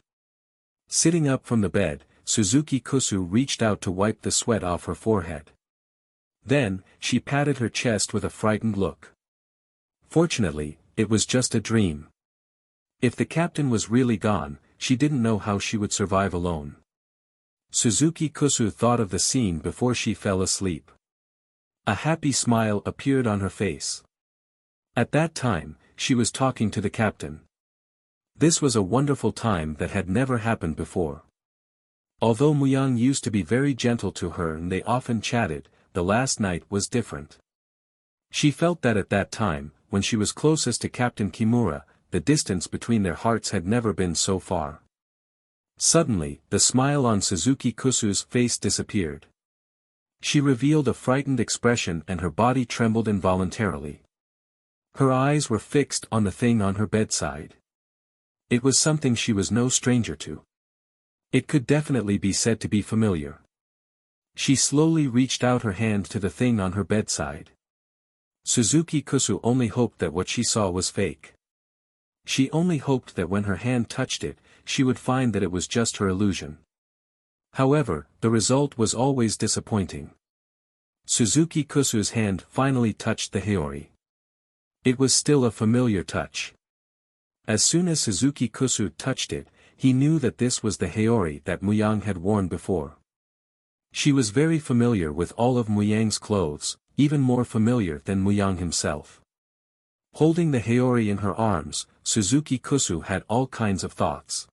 Sitting up from the bed, Suzuki Kusu reached out to wipe the sweat off her forehead. Then, she patted her chest with a frightened look. Fortunately, it was just a dream. If the captain was really gone, she didn't know how she would survive alone. Suzuki Kusu thought of the scene before she fell asleep. A happy smile appeared on her face. At that time, she was talking to the captain. This was a wonderful time that had never happened before. Although Muyang used to be very gentle to her and they often chatted, the last night was different. She felt that at that time, when she was closest to Captain Kimura, the distance between their hearts had never been so far. Suddenly, the smile on Suzuki Kusu's face disappeared. She revealed a frightened expression and her body trembled involuntarily. Her eyes were fixed on the thing on her bedside. It was something she was no stranger to. It could definitely be said to be familiar. She slowly reached out her hand to the thing on her bedside. Suzuki Kusu only hoped that what she saw was fake. She only hoped that when her hand touched it, she would find that it was just her illusion. However, the result was always disappointing. Suzuki Kusu's hand finally touched the Haori. It was still a familiar touch. As soon as Suzuki Kusu touched it, he knew that this was the Haori that Muyang had worn before. She was very familiar with all of Muyang's clothes, even more familiar than Muyang himself. Holding the Haori in her arms, Suzuki Kusu had all kinds of thoughts.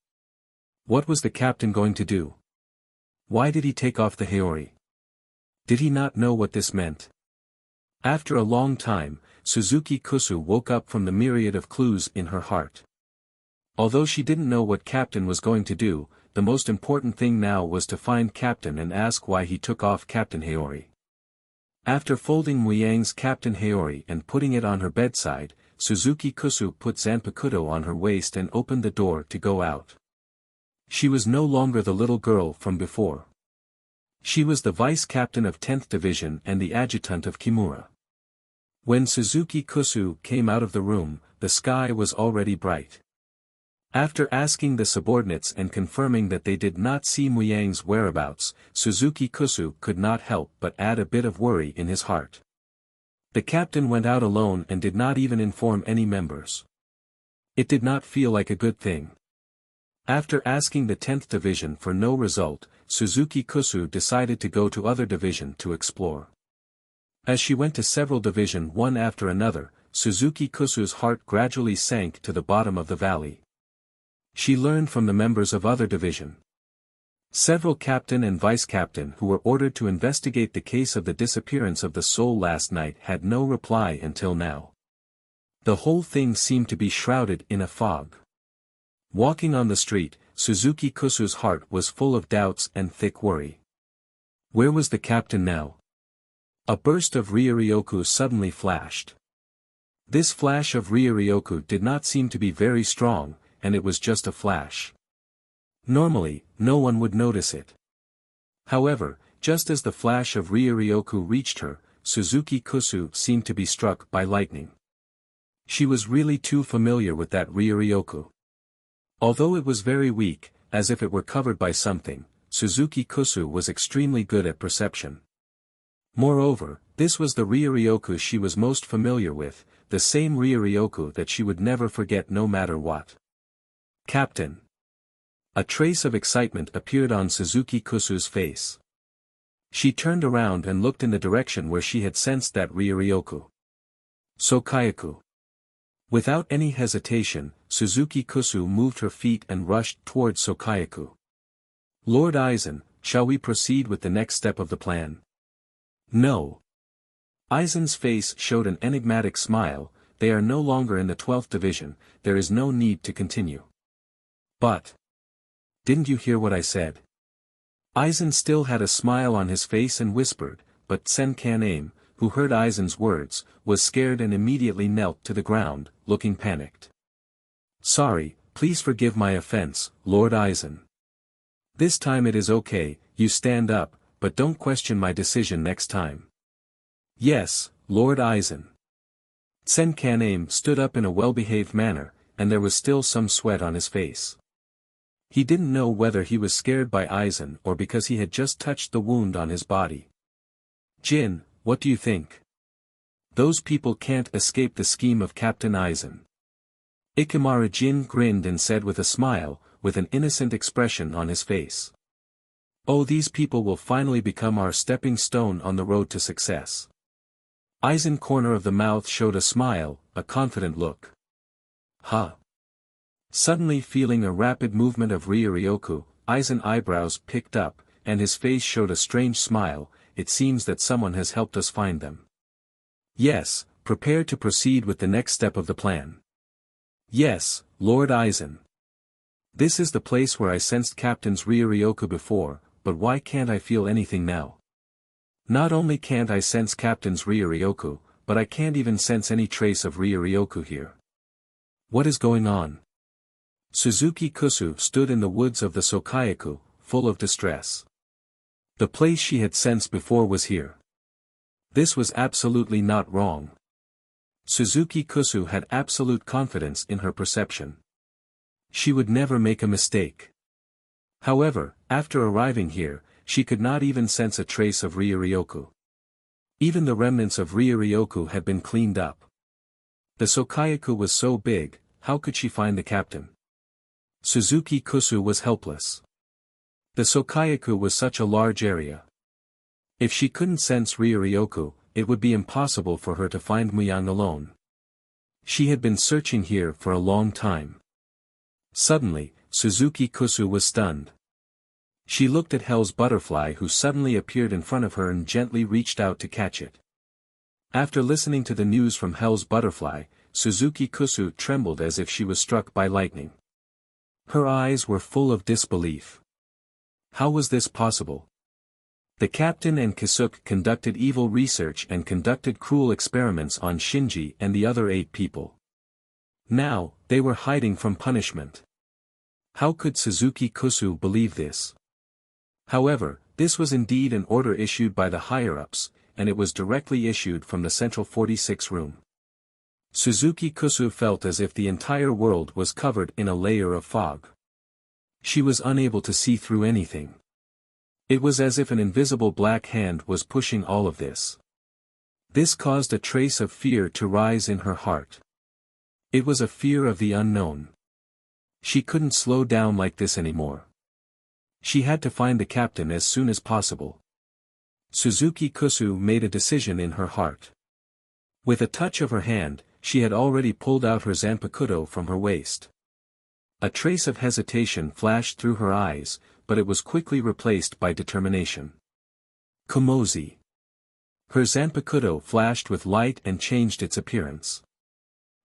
What was the captain going to do? Why did he take off the Haori? Did he not know what this meant? After a long time, Suzuki Kusu woke up from the myriad of clues in her heart. Although she didn't know what Captain was going to do, the most important thing now was to find Captain and ask why he took off Captain Haori. After folding Muyang's Captain Haori and putting it on her bedside, Suzuki Kusu put Zanpakuto on her waist and opened the door to go out. She was no longer the little girl from before. She was the vice captain of 10th Division and the adjutant of Kimura. When Suzuki Kusu came out of the room, the sky was already bright. After asking the subordinates and confirming that they did not see Muyang's whereabouts, Suzuki Kusu could not help but add a bit of worry in his heart. The captain went out alone and did not even inform any members. It did not feel like a good thing. After asking the 10th Division for no result, Suzuki Kusu decided to go to other division to explore. As she went to several division one after another, Suzuki Kusu's heart gradually sank to the bottom of the valley. She learned from the members of other division. Several captain and vice-captain who were ordered to investigate the case of the disappearance of the soul last night had no reply until now. The whole thing seemed to be shrouded in a fog. Walking on the street, Suzuki Kusu's heart was full of doubts and thick worry. Where was the captain now? A burst of Ryuryoku suddenly flashed. This flash of Ryuryoku did not seem to be very strong, and it was just a flash. Normally, no one would notice it. However, just as the flash of Ryuryoku reached her, Suzuki Kusu seemed to be struck by lightning. She was really too familiar with that Ryuryoku. Although it was very weak, as if it were covered by something, Suzuki Kusu was extremely good at perception. Moreover, this was the Ryuryoku she was most familiar with, the same Ryuryoku that she would never forget no matter what. Captain. A trace of excitement appeared on Suzuki Kusu's face. She turned around and looked in the direction where she had sensed that Ryuryoku. Sokayaku. Without any hesitation, Suzuki Kusu moved her feet and rushed towards Sokayaku. Lord Aizen, shall we proceed with the next step of the plan? No. Aizen's face showed an enigmatic smile. They are no longer in the 12th Division, there is no need to continue. But. Didn't you hear what I said? Aizen still had a smile on his face and whispered, but Senkan-Aim, who heard Aizen's words, was scared and immediately knelt to the ground, looking panicked. Sorry, please forgive my offense, Lord Aizen. This time it is okay, you stand up, but don't question my decision next time. Yes, Lord Aizen. Senkan-Aim stood up in a well-behaved manner, and there was still some sweat on his face. He didn't know whether he was scared by Aizen or because he had just touched the wound on his body. Jin, what do you think? Those people can't escape the scheme of Captain Aizen. Ikemura Jin grinned and said with a smile, with an innocent expression on his face. Oh, these people will finally become our stepping stone on the road to success. Aizen corner of the mouth showed a smile, a confident look. Huh. Suddenly feeling a rapid movement of Ryuryoku, Aizen's eyebrows picked up, and his face showed a strange smile. It seems that someone has helped us find them. Yes, Prepare to proceed with the next step of the plan. Yes, Lord Aizen. This is the place where I sensed Captain's Ryuryoku before, but why can't I feel anything now? Not only can't I sense Captain's Ryuryoku, but I can't even sense any trace of Ryuryoku here. What is going on? Suzuki Kusu stood in the woods of the Sokayaku, full of distress. The place she had sensed before was here. This was absolutely not wrong. Suzuki Kusu had absolute confidence in her perception. She would never make a mistake. However, after arriving here, she could not even sense a trace of Ryuryoku. Even the remnants of Ryuryoku had been cleaned up. The Sokayaku was so big, how could she find the captain? Suzuki Kusu was helpless. The Sokayaku was such a large area. If she couldn't sense Ryuryoku, it would be impossible for her to find Muyang alone. She had been searching here for a long time. Suddenly, Suzuki Kusu was stunned. She looked at Hell's butterfly who suddenly appeared in front of her and gently reached out to catch it. After listening to the news from Hell's butterfly, Suzuki Kusu trembled as if she was struck by lightning. Her eyes were full of disbelief. How was this possible? The captain and Kisuke conducted evil research and conducted cruel experiments on Shinji and the other 8 people. Now, they were hiding from punishment. How could Suzuki Kusu believe this? However, this was indeed an order issued by the higher-ups, and it was directly issued from the Central 46 room. Suzuki Kusu felt as if the entire world was covered in a layer of fog. She was unable to see through anything. It was as if an invisible black hand was pushing all of this. This caused a trace of fear to rise in her heart. It was a fear of the unknown. She couldn't slow down like this anymore. She had to find the captain as soon as possible. Suzuki Kusu made a decision in her heart. With a touch of her hand, she had already pulled out her zanpakuto from her waist. A trace of hesitation flashed through her eyes, but it was quickly replaced by determination. Komozi. Her zanpakuto flashed with light and changed its appearance.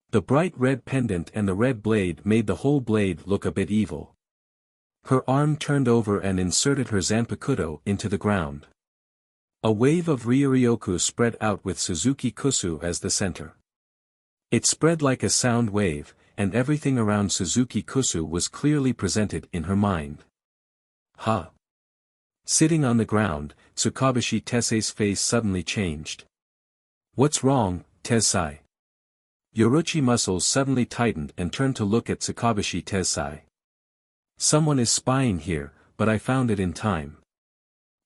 The bright red pendant and the red blade made the whole blade look a bit evil. Her arm turned over and inserted her zanpakuto into the ground. A wave of Ryuryoku spread out with Suzuki Kusu as the center. It spread like a sound wave, and everything around Suzuki Kusu was clearly presented in her mind. Ha! Sitting on the ground, Tsukabashi Tesei's face suddenly changed. What's wrong, Tesei? Yoruchi muscles suddenly tightened and turned to look at Tsukabashi Tesei. Someone is spying here, but I found it in time.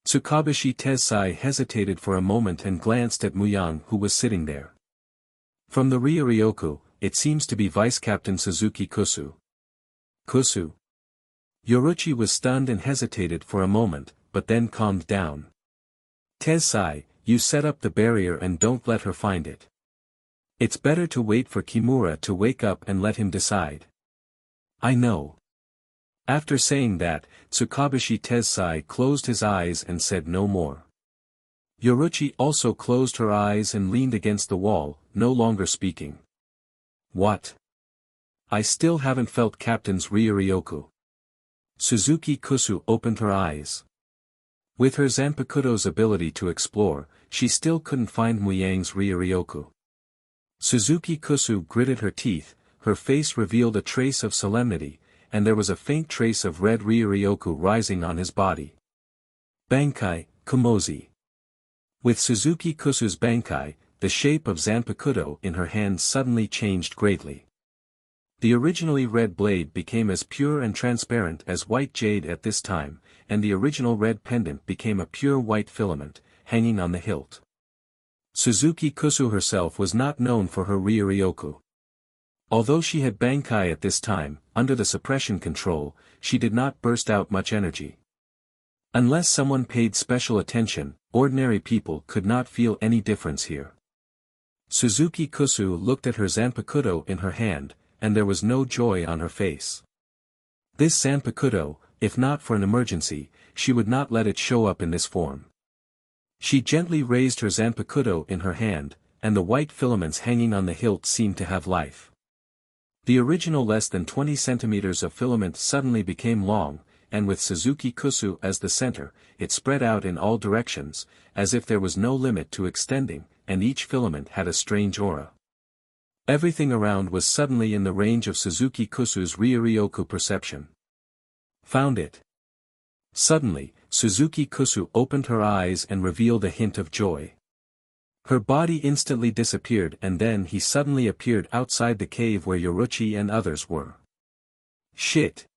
Tsukabashi Tesei hesitated for a moment and glanced at Muyang who was sitting there. From the Ryuryoku, it seems to be Vice Captain Suzuki Kusu. Kusu. Yoruchi was stunned and hesitated for a moment, but then calmed down. Tesei, you set up the barrier and don't let her find it. It's better to wait for Kimura to wake up and let him decide. I know. After saying that, Tsukabashi Tesei closed his eyes and said no more. Yoruchi also closed her eyes and leaned against the wall, no longer speaking. What? I still haven't felt Captain's Ryuryoku. Suzuki Kusu opened her eyes. With her Zanpakuto's ability to explore, she still couldn't find Muyang's Ryuryoku. Suzuki Kusu gritted her teeth, her face revealed a trace of solemnity, and there was a faint trace of red Ryuryoku rising on his body. Bankai, Komozi. With Suzuki Kusu's Bankai, the shape of Zanpakuto in her hand suddenly changed greatly. The originally red blade became as pure and transparent as white jade at this time, and the original red pendant became a pure white filament, hanging on the hilt. Suzuki Kusu herself was not known for her Ryuryoku. Although she had Bankai at this time, under the suppression control, she did not burst out much energy. Unless someone paid special attention, ordinary people could not feel any difference here. Suzuki Kusu looked at her Zanpakuto in her hand, and there was no joy on her face. This Zanpakuto, if not for an emergency, she would not let it show up in this form. She gently raised her Zanpakuto in her hand, and the white filaments hanging on the hilt seemed to have life. The original less than 20 centimeters of filament suddenly became long, and with Suzuki Kusu as the center, it spread out in all directions, as if there was no limit to extending, and each filament had a strange aura. Everything around was suddenly in the range of Suzuki Kusu's Ryuryoku perception. Found it. Suddenly, Suzuki Kusu opened her eyes and revealed a hint of joy. Her body instantly disappeared, and then he suddenly appeared outside the cave where Yoruchi and others were. Shit!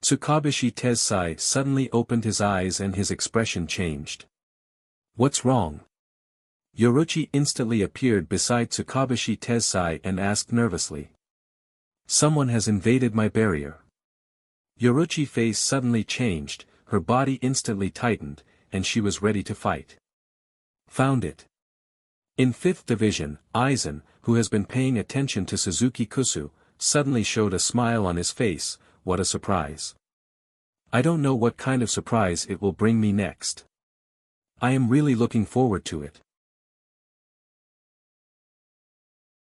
Tsukabashi Tessai suddenly opened his eyes and his expression changed. What's wrong? Yoruchi instantly appeared beside Tsukabashi Tessai and asked nervously. Someone has invaded my barrier. Yoruchi's face suddenly changed, her body instantly tightened, and she was ready to fight. Found it. In 5th Division, Aizen, who has been paying attention to Suzuki Kusu, suddenly showed a smile on his face. What a surprise. I don't know what kind of surprise it will bring me next. I am really looking forward to it.